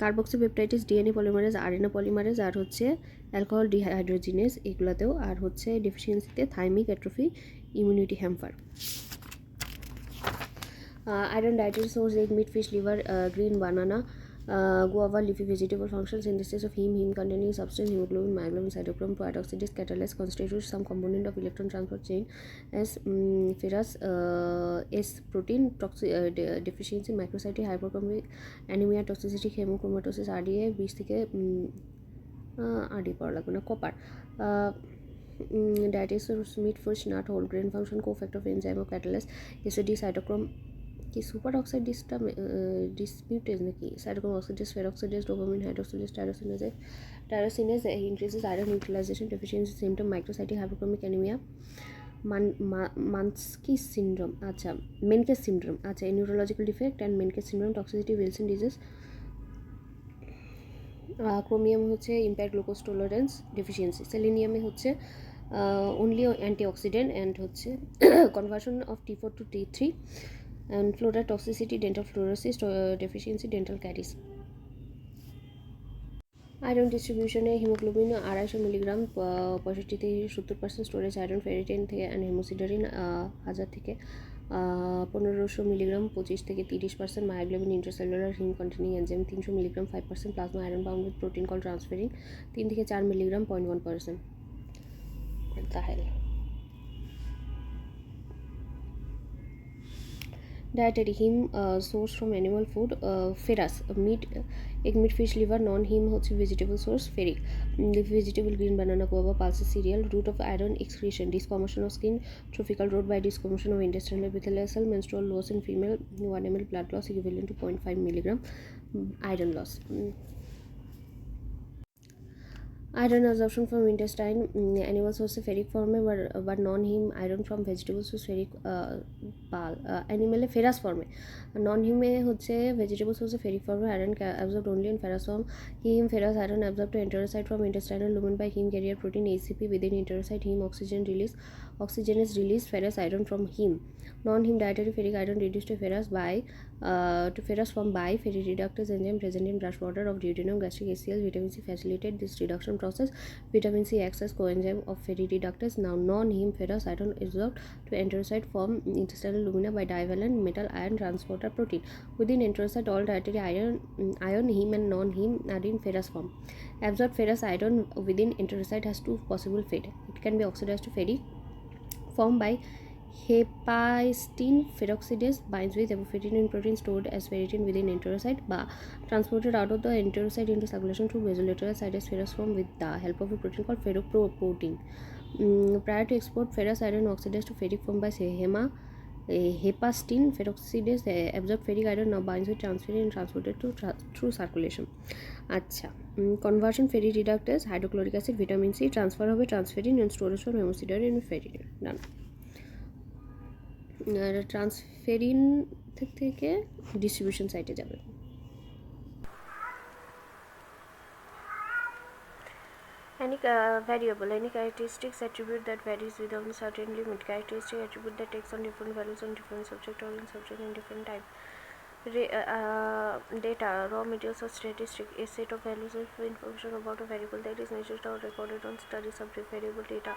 carboxypeptidase, DNA polymerase, RNA polymerase, আর হচ্ছে alcohol dehydrogenase, এগুলোতেও. আর হচ্ছে ডেফিসিয়েন্সিতে thymic atrophy, immunity hamper. Iron dietary source, egg, meat, fish, liver, green banana, guava, leafy vegetable. Function, synthesis of heme containing substance, hemoglobin, myoglobin, cytochrome, peroxidase, catalase, constitutes some component of electron transport chain as ferrous, S protein. Deficiency, microcytic, hyperchromic anemia, toxicity, hemochromatosis. RDA 20 থেকে RD পড়া লাগবে না. Copper, dietary source, meat, fish, nut, whole grain. Function, cofactor of enzyme of catalase, SOD, cytochrome কি super অক্সাইডিসটা dismutase নাকি, cytochrome oxidase, ferroxidase, dopamine, hydroxylase, tyrosinase increases iron utilisation. Deficiency symptom, microcytic hypochromic anaemia, মানস্কি syndrome. আচ্ছা, Menkes syndrome. আচ্ছা, neurological defect and Menkes syndrome. Toxicity, Wilson disease. Chromium হচ্ছে impaired glucose tolerance deficiency. সেলেনিয়ামে হচ্ছে only antioxidant and হচ্ছে conversion of T4 to T3. and fluoride toxicity, dental fluorosis, deficiency, dental caries. Iron ডিস্ট্রিবিউশনে haemoglobin 250 milligram, 65 থেকে 70% storage iron. Ferritin থেকে and haemosiderin 1000 থেকে 1500 milligram, 25 থেকে 30%. Myoglobin, intracellular haem containing enzyme 300 milligram, 5%. Plasma iron bound with protein call transferrin 3 থেকে 4 milligram, 0.1%. তাহলে dietary, heme source from animal food, ferrous, meat, egg, meat, fish, liver. Non-heme হচ্ছে vegetable source, ferric, leafy vegetable, green banana, guava, pulses, cereal. Root of iron excretion, discommotion of skin, trophical road by discommotion of intestinal epithelial cell. Menstrual loss in female, 1 ml blood loss equivalent to 0.5 milligram iron loss. Iron absorption from intestine, animal source ferric form but non-heme iron from vegetable source ferric পাল অ্যানিমেলে ferrous ফর্মে non হিমে হচ্ছে vegetable সোর্সে ferric ফর্মে iron absorbed only in ferrous form haem ferrous iron absorbed to enterocyte from intestinal lumen by heme carrier protein ACP within enterocyte heme oxygen is released ferrous iron from heme non-heme dietary ferric iron reduced to ferrous form by ferric reductase enzyme present in brush water of duodenum gastric HCl vitamin C facilitate this reduction process vitamin C acts as coenzyme of ferric reductase now non-heme ferrous iron is absorbed to enterocyte from intestinal lumina by divalent metal iron transporter protein within enterocyte all dietary iron heme and non-heme are in ferrous form absorbed ferrous iron within enterocyte has two possible fate it can be oxidized to ferric form by hepastine peroxidase binds with apophethrin protein stored as ferritin within enterocyte বা transported out of the enterocyte into circulation through basolateral side as ferrous form with the help of a protein called ferroprotein. Prior to export, ferrous iron oxidized to ferric form by hepastine peroxidase absorbed ferric iron now binds with transferrin and transported through circulation. আচ্ছা conversion ferric reductase hydrochloric acid vitamin C transfer হবে transferrin and storage from hemocyte in ferritin done. Transferrin থেকে distribution সাইটে যাবে any variable any characteristics attribute that varies within certain limit characteristic attribute that takes on different values on different subject or in subject in different time data raw materials or statistic a set of values of information about a variable that is measured or recorded on study subject variable data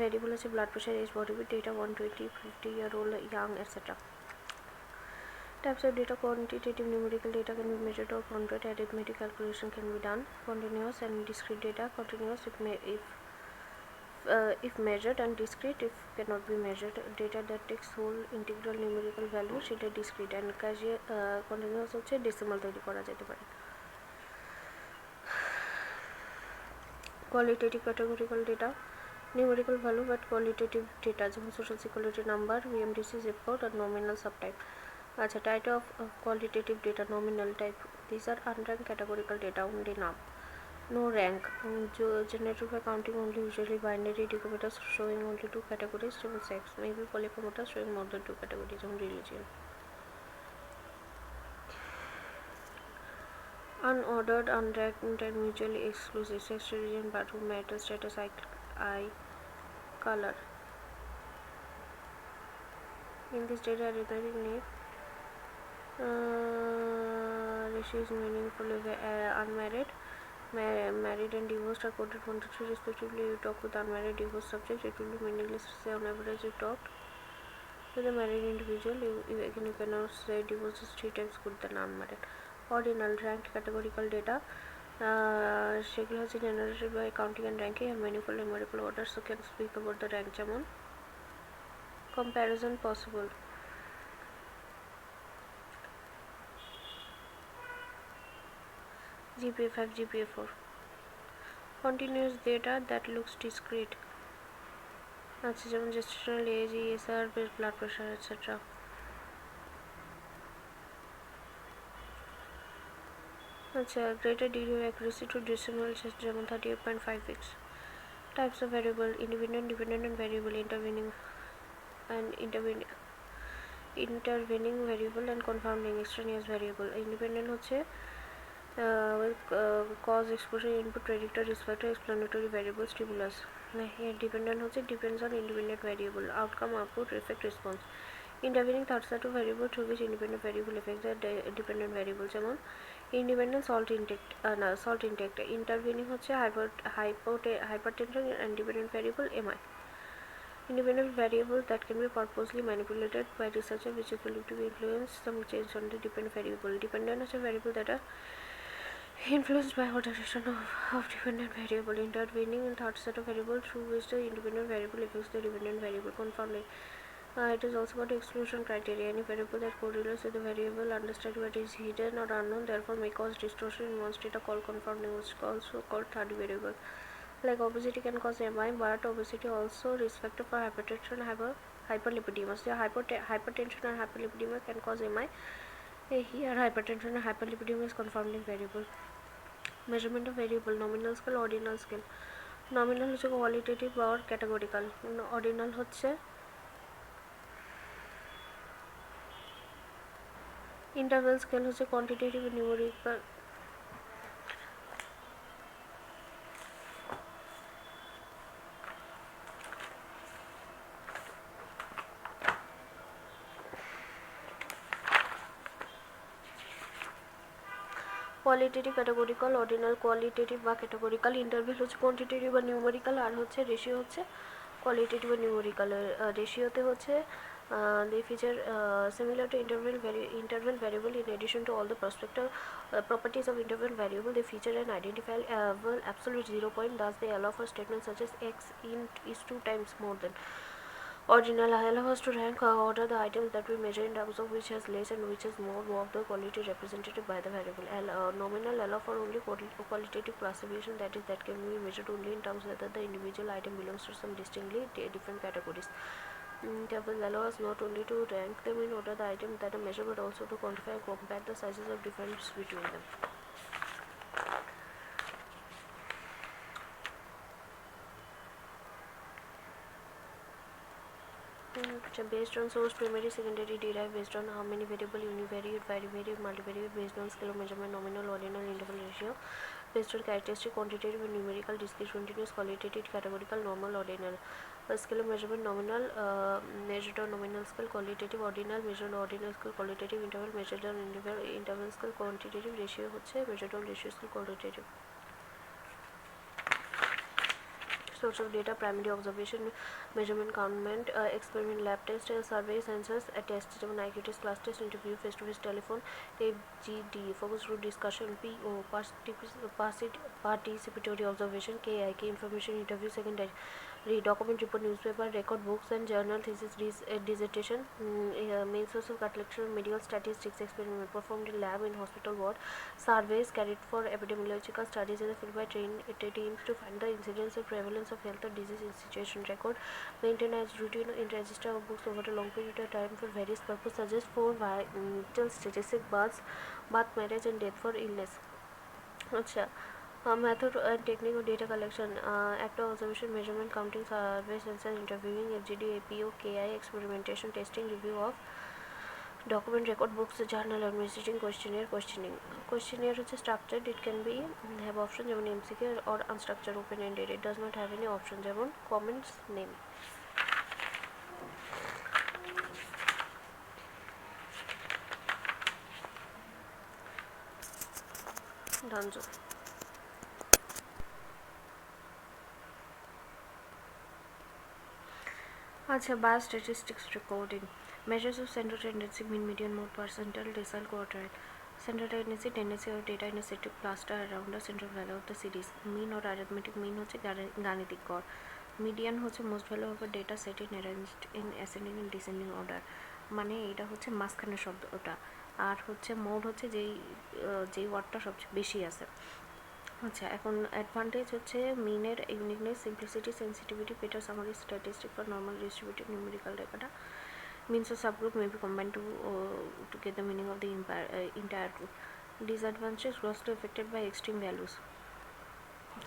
variable is blood pressure age body weight data 120 50-year-old young etc. Types of data quantitative numerical data can be measured or counted arithmetic calculation can be done continuous and discrete data continuous if measured and discrete if cannot be measured data that takes whole integral numerical value সেটা discrete and continuous হচ্ছে decimal তৈরি করা যেতে পারে qualitative categorical data numerical value but qualitative data যেমন social security number VMDC zip code or nominal subtype আচ্ছা type of qualitative data nominal type these are unranked categorical data only now no rank generated by counting only usually binary decomators showing only two categories যেমন sex maybe polychromators showing more than two categories যেমন religion unordered unranked and mutually exclusive sex religion bathroom marital status eye color in this data arithmetic need ratio is meaningful if unmarried married and divorced are quoted 1 to 3 respectively. You talk with unmarried divorced subject, it will be meaningless to say on average you talked with a married individual. You cannot say divorce is 3 times good than unmarried. Ordinal ranked categorical data সেগুলো হচ্ছে generated by counting and ranking and manifold numerical orders, so can speak about the rank যেমন comparison possible GPA 5 GPA 4 continuous data that looks discrete আচ্ছা যেমন gestational age ESR blood pressure etc. আচ্ছা greater degree of accuracy to decimal যেমন 38.56 types of variable independent dependent and variable intervening variable and confounding extraneous variable independent হচ্ছে cause exposure input predictor risk factor explanatory variable stimulus here dependent হচ্ছে depends on independent variable outcome output effect response intervening third set of variable through which independent variable affects the dependent variable যেমন independent salt intake intervening হচ্ছে hypertension and dependent variable MI independent variable that can be purposely manipulated by researcher which is believed to be influence some change on the dependent variable dependent is a variable that are influenced by alteration of dependent variable intervening in third set of variable through which the independent variable affects the dependent variable confounding it is also about exclusion criteria any variable that correlates with the variable understand what is hidden or unknown therefore may cause distortion in one state called confounding which is also called third variable like obesity can cause MI but obesity also risk factor for hypertension hyperlipidemia so hypertension and hyperlipidemia can cause MI here hypertension and hyperlipidemia is confounding variable measurement of variable, nominal scale, ordinal scale. Nominal হচ্ছে qualitative আর categorical, ordinal হচ্ছে interval scale হচ্ছে quantitative numerical. Qualitative, categorical, ordinal. Qualitative বা categorical, interval হচ্ছে quantitative বা numerical, আর হচ্ছে ratio হচ্ছে qualitative বা numerical. রেশিওতে হচ্ছে they feature similar to interval variable. In addition to all the properties of interval variable, they feature an identifiable absolute 0 point. Thus they allow for statements such as x is 2 times more than ordinal. Allow us to rank order the items that we measure in terms of which has less and which has more of the quality represented by the variable. Nominal allow for only qualitative classification, that can be measured only in terms whether the individual item belongs to some distinctly different categories. Interval allow us not only to rank them in order the items that are measured, but also to quantify and compare the sizes of difference between them. Based on source, primary, secondary, derived, based on how many variable, univariate, variable, multivariate, based on scale of measurement, nominal, ordinal, interval, ratio, based on characteristic, quantitative and numerical, discrete, continuous, qualitative, categorical, normal, ordinal. Scale of measurement, nominal, measured on nominal scale, qualitative, ordinal, measured on ordinal scale, qualitative, interval, measured on interval scale, quantitative, ratio হচ্ছে measured on ratio scale, qualitative. Source of data, primary observation, measurement, government, experiment, lab test, survey, sensors, test, যেমন IQ test, class test, interview, face to face, telephone, FGD, focus group discussion, PO, participatory observation, KIK, information interview, secondary document, report, newspaper, record, books and journal, thesis, dissertation. Main source of collection, medical statistics, experiment performed in lab, in hospital ward, surveys carried for epidemiological studies in the field by trained teams to find the incidence or prevalence of health or disease in situation. Record maintained as routine in register of books over a long period of time for various purposes, such as for vital statistics, birth, marriage and death, for illness. আচ্ছা, method and technique of data collection, active observation, measurement, counting, survey, sensor, interviewing, FGD, APO, KI, experimentation, testing, review of document, record, books, journal, administrating, questioning. Questionnaire হচ্ছে structured, it can be have option যেমন MCQ or unstructured, open ended. It does not have any option যেমন comments, name. Done. আচ্ছা, biostatistics recording, measures of central tendency, mean, median, mode, percentile, decile, quartile. Central tendency of data in a set to cluster around a central value of the series. Mean or arithmetic mean হচ্ছে গাণিতিক গড়. Median হচ্ছে most value of a data set in arranged in ascending and descending order, মানে এটা হচ্ছে মাঝখানের শব্দটা, আর হচ্ছে মোড হচ্ছে যেই ওয়ার্ডটা সবচেয়ে বেশি আছে। আচ্ছা, এখন অ্যাডভান্টেজ হচ্ছে মিনের uniqueness, simplicity, sensitivity, better summary, statistic for normal distributed numerical data, means a subgroup may be combined to get the meaning of the entire group. Disadvantages, grossly affected by extreme values.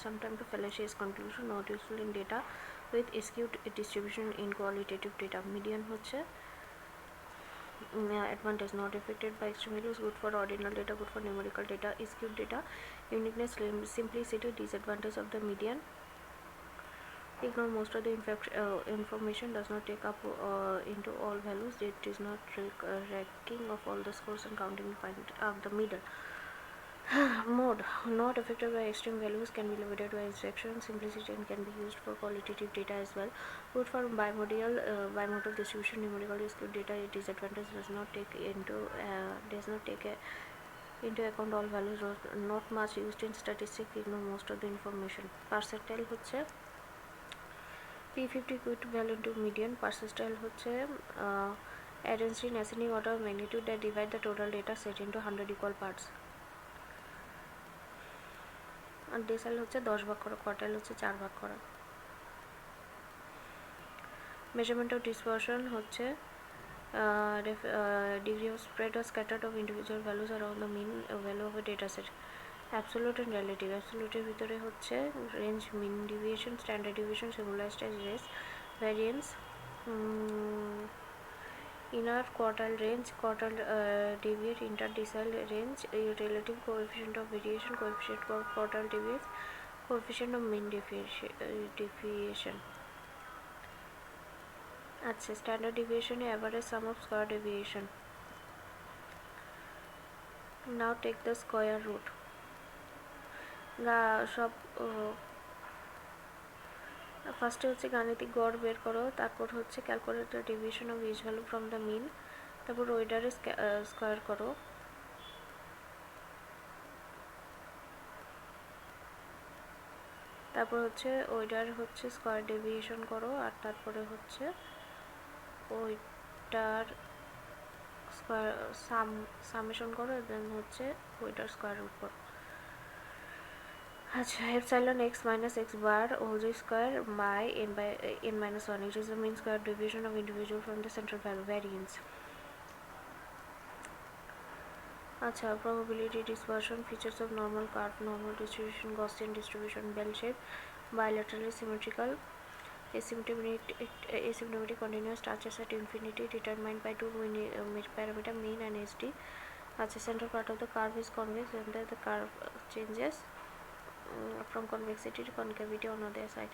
Sometimes the fallacious conclusion, not useful in data with skewed distribution in qualitative data. Median হচ্ছে advantage, not affected by extreme values, good for ordinal data, good for numerical data. Skewed data, uniqueness, simplicity, disadvantage of the median. Ignore most of the information, does not take up into all values. It is not ranking of all the scores and counting to find out the middle. Mode, not affected by extreme values, can be limited by instruction, simplicity, and can be used for qualitative data as well. Good for bimodal distribution, numerical skewed data. Disadvantage, does not take into account all values, or not much used in statistics, ignore most of the information. Percentile হচ্ছে P50 equivalent to median. Percentile হচ্ছে arranged in ascending order of magnitude that divide the total data set into 100 equal parts. আর ডেসাইল হচ্ছে 10 ভাগ করা, quartile হচ্ছে 4 ভাগ করা। Measurement of dispersion হচ্ছে degree of spread or scattered of individual values around the mean value of a data set. Absolute and relative. অ্যাবসোলিউটের ভিতরে হচ্ছে range, mean deviation, standard deviation, সিঙ্গুলারিজড রেস, variance, inner quartile range, quartile deviate, interdecile range, relative coefficient of variation, coefficient of quartile deviation, coefficient of mean deviation. আচ্ছা, standard ডিভিয়েশনে average sum of square deviation. Now take the square root. সব ফার্স্টে হচ্ছে গাণিতিক গড় বের করো, তারপর হচ্ছে calculate the deviation of each value from the mean, তারপর ওয়েডারে স্কয়ার করো, তারপর হচ্ছে ওইটার হচ্ছে স্কয়ার ডেভিয়েশন করো, আর তারপরে হচ্ছে ওইটার স্কয়ার সামেশন করো, দেন হচ্ছে ওইটার স্কয়ার রুট করো। আচ্ছা, epsilon x minus x bar whole square by n minus 1, it is the mean square deviation of individual from the central value variance. আচ্ছা, probability dispersion, features of normal curve, normal distribution, Gaussian distribution, bell shape, bilaterally symmetrical, asymptotic continuous structures at infinity determined by two parameter mean and SD. Acha, central part of the curve is convex and the curve changes from convexity to concavity on other side.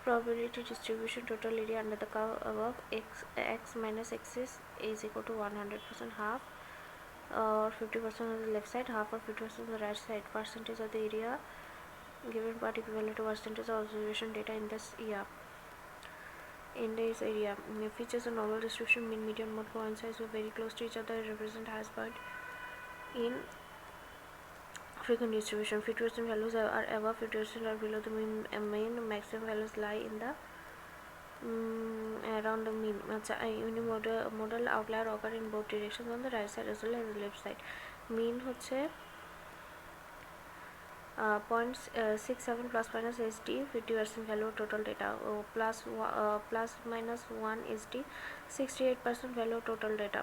Probability distribution, total area under the curve above x minus x's is equal to 100%, half or 50% on the left side, half or 50% on the right side. Percentage of the area given part equivalent to percentage of observation data in this area. In this area, features of normal distribution, mean, median, mode coincide were very close to each other, represent highest point in frequent distribution. 50% values are above, 50% are below the mean. Maximum values lie in the around the mean. Unimodal outlier occur in both directions on the right side as well as the left side. Mean হচ্ছে 0.67 plus minus SD, 50% value total data, plus minus 1 SD, 68% value total data,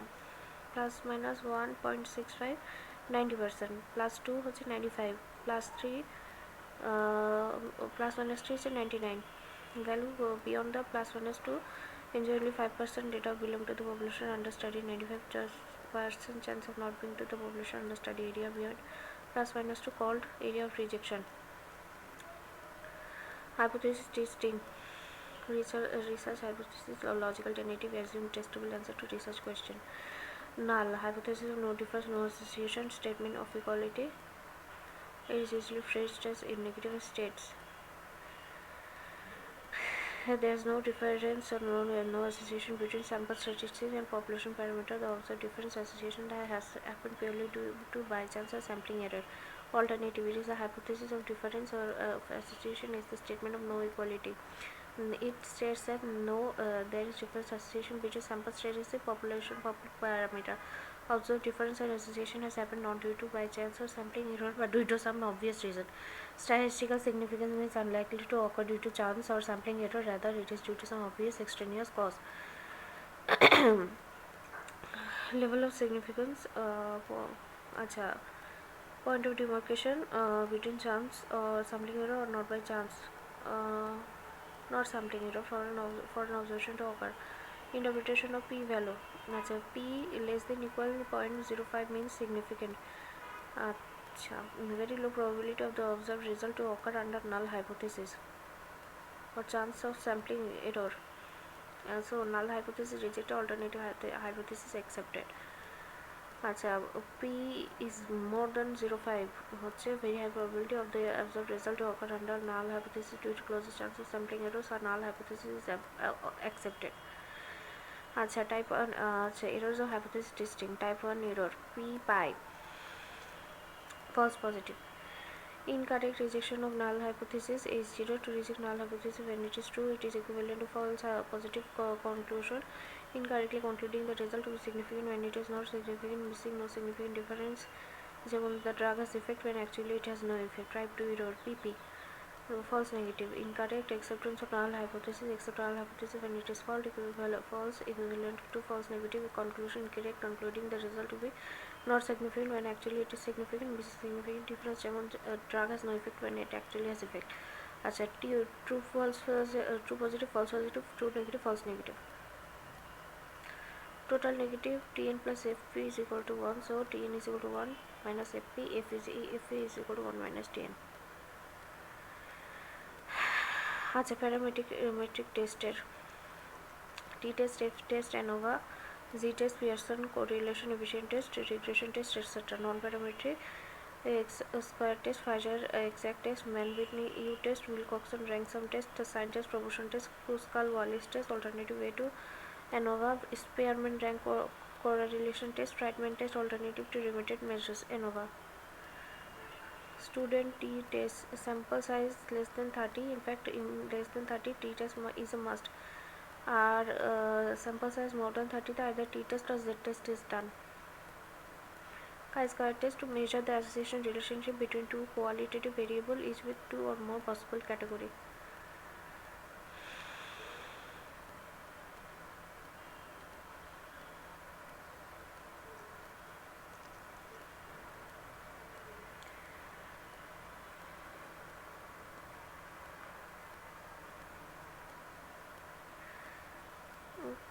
plus minus 1.65, 90%, plus 2 হচ্ছে 95, plus 3 plus minus 3 is 99. Value go beyond the plus minus 2, generally 5% data belong to the population under study, 95% chance of not being to the population under study. Area beyond plus minus 2 called area of rejection. Hypothesis testing, research hypothesis or logical tentative assume testable answer to research question. Null hypothesis of no difference, no association, statement of equality. It is usually phrased as in negative states. There is no difference or no association between sample statistics and population parameter. The observed difference association that has happened purely due to by chance or sampling error. Alternative, it is a hypothesis of difference or association is the statement of no equality. It states that there is difference association between sample statistics population parameter. Observed difference or association has happened not due to by chance or sampling error but due to some obvious reason. Statistical significance means unlikely to occur due to chance or sampling error, rather it is due to some obvious extraneous cause. Level of significance, point of demarcation between chance or sampling error or not by chance, not sampling error for an observation to occur. Interpretation of p value, p less than equal 0.05 means significant. Very low probability of the observed result to occur under null hypothesis or chance of sampling error. So null hypothesis rejected, alternative hypothesis accepted. p is more than 0.5 হচ্ছে very high probability of the observed result to occur under null hypothesis due to closest chance of sampling errors, or null hypothesis is accepted. Type 1 errors of hypothesis testing. Type 1 error, p pi, false positive. Incorrect rejection of null hypothesis is 0 to reject null hypothesis when it is true. It is equivalent to false positive conclusion. Incorrectly concluding the result to be significant when it is not significant. Missing no significant difference. The drug has effect when actually it has no effect. Type 2 error, pp, false negative. Incorrect acceptance of null hypothesis. Accept null hypothesis when it is false equivalent to false negative conclusion. Incorrect concluding the result to be not significant when actually it is significant, which is significant difference যেমন drug has no effect when it actually has effect. আচ্ছা true false true positive false positive true negative false negative. Total negative Tn plus Fp is equal to 1, so Tn is equal to 1 minus Fp, Fp is equal to 1 minus Tn. আচ্ছা parametric টেস্টের T test, F test, ANOVA, G test, Pearson correlation efficient test, regression test etcetera. Non parametric square test, Fisher exact test, Mann Whitney U test, Wilcoxon rank sum test, sign test, promotion test, Kruskal Wallis test, alternative way to ANOVA, spearman rank correlation test, Friedman test, alternative to limited measures, ANOVA. Student T test, sample size less than 30, in fact in less than 30 T test is a must. Our sample size more than 30, either T test or Z test is done. Chi-square test to measure the association relationship between two qualitative variables, each with two or more possible category.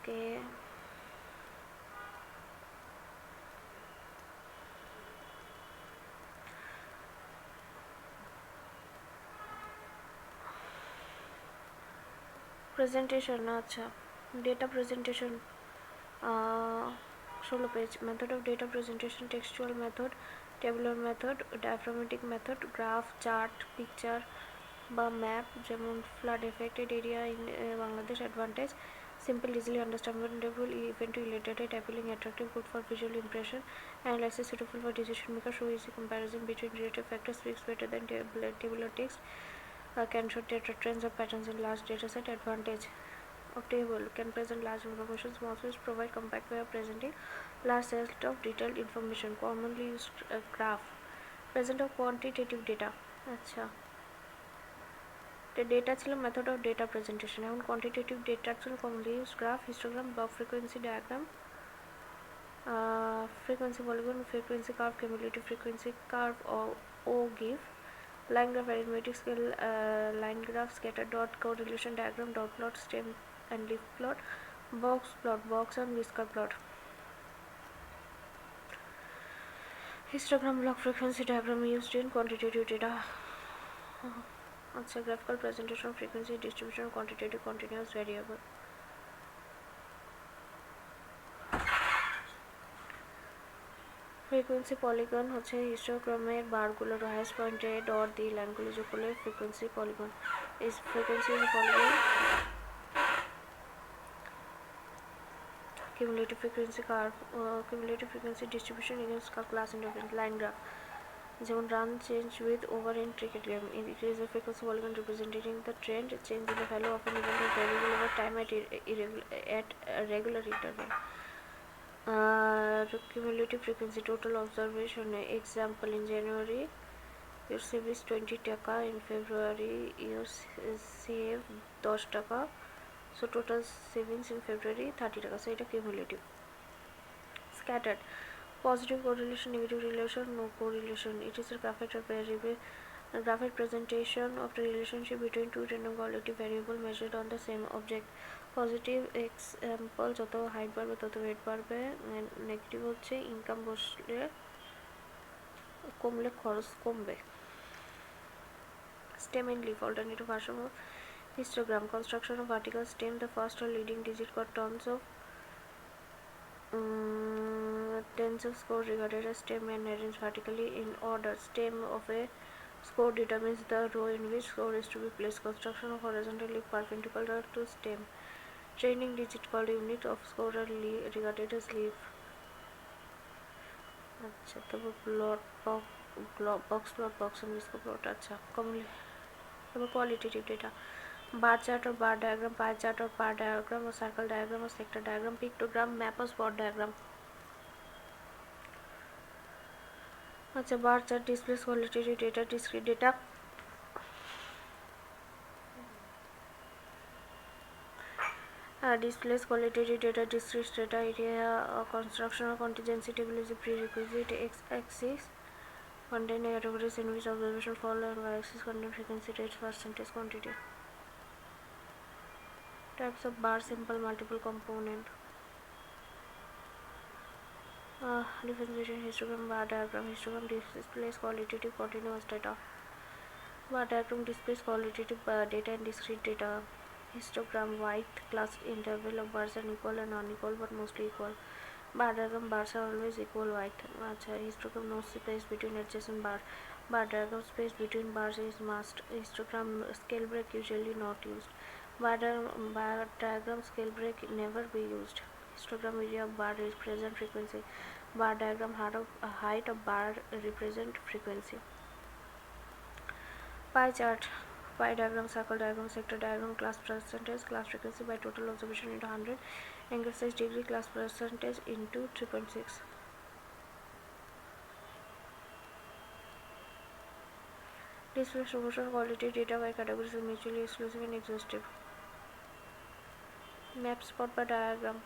Okay. Presentation, acha. Data presentation, 16 page. Method of data presentation, textual method, tabular method, diaphragmatic method, graph, chart, picture বা map, যেমন flood affected area in Bangladesh. Advantage simple, easily understandable, event related, appealing, attractive, good for visual impression, analysis suitable for decision maker, show easy comparison between related factors, speaks better than tabular text, can show data trends or patterns in large data set. Advantage of table, can present large information, small space, provide compact way of presenting large set of detailed information. Commonly used graph, present of quantitative data. আচ্ছা, data ছিল method of data presentation. এখন quantitative ডেটার জন্য commonly use graph, histogram বা frequency diagram, frequency polygon, frequency curve, cumulative frequency curve, or O give, line graph, arithmetic scale, line graph, scatter dot, correlation diagram, dot plot, stem and leaf plot, plot, box and whisker plot. Histogram block, frequency diagram used in quantitative data. It's a graphical presentation of frequency distribution of quantitative continuous variable. Frequency polygon হচ্ছে হিস্টোগ্রামের বারগুলোর highest পয়েন্টে dot দিয়ে লাইনগুলো যোগ করলে frequency polygon. Is frequency polygon. Cumulative frequency curve, cumulative frequency distribution against class independent. Line graph, যেমন run change with over in cricket game. It is a frequency polygon representing the trend change in the value of an event or variable over time at a regular interval. Cumulative frequency, total observation. Example, in January you save is 20 taka, in February you save 10 taka, so total savings in February 30 taka, so এটা cumulative. Scattered, positive correlation, negative relation, no correlation. It is a graphic presentation of the relationship between two random qualitative variables measured on the same object. Positive example, যত height বাড়বে তত wait বাড়বে. Negative হচ্ছে income বসলে কমলে খরচ কমবে. Stem and leaf, alternative version of histogram, construction of vertical stem, the first or leading digit got tens of scores regarded as stem and arranged vertically in order. Stem of a score determines the row in which score is to be placed. Construction of horizontal leaf perpendicular to stem. Training digit called unit of score are regarded as leaf. আচ্ছা, তারপর plot, box plot, box and whisker plot. আচ্ছা, commonly তারপর qualitative data, bar chart or bar diagram, pie chart or pie diagram, or circle diagram or sector diagram, pictogram, map or spot diagram. আচ্ছা, bar chart displays qualitative data, discrete data. Displays qualitative data, discrete data, area construction or contingency table is a prerequisite. X-axis contain categories in which observation fall, and y-axis contain frequency rates, percentage, quantity. Types of bar, simple, multiple component. Difference between histogram bar diagram. Histogram displays qualitative continuous data. Bar diagram displays qualitative data and discrete data. Histogram white class interval of bars are equal and unequal but mostly equal. Bar diagram bars are always equal white. Histogram no space between adjacent bar. Bar diagram space between bars is must. Histogram scale break usually not used. Bar diagram scale break never be used. Histogram area of bar represent frequency. Bar diagram height of bar represent frequency. Pie chart. Pie diagram, circle diagram, sector diagram, class percentage, class frequency by total observation into 100, angle size degree, class percentage into 3.6. Display proportional quality data by categories is mutually exclusive and exhaustive. Map spot by diagram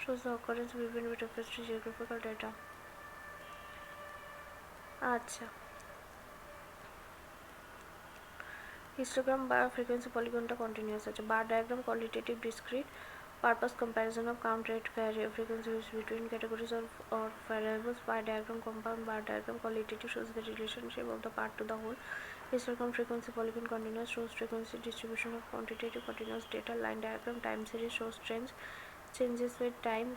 shows the occurrence of event with reference to geographical data. আচ্ছা, histogram bar frequency polygonটা continuous আছে. Bar diagram qualitative discrete purpose comparison of count rate frequencies between categories or variables. Bar diagram compound. Bar diagram qualitative shows the relationship of the part to the whole. Histogram frequency polygon continuous shows frequency distribution of quantitative continuous data. Line diagram time series shows trends changes with time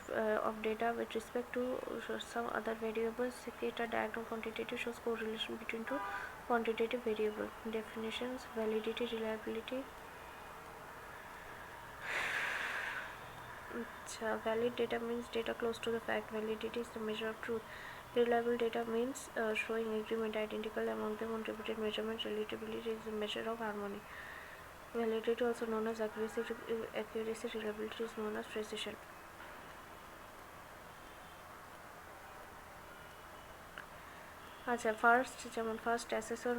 of data with respect to some other variables. Sector diagram quantitative shows correlation between two quantitative variables. Definitions: validity, reliability. Valid data means data close to the fact. Validity is the measure of truth. Reliable data means showing agreement identical among them on repeated measurement. Reliability is a measure of harmony. Validity, also known as accuracy, reliability is known as precision. First assessor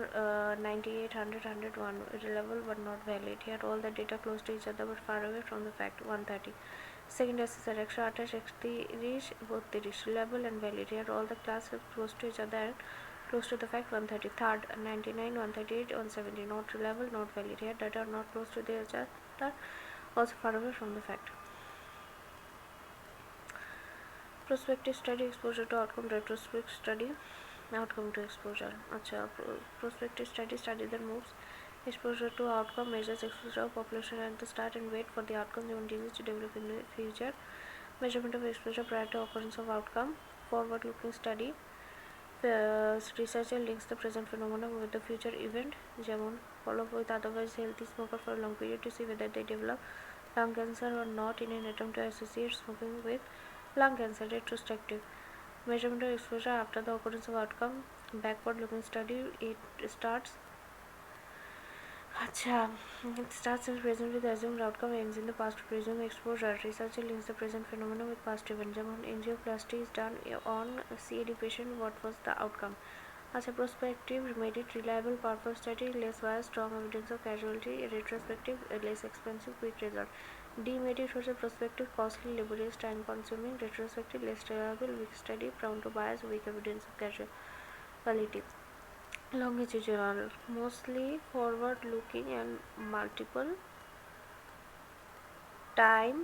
98, 100, 101 reliable but not valid. Here all the data close to each other but far away from the fact. 130. Second assessor 128, 130, 32 reliable and valid. Here all the classes close to each other and close to the fact. 130. Third 99, 138, 170 not reliable, not valid. Here data are not close to each other, also far away from the fact. Prospective study, exposure to outcome. Retrospective study, outcome to exposure. Prospective study that moves exposure to outcome, measures exposure of population at the start and wait for the outcome of disease to develop in the future. Measurement of exposure prior to occurrence of outcome. Forward looking study, researcher links the present phenomenon with the future event. যেমন follow up with otherwise healthy smoker for a long period to see whether they develop lung cancer or not in an attempt to associate smoking with lung cancer. Retrospective measurement of exposure after the occurrence of outcome. Backward looking study, it starts in present with assumed outcome, ends in the past with presumed exposure. Researcher links the present phenomenon with past event. যেমন angioplasty is done on CAD patient, what was the outcome? Prospective made it reliable, powerful study, less bias, strong evidence of casualty. Retrospective, less expensive, quick result. D made it was a prospective, costly, laborious, time consuming. Retrospective, less reliable, weak study, prone to bias, weak evidence of casualty. Longitudinal, mostly forward looking and multiple time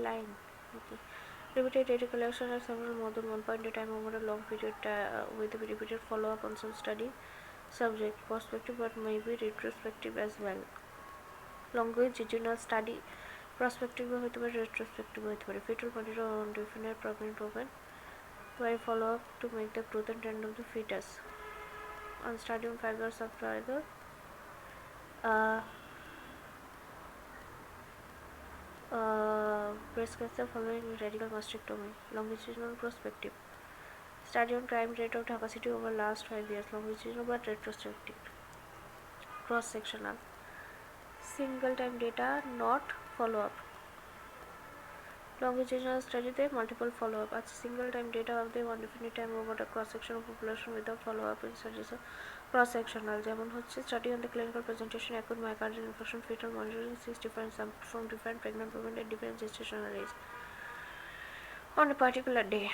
line. Repeated data collection at several more than one point in time over a long period with a repeated follow-up on some study subject. Prospective but maybe retrospective as well. Longitudinal study prospective হতে পারে, retrospective হতে পারে. Fetal monitor on definite pregnant women by follow-up to make the growth and trend of the fetus. On study on 5 years after either breast cancer following radical mastectomy. Longitudinal prospective study on crime rate of Dhaka city over last 5 years. Longitudinal but retrospective. Cross sectional, single time data, not follow up. Longitudinal study multiple follow-up. At single time data of the one definite time over a cross section of population without follow-up in studies cross sectional যেমন হচ্ছে study on the clinical presentation acute myocardial infarction fetal monitoring 6 different samples from different pregnant women at different gestational age on a particular day.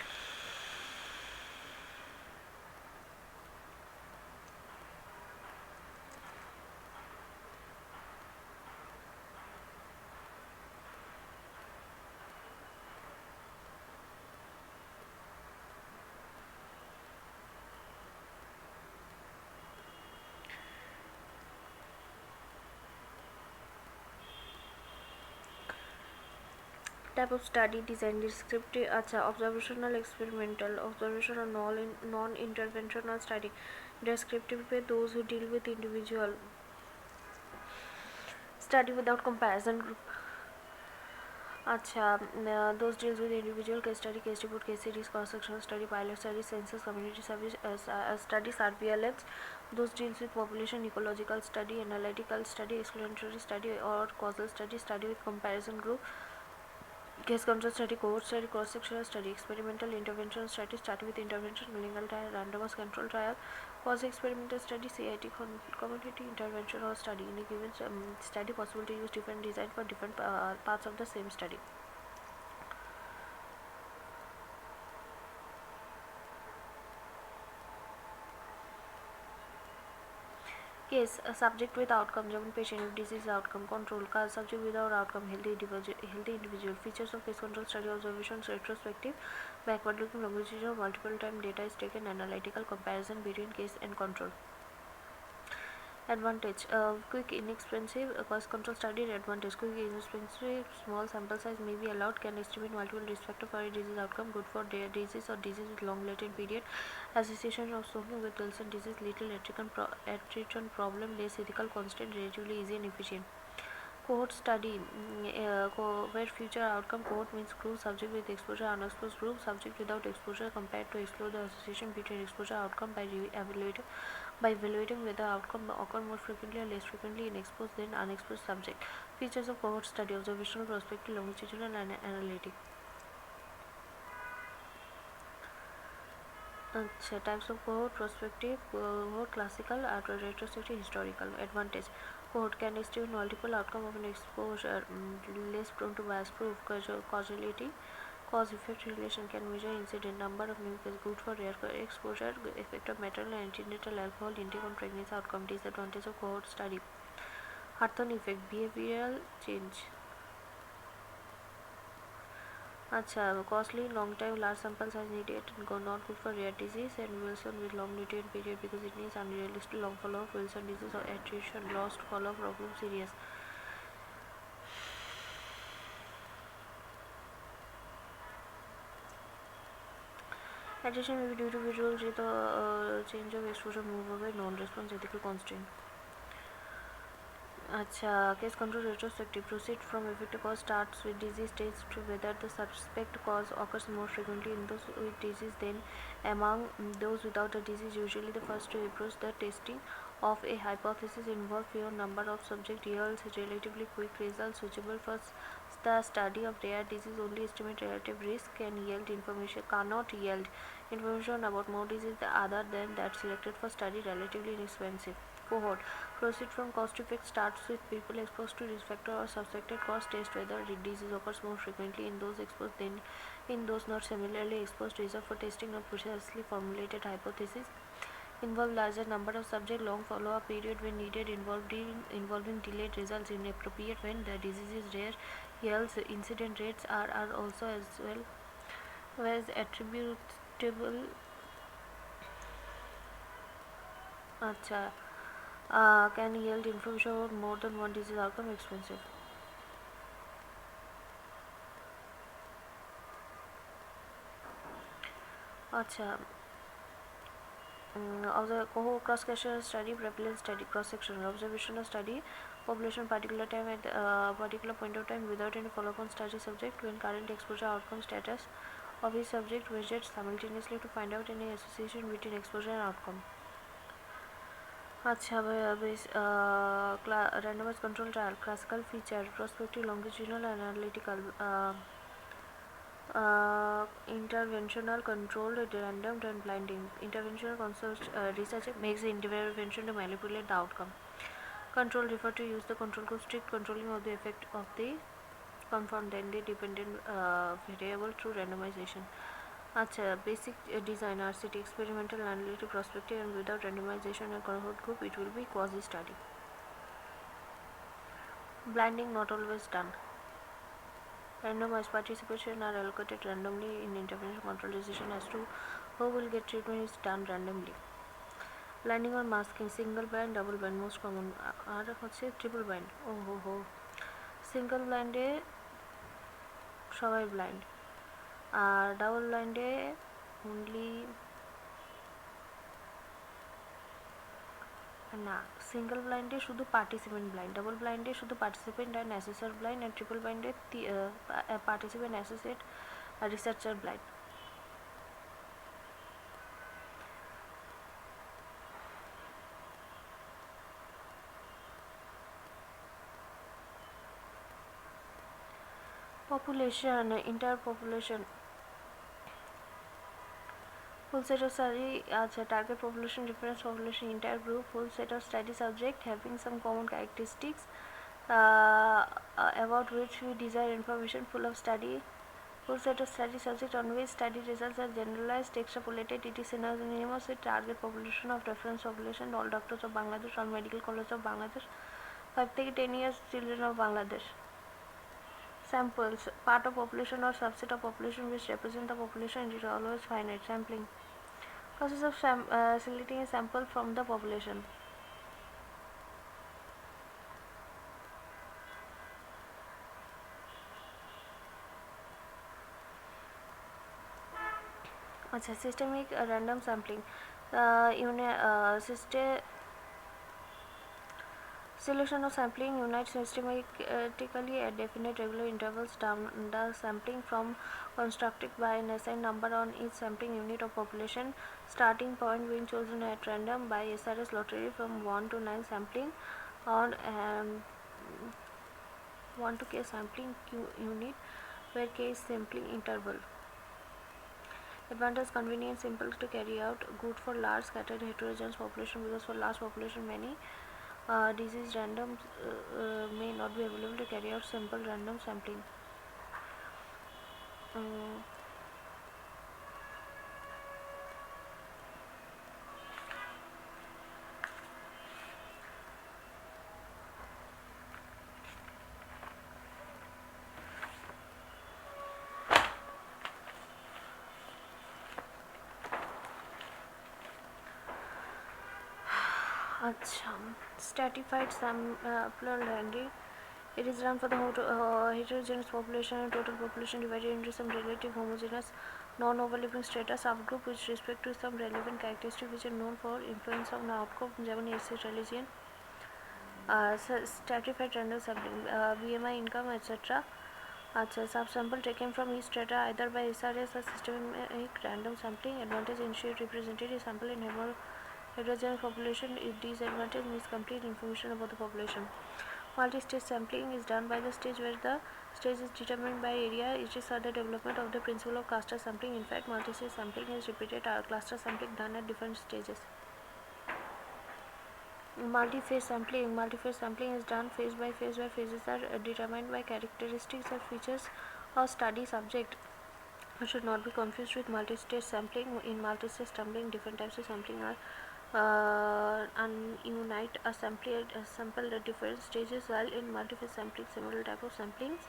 Type of study design descriptive observational experimental observational non-interventional study descriptive those who deal with individual study without comparison group those deals with individual case study case report case series cross sectional study pilot study census community service study surveillance those deals with population ecological study analytical study explanatory study or causal study study with comparison group case control study, cohort study, cross-sectional study, experimental intervention study, study with intervention, clinical trial, randomized control trial, quasi-experimental study, CIT, community intervention or study. In a given study, possible to use different design for different parts of the same study. Case a subject with outcome যেমন patient with disease outcome control subject without outcome healthy individual features of case control study observations retrospective backward looking longitudinal multiple time data is taken analytical comparison between case and control. Advantage quick inexpensive cost control study advantage quick inexpensive small sample size may be allowed can estimate multiple risk factor for a disease outcome good for disease or disease with long latent period association of smoking with Wilson disease little attrition problem less ethical constant relatively easy and efficient. Cohort study where future outcome cohort means group subject with exposure unexposed group subject without exposure compared to explore the association between exposure outcome by evaluating whether outcome occur more frequently or less frequently in exposed than unexposed subject. Features of cohort study observational prospective longitudinal and analytic. Types of cohort prospective cohort classical retrospective historical. Advantage cohort can estimate multiple outcome of an exposure less prone to bias proof causality cause effect relation can measure incident number of new cases good for rare exposure effect of maternal and antenatal alcohol intake on pregnancy outcome disadvantage of cohort study Hawthorne effect behavioral change costly long time large sample size needed not good for rare disease and Wilson with long nutrient period because it needs unrealistic long follow up Wilson disease or attrition lost follow up problem serious. Attrition may be due to visual change of exposure move away non-response ethical constraint. Case control retrospective proceed from effective cause starts with disease test to whether the suspect cause occurs more frequently in those with disease than among those without the disease. Usually the first to approach the testing of a hypothesis involve fewer number of subject yields relatively quick results suitable for the study of rare disease only estimate relative risk cannot yield information about more disease other than that selected for study relatively inexpensive. Cohort proceed from cause effect starts with people exposed to risk factor or suspected cause test whether disease occurs more frequently in those exposed than in those not similarly exposed reserve for testing of precisely formulated hypothesis involve larger number of subject long follow-up period when needed involving delayed results inappropriate when the disease is rare yields incident rates are also as well as attributable can yield information about more than one disease outcome expensive. Of the cohort cross-sectional study, prevalence study, cross-sectional observational study, population particular time at particular point of time without any follow-up on study subject when current exposure outcome status of each subject measured simultaneously to find out any association between exposure and outcome. randomized control trial classical feature prospective longitudinal and analytical Interventional controlled random and blinding. Interventional research makes the intervention to manipulate the outcome. Control refer to use the control group strict controlling of the effect of the confound then the dependent variable through randomization. Acha, basic design RCT experimental analytic prospective and without randomization and cohort group it will be quasi study. Blinding not always done. Randomized participation are allocated randomly in intervention control decision as to who will get treatment is done randomly. Blinding or masking single blind double blind most common আর হচ্ছে triple blind single ব্লাইন্ডে সবাই blind আর double ব্লাইন্ডে only না single ব্লাইন্ডে শুধু participant blind double ব্লাইন্ডে শুধু participant and assessor blind and triple ব্লাইন্ডে participant associate researcher blind. Population, entire population. Full set of study, target population, reference population, entire group, full set of study subject having some common characteristics about which we desire information, full of study, full set of study subject on which study results are generalized, extrapolated. It is synonymous with target population of reference population, all doctors of Bangladesh, all medical college of Bangladesh, 5 to 10 years children of Bangladesh. Samples, part of population or subset of population which represent the population is always finite. Sampling, process of selecting a sample from the population. Systemic random sampling. Solution of sampling unites systematically at definite regular intervals down the sampling from constructed by an assigned number on each sampling unit of population. Starting point being chosen at random by SRS lottery from 1 to 9 sampling on 1 to k sampling unit where k is sampling interval. Advantage: convenient, simple to carry out, good for large scattered heterogeneous population because for large population many disease random may not be available to carry out simple random sampling. Stratified sampler landing. It is run for the heterogeneous population and total population divided into some relative homogeneous non-overlapping strata subgroup with respect to some relevant characteristics which are known for influence on the outcome, German religion, stratified random sampling, BMI, income, etc. Subsample taken from each strata either by SRS or systematic random sampling. Advantage: ensure representative sample in heterogeneous population. Disadvantage: means complete information about the population. Multi-stage sampling is done by the stage where the stage is determined by area. It is further development of the principle of cluster sampling. In fact, multi-stage sampling is repeated cluster sampling done at different stages. Multi-phase sampling. Multi-phase sampling is done phase by phase where phases are determined by characteristics or features of study subject. It should not be confused with multi-stage sampling. In multi-stage sampling, different types of sampling are unite a sample at different stages, while in multi-phase sampling similar type of samplings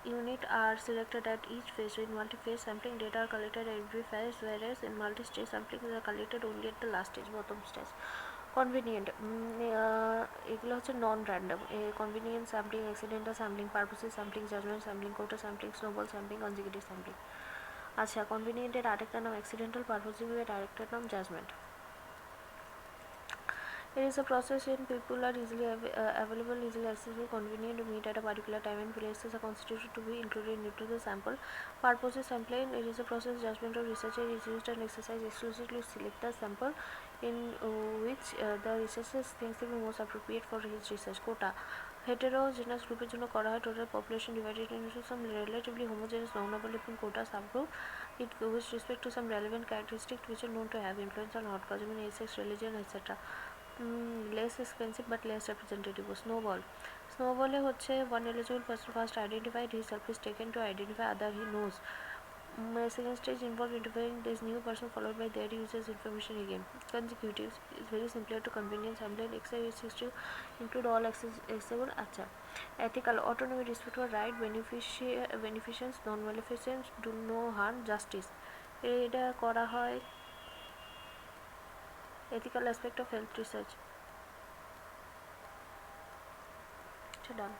unit are selected at each phase. In multi-phase sampling data are collected at every phase, whereas in multi-stage sampling they are collected only at the last stage, bottom stage. Convenient, এগুলো হচ্ছে non random. Convenient sampling, accidental sampling, purposes sampling, judgment sampling, quota sampling, snowball sampling, consecutive sampling. আচ্ছা, কনভিনিয়েন্টের আরেকটা নাম accidental, পারপোসিভের আরেকটা নাম judgment. It is a process when people are easily available, easily accessible, convenient to meet at a particular time and places are constituted to be included into the sample. Purposes sampling. It is a process judgment of researcher is used and exercise exclusively to select the sample in which the researcher thinks to be most appropriate for his research. Quota. Heterogeneous গ্রুপের জন্য করা হয় total population divided into some relatively homogeneous non-overlapping quota subgroup. It with respect to some relevant characteristics which are known to have influence on outcomes, I mean sex, religion, etc. Less expensive but less representative. Snowball এ হচ্ছে one eligible person first identified himself is taken to identify other he knows. Second stage involved identifying this new person followed by their users information again. Consecutives is very simpler to convenience sampling exercise to include all accessible. আচ্ছা ethical autonomy respect for right beneficence non-maleficence do no harm justice এটা করা হয় ethical aspect of health research. Done.